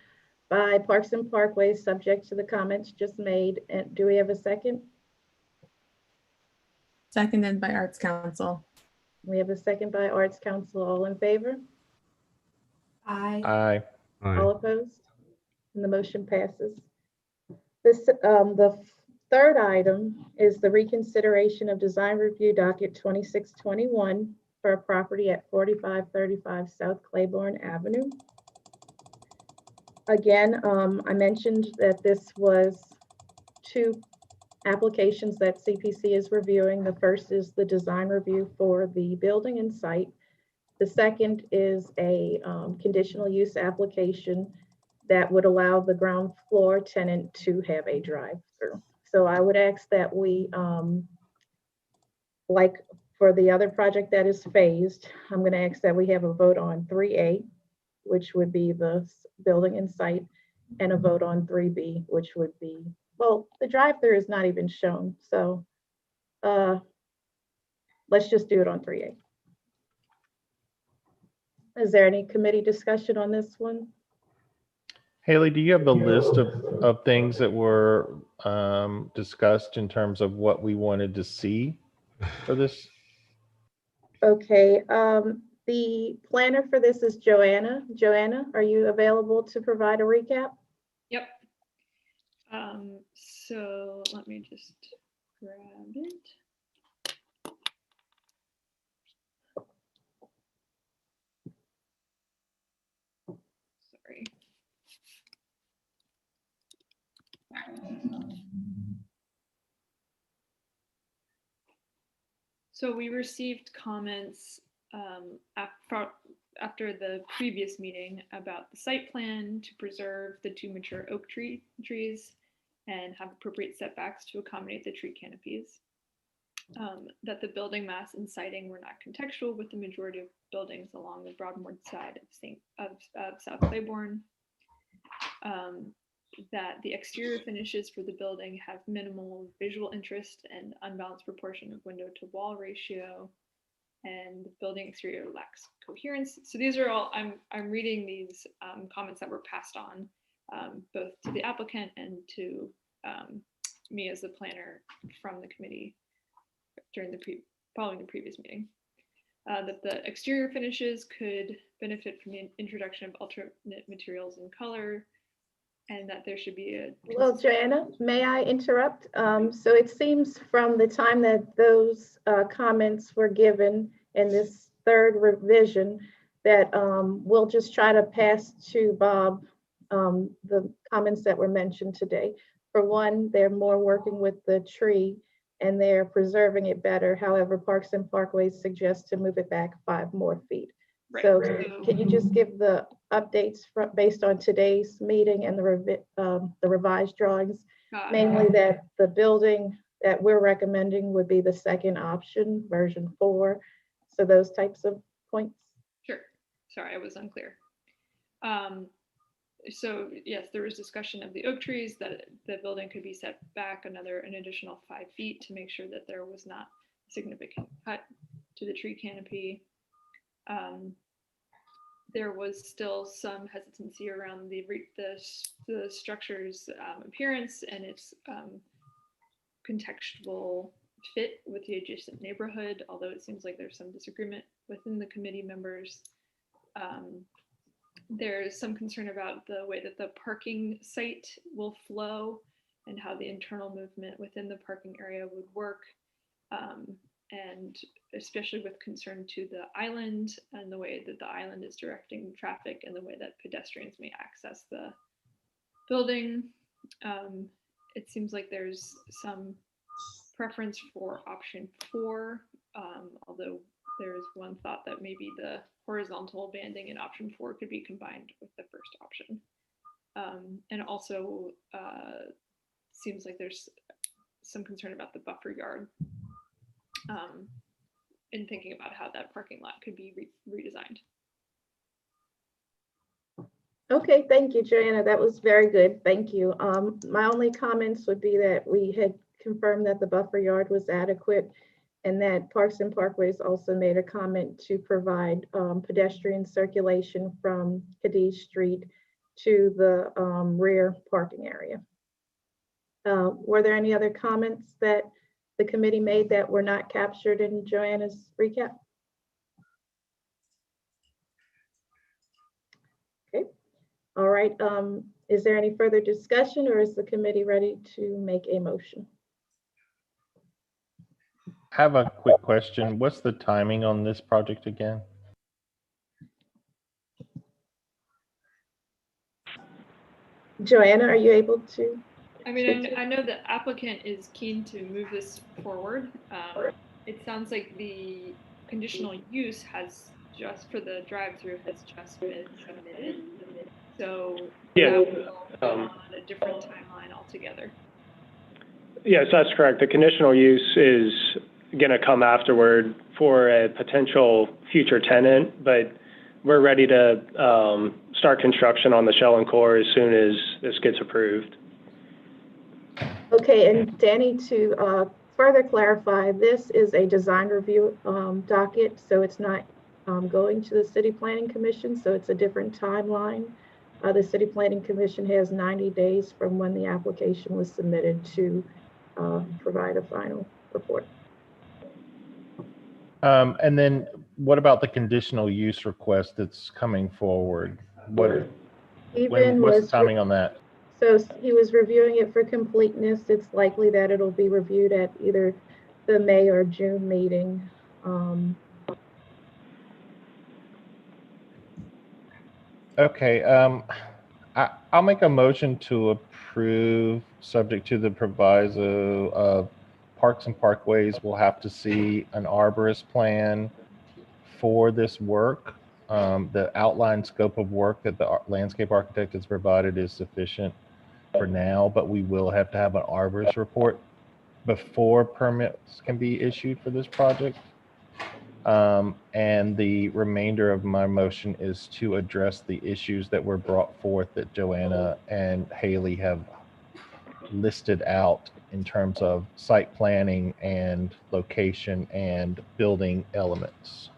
by Parks and Parkways, subject to the comments just made. And do we have a second? Seconded by Arts Council. We have a second by Arts Council. All in favor? Aye. Aye. All opposed? And the motion passes. The third item is the reconsideration of design review docket 2621 for a property at 4535 South Claiborne Avenue. Again, I mentioned that this was 2 applications that CPC is reviewing. The first is the design review for the building and site. The second is a conditional use application that would allow the ground floor tenant to have a drive-through. So I would ask that we, like for the other project that is phased, I'm going to ask that we have a vote on 3A, which would be the building and site, and a vote on 3B, which would be, well, the drive-through is not even shown. So let's just do it on 3A. Is there any committee discussion on this one? Haley, do you have the list of things that were discussed in terms of what we wanted to see for this? Okay, the planner for this is Joanna. Joanna, are you available to provide a recap? Yep. So let me just grab it. Sorry. So we received comments after the previous meeting about the site plan to preserve the 2 mature oak trees and have appropriate setbacks to accommodate the tree canopies. That the building mass and siting were not contextual with the majority of buildings along the Broadmoor side of South Claiborne. That the exterior finishes for the building have minimal visual interest and unbalanced proportion of window to wall ratio, and the building exterior lacks coherence. So these are all, I'm reading these comments that were passed on both to the applicant and to me as the planner from the committee during following the previous meeting. That the exterior finishes could benefit from the introduction of alternate materials and color, and that there should be a... Well, Joanna, may I interrupt? So it seems from the time that those comments were given in this third revision that we'll just try to pass to Bob the comments that were mentioned today. For one, they're more working with the tree and they're preserving it better. However, Parks and Parkways suggest to move it back 5 more feet. Right. So can you just give the updates based on today's meeting and the revised drawings? Mainly that the building that we're recommending would be the second option, version 4. So those types of points. Sure. Sorry, I was unclear. So yes, there was discussion of the oak trees, that the building could be set back an additional 5 feet to make sure that there was not a significant cut to the tree canopy. There was still some hesitancy around the structure's appearance and its contextual fit with the adjacent neighborhood, although it seems like there's some disagreement within the committee members. There's some concern about the way that the parking site will flow and how the internal movement within the parking area would work. And especially with concern to the island and the way that the island is directing traffic and the way that pedestrians may access the building. It seems like there's some preference for option 4, although there's one thought that maybe the horizontal banding in option 4 could be combined with the first option. And also seems like there's some concern about the buffer yard in thinking about how that parking lot could be redesigned. Okay, thank you, Joanna. That was very good. Thank you. My only comments would be that we had confirmed that the buffer yard was adequate and that Parks and Parkways also made a comment to provide pedestrian circulation from Cadiz Street to the rear parking area. Were there any other comments that the committee made that were not captured in Joanna's recap? Okay, all right. Is there any further discussion or is the committee ready to make a motion? I have a quick question. What's the timing on this project again? Joanna, are you able to? I mean, I know the applicant is keen to move this forward. It sounds like the conditional use has just for the drive-through has just been submitted. So yeah, that will go on a different timeline altogether. Yes, that's correct. The conditional use is going to come afterward for a potential future tenant, but we're ready to start construction on the shell and core as soon as this gets approved. Okay, and Danny, to further clarify, this is a design review docket, so it's not going to the City Planning Commission, so it's a different timeline. The City Planning Commission has 90 days from when the application was submitted to provide a final report. And then what about the conditional use request that's coming forward? What's the timing on that? So he was reviewing it for completeness. It's likely that it'll be reviewed at either the May or June meeting. Okay, I'll make a motion to approve subject to the proviso of Parks and Parkways will have to see an arborist plan for this work. The outline scope of work that the landscape architect has provided is sufficient for now, but we will have to have an arborist report before permits can be issued for this project. And the remainder of my motion is to address the issues that were brought forth that Joanna and Haley have listed out in terms of site planning and location and building elements.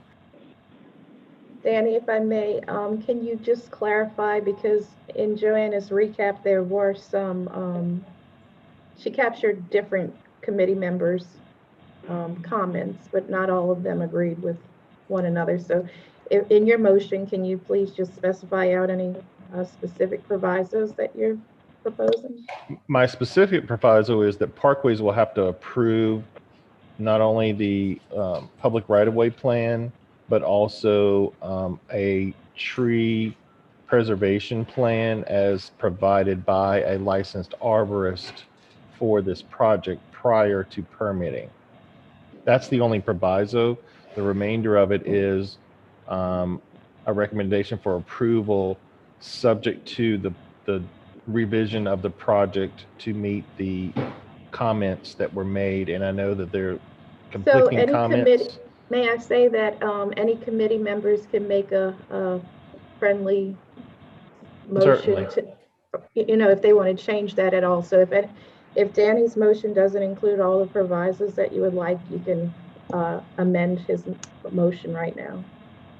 Danny, if I may, can you just clarify, because in Joanna's recap, there were some, she captured different committee members' comments, but not all of them agreed with one another. So in your motion, can you please just specify out any specific provisos that you're proposing? My specific proviso is that Parkways will have to approve not only the public right-of-way plan, but also a tree preservation plan as provided by a licensed arborist for this project prior to permitting. That's the only proviso. The remainder of it is a recommendation for approval subject to the revision of the project to meet the comments that were made. And I know that they're conflicting comments. May I say that any committee members can make a friendly motion to, you know, if they want to change that at all. So if Danny's motion doesn't include all the provisos that you would like, you can amend his motion right now.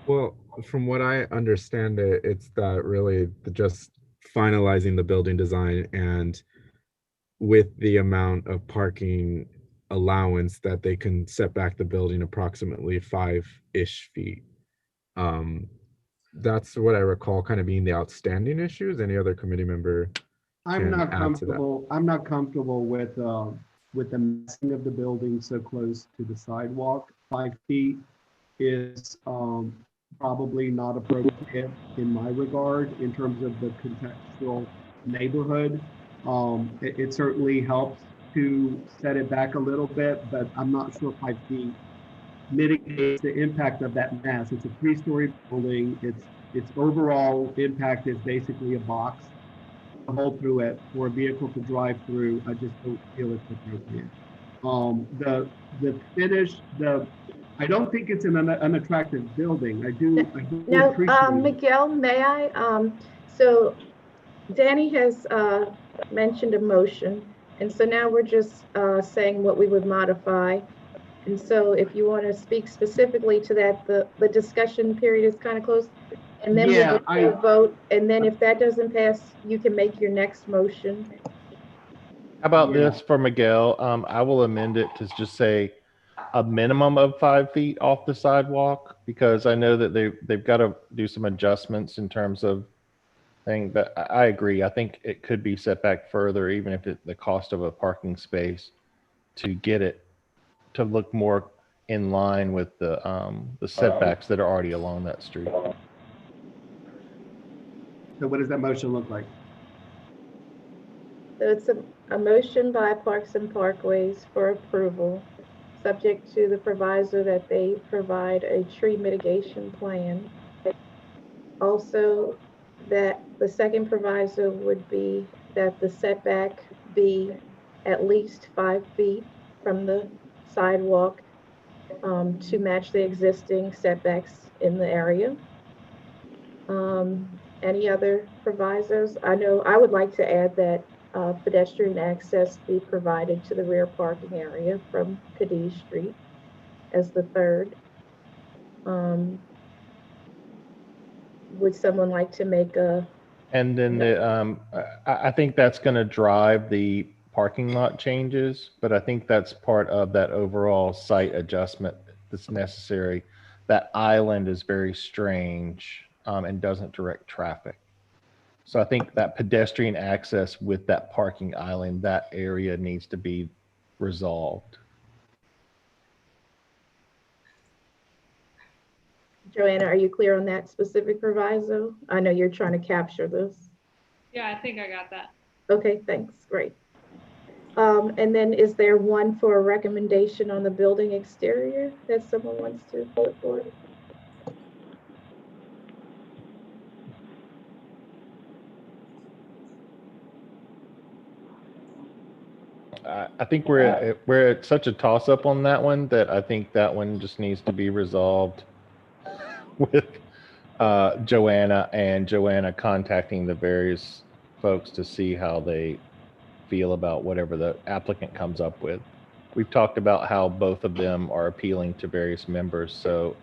Well, from what I understand it's that really just finalizing the building design, and with the amount of parking allowance that they can set back the building approximately 5-ish feet. That's what I recall kind of being the outstanding issues. Any other committee member? I'm not comfortable with the massing of the building so close to the sidewalk. 5 feet is probably not appropriate in my regard in terms of the contextual neighborhood. It certainly helps to set it back a little bit, but I'm not sure 5 feet mitigates the impact of that mass. It's a 3-story building. Its overall impact is basically a box to hold through it for a vehicle to drive through. I just don't feel it's appropriate. The finish, I don't think it's an unattractive building. I do now, appreciate Miguel, may I? So Danny has mentioned a motion. And so now we're just saying what we would modify. And so if you want to speak specifically to that, the discussion period is kind of close. And then we'll vote. And then if that doesn't pass, you can make your next motion. How about this for Miguel? I will amend it to just say a minimum of 5 feet off the sidewalk, because I know that they've got to do some adjustments in terms of thing, but I agree. I think it could be set back further, even if the cost of a parking space to get it to look more in line with the setbacks that are already along that street. So what does that motion look like? So it's a motion by Parks and Parkways for approval, subject to the proviso that they provide a tree mitigation plan. Also, that the second proviso would be that the setback be at least 5 feet from the sidewalk to match the existing setbacks in the area. Any other provisos? I know I would like to add that pedestrian access be provided to the rear parking area from Cadiz Street as the third. Would someone like to make a? And then I think that's going to drive the parking lot changes, but I think that's part of that overall site adjustment that's necessary. That island is very strange and doesn't direct traffic. So I think that pedestrian access with that parking island, that area needs to be resolved. Joanna, are you clear on that specific proviso? I know you're trying to capture this. Yeah, I think I got that. Okay, thanks. Great. And then is there one for a recommendation on the building exterior that someone wants to vote for? I think we're at such a toss up on that one that I think that one just needs to be resolved with Joanna contacting the various folks to see how they feel about whatever the applicant comes up with. We've talked about how both of them are appealing to various members, so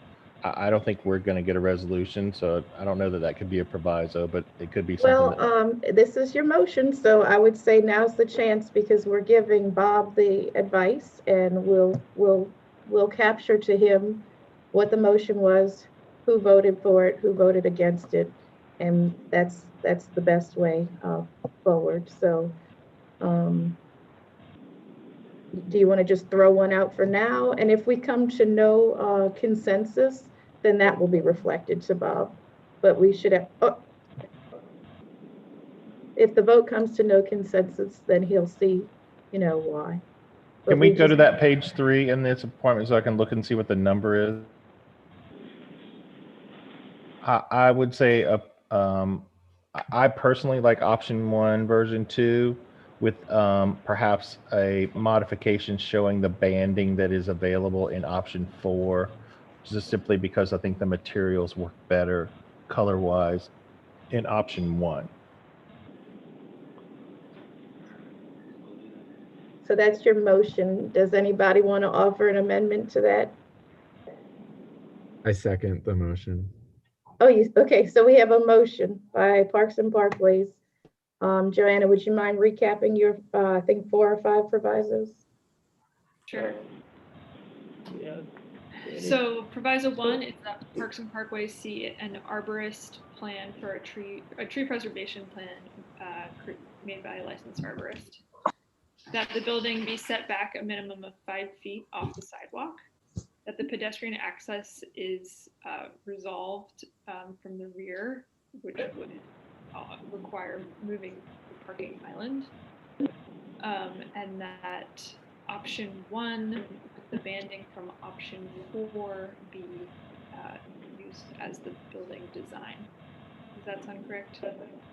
I don't think we're going to get a resolution. So I don't know that that could be a proviso, but it could be something. Well, this is your motion, so I would say now's the chance because we're giving Bob the advice, and we'll capture to him what the motion was, who voted for it, who voted against it, and that's the best way forward. So, do you want to just throw one out for now? And if we come to no consensus, then that will be reflected to Bob. But we should have, if the vote comes to no consensus, then he'll see, why. But Can we go to that page 3 in this appointment so I can look and see what the number is? I would say I personally like option 1, version 2, with perhaps a modification showing the banding that is available in option 4, just simply because I think the materials work better color-wise in option 1. So that's your motion. Does anybody want to offer an amendment to that? I second the motion. Oh, okay. So we have a motion by Parks and Parkways. Joanna, would you mind recapping your, I think 4 or 5 provisos? Sure. So proviso 1 is that Parks and Parkways see an arborist plan for a tree preservation plan made by a licensed arborist. That the building be set back a minimum of 5 feet off the sidewalk. That the pedestrian access is resolved from the rear, which would require moving the parking island. And that option 1, the banding from option 4 be used as the building design. Does that sound correct?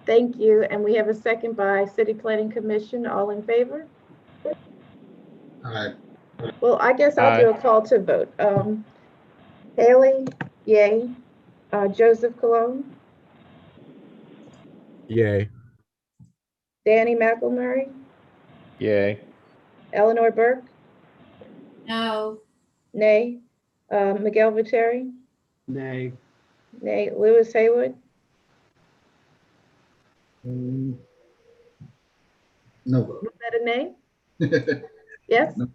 Thank you. And we have a second by City Planning Commission. All in favor? Aye. Well, I guess I'll do a call to vote. Haley, yay. Joseph Cologne, Yay. Danny McElmurray, Yay. Eleanor Burke, No. nay. Miguel Viteri, Nay. nay. Lewis Haywood, No vote. was that a nay? Yes? No,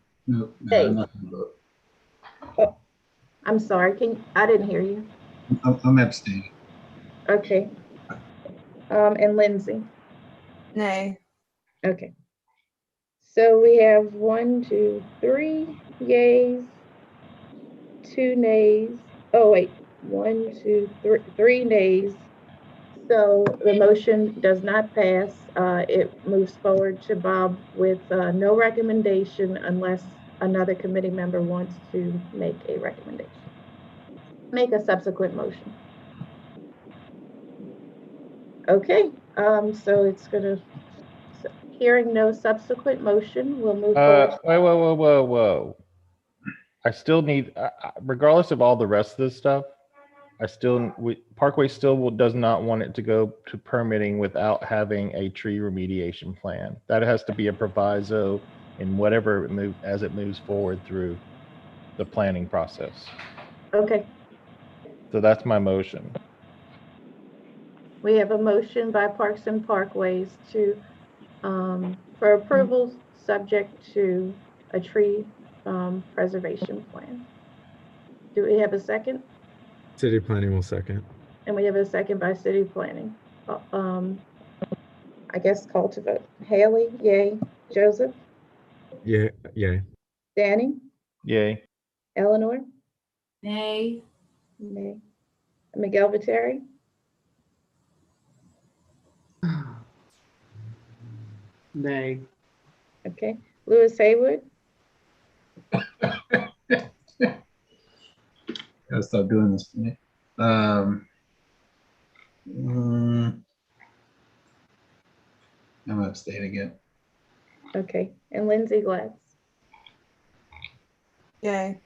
Hey. I'm not gonna vote. Oh, I'm sorry, I didn't hear you. I'm abstaining. Okay. And Lindsay? Nay. Okay. So we have 1, 2, 3 yays, 2 nays. Oh, wait, 1, 2, 3 nays. So the motion does not pass. It moves forward to Bob with no recommendation unless another committee member wants to make a recommendation. Make a subsequent motion. Okay, so it's gonna, hearing no subsequent motion, we'll move forward. Whoa. I still need, regardless of all the rest of this stuff, Parkway still does not want it to go to permitting without having a tree remediation plan. That has to be a proviso in whatever as it moves forward through the planning process. Okay, So that's my motion. we have a motion by Parks and Parkways to, for approval, subject to a tree preservation plan. Do we have a second? City planning will second. And we have a second by City Planning. I guess call to vote. Haley, yay. Joseph? Yeah, yay. Danny? Yay. Eleanor? Nay. Nay. Miguel Viteri? Nay. Okay. Lewis Haywood, Gotta stop doing this to me. I'm gonna abstain again. okay, and Lindsay Glatz. Yay.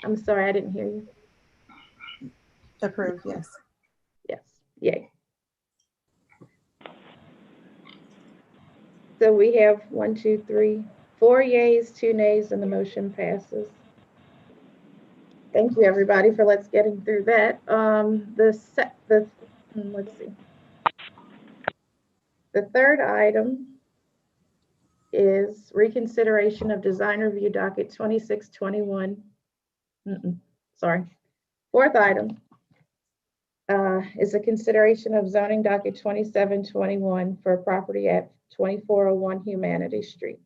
I'm sorry, I didn't hear you. Approved, yes. Yes, yay. So we have 1, 2, 3, 4 yays, 2 nays, and the motion passes. Thank you, everybody, for getting through that. Let's see. The third item is reconsideration of design review docket 2621. Sorry. Fourth item is a consideration of zoning docket 2721 for a property at 2401 Humanity Street.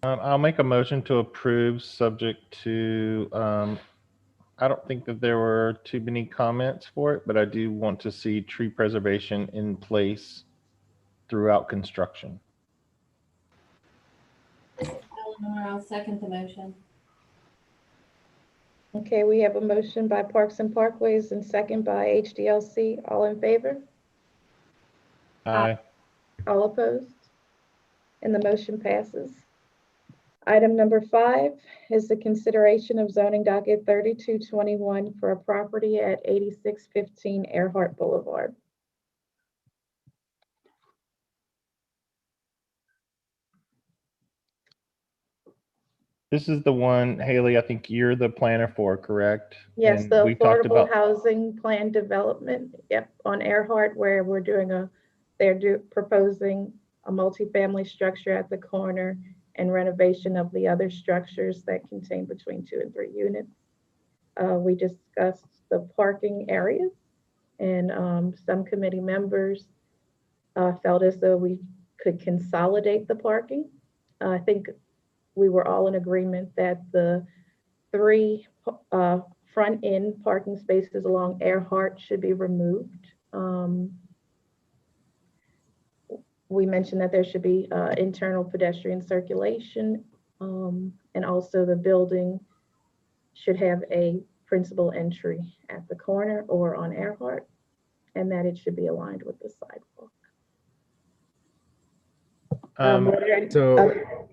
I'll make a motion to approve, subject to, I don't think that there were too many comments for it, but I do want to see tree preservation in place throughout construction. Eleanor, I'll second the motion. Okay, we have a motion by Parks and Parkways and second by HDLC. All in favor? Aye. All opposed? And the motion passes. Item number 5 is the consideration of zoning docket 3221 for a property at 8615 Earhart Boulevard. This is the one, Haley, I think you're the planner for, correct? Yes, And the we talked affordable about, housing plan development, yep, on Earhart, where we're doing they're proposing a multifamily structure at the corner and renovation of the other structures that contain between 2 and 3 units. We discussed the parking areas, and some committee members felt as though we could consolidate the parking. I think we were all in agreement that the 3 front-end parking spaces along Earhart should be removed. We mentioned that there should be internal pedestrian circulation, and also the building should have a principal entry at the corner or on Earhart, and that it should be aligned with the sidewalk.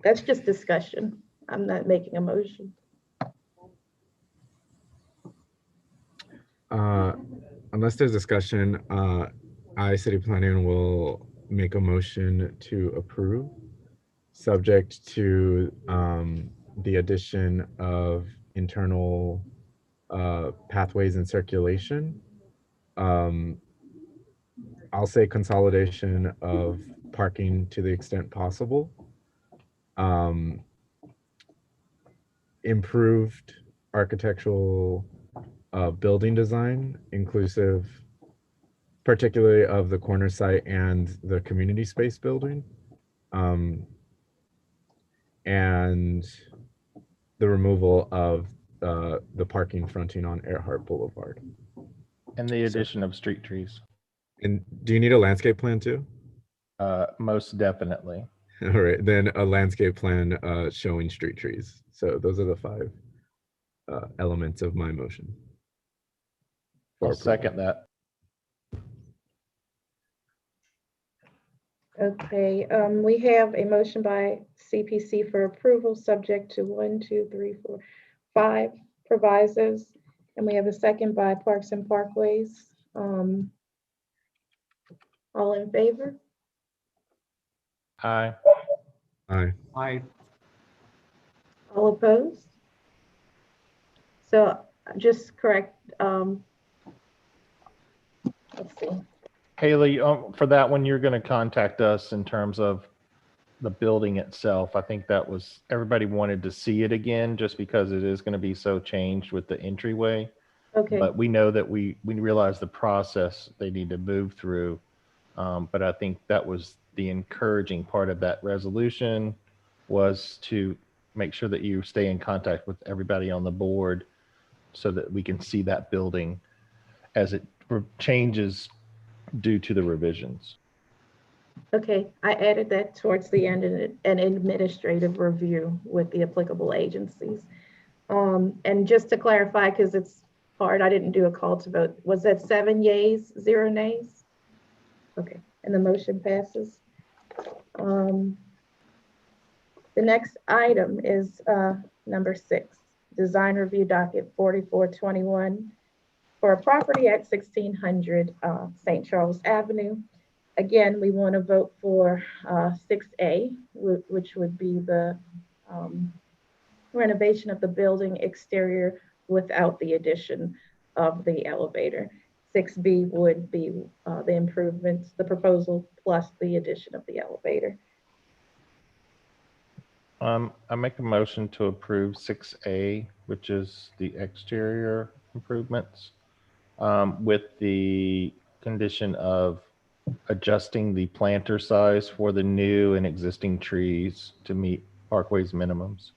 That's just discussion. I'm not making a motion. Unless there's discussion, City Planning will make a motion to approve, subject to the addition of internal pathways and circulation. I'll say consolidation of parking to the extent possible. Improved architectural building design, inclusive particularly of the corner site and the community space building, and the removal of the parking fronting on Earhart Boulevard. and the addition of street trees. And do you need a landscape plan too? Most definitely. All right, then a landscape plan showing street trees. So those are the 5 elements of my motion. I'll second that. Okay, we have a motion by CPC for approval, subject to 1, 2, 3, 4, 5 provisos, and we have a second by Parks and Parkways. All in favor? Aye. Aye. Aye. All opposed? So just correct, let's see. Haley, for that one, you're going to contact us in terms of the building itself. I think that was, everybody wanted to see it again just because it is going to be so changed with the entryway. Okay. But we know that we realize the process they need to move through. But I think that was the encouraging part of that resolution, was to make sure that you stay in contact with everybody on the board so that we can see that building. as it changes due to the revisions. Okay, I added that towards the end in an administrative review with the applicable agencies. And just to clarify, because it's hard, I didn't do a call to vote. Was that 7 yeas, 0 nays? Okay, and the motion passes. The next item is number 6, design review docket 4421 for a property at 1600 St. Charles Avenue. Again, we want to vote for 6A, which would be the renovation of the building exterior without the addition of the elevator. 6B would be the improvements, the proposal plus the addition of the elevator. I make a motion to approve 6A, which is the exterior improvements, with the condition of adjusting the planter size for the new and existing trees to meet Parkway's minimums.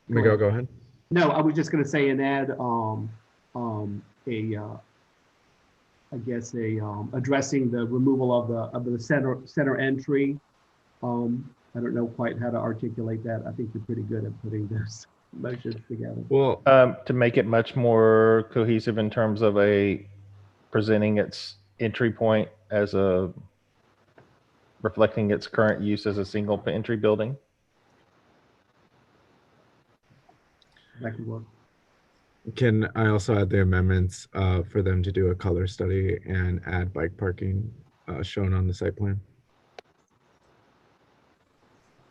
Miguel, go ahead. No, I was just going to say and add addressing the removal of the center entry. I don't know quite how to articulate that. I think you're pretty good at putting those motions together. Well, to make it much more cohesive in terms of presenting its entry point as reflecting its current use as a single entry building. That could work. Can I also add the amendments for them to do a color study and add bike parking shown on the site plan?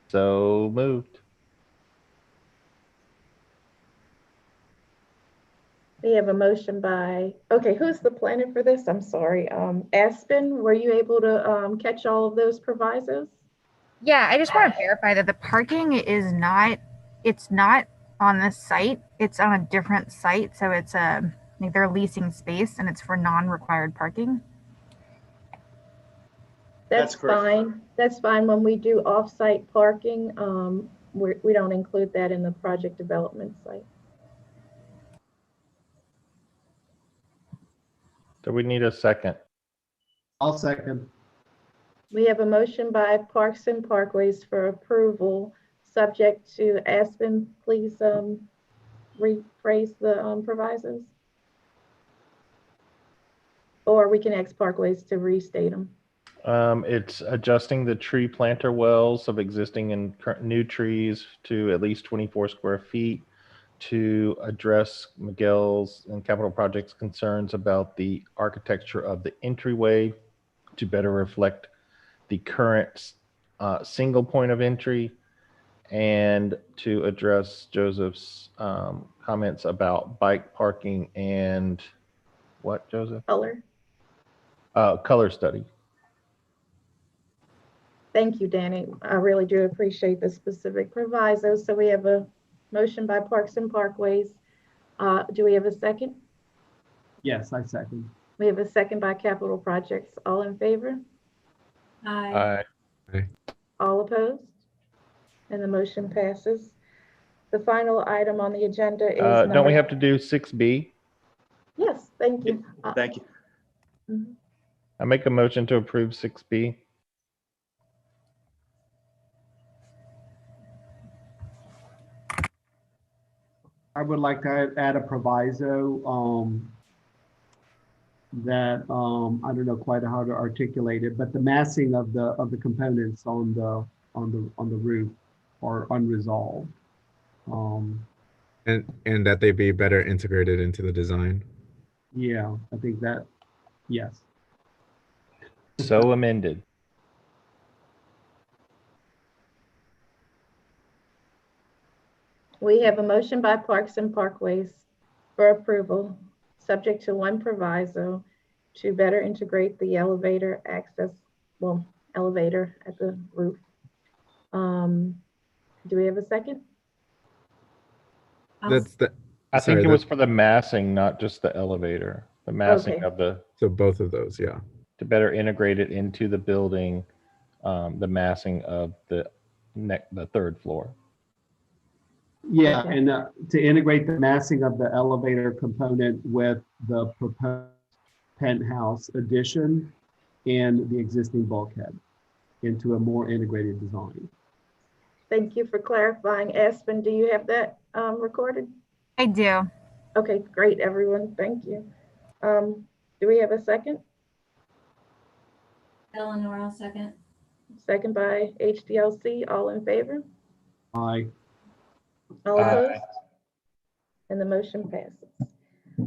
So moved. We have a motion by, okay, who's the planner for this? I'm sorry. Aspen, were you able to catch all of those provisos? Yeah, I just want to verify that the parking is not, it's not on this site. It's on a different site. So it's like they're leasing space and it's for non-required parking. That's fine. That's fine. When we do off-site parking, we don't include that in the project development site. Do we need a second? I'll second. We have a motion by Parks and Parkways for approval, subject to Aspen. Please rephrase the provisos. Or we can ask Parkways to restate them. It's adjusting the tree planter wells of existing and new trees to at least 24 square feet to address Miguel's and Capital Projects concerns about the architecture of the entryway to better reflect the current single point of entry, and to address Joseph's comments about bike parking and what, Joseph? Color. Color study. Thank you, Danny. I really do appreciate the specific provisos. So we have a motion by Parks and Parkways. Do we have a second? Yes, I second. We have a second by Capital Projects. All in favor? Aye. Aye. All opposed? And the motion passes. The final item on the agenda is don't we have to do 6B? Yes, thank you. Thank you. I make a motion to approve 6B. I would like to add a proviso that I don't know quite how to articulate it, but the massing of the components on the roof are unresolved. And that they be better integrated into the design. Yeah, I think that, yes. So amended. We have a motion by Parks and Parkways for approval, subject to one proviso, to better integrate the elevator access, elevator at the roof. Do we have a second? I think it was for the massing, not just the elevator. The massing of the. So both of those, yeah. To better integrate it into the building, the massing of the third floor. Yeah, Okay. and to integrate the massing of the elevator component with the proposed penthouse addition and the existing bulkhead into a more integrated design. Thank you for clarifying. Aspen, do you have that recorded? I do. Okay, great, everyone. Thank you. Do we have a second? Eleanor, I'll second. Second by HDLC. All in favor? Aye. All opposed? And the motion passes.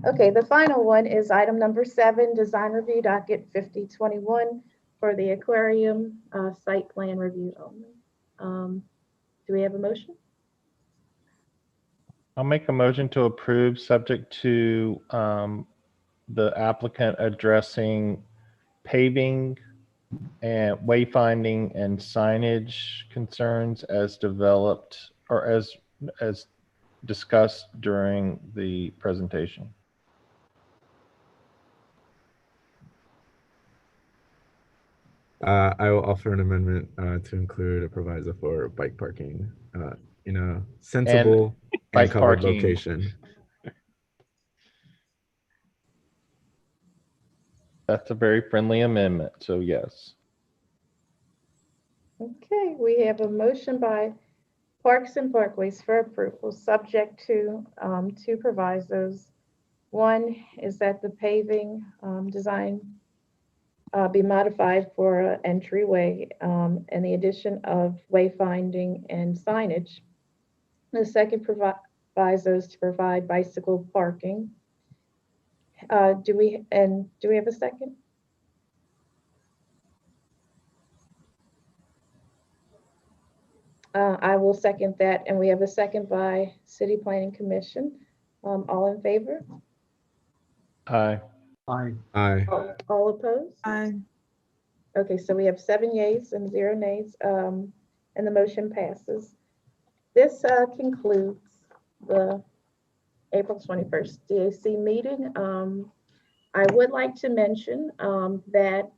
Okay, the final one is item number 7, design review docket 5021 for the aquarium site plan review only. Do we have a motion? I'll make a motion to approve subject to the applicant addressing paving and wayfinding and signage concerns as developed or as discussed during the presentation. I will offer an amendment to include a proviso for bike parking in a sensible and bike covered parking. location. That's a very friendly amendment, so yes. Okay, we have a motion by Parks and Parkways for approval, subject to 2 provisos. One is that the paving design be modified for an entryway and the addition of wayfinding and signage. The second proviso is to provide bicycle parking. Do we have a second? I will second that, and we have a second by City Planning Commission. All in favor? Aye. Aye. Aye. All opposed? Aye. Okay, so we have 7 yeas and 0 nays, and the motion passes. This concludes the April 21st DAC meeting. I would like to mention that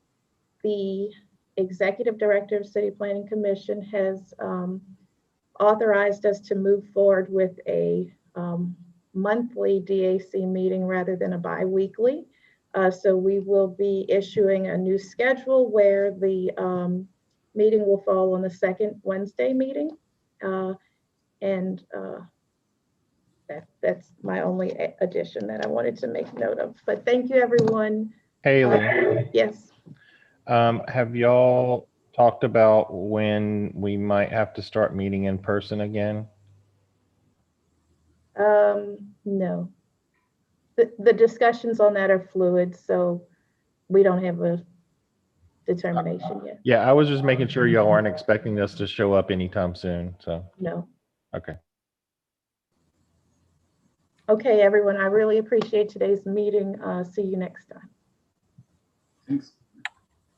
the Executive Director of City Planning Commission has authorized us to move forward with a monthly DAC meeting rather than a bi-weekly. So we will be issuing a new schedule where the meeting will fall on the second Wednesday meeting. That's my only addition that I wanted to make note of. But thank you, everyone. Haley. Yes. Have y'all talked about when we might have to start meeting in person again? No. The discussions on that are fluid, so we don't have a determination yet. Yeah, I was just making sure y'all aren't expecting us to show up anytime soon, so. No. Okay. Okay, everyone, I really appreciate today's meeting. See you next time. Thanks.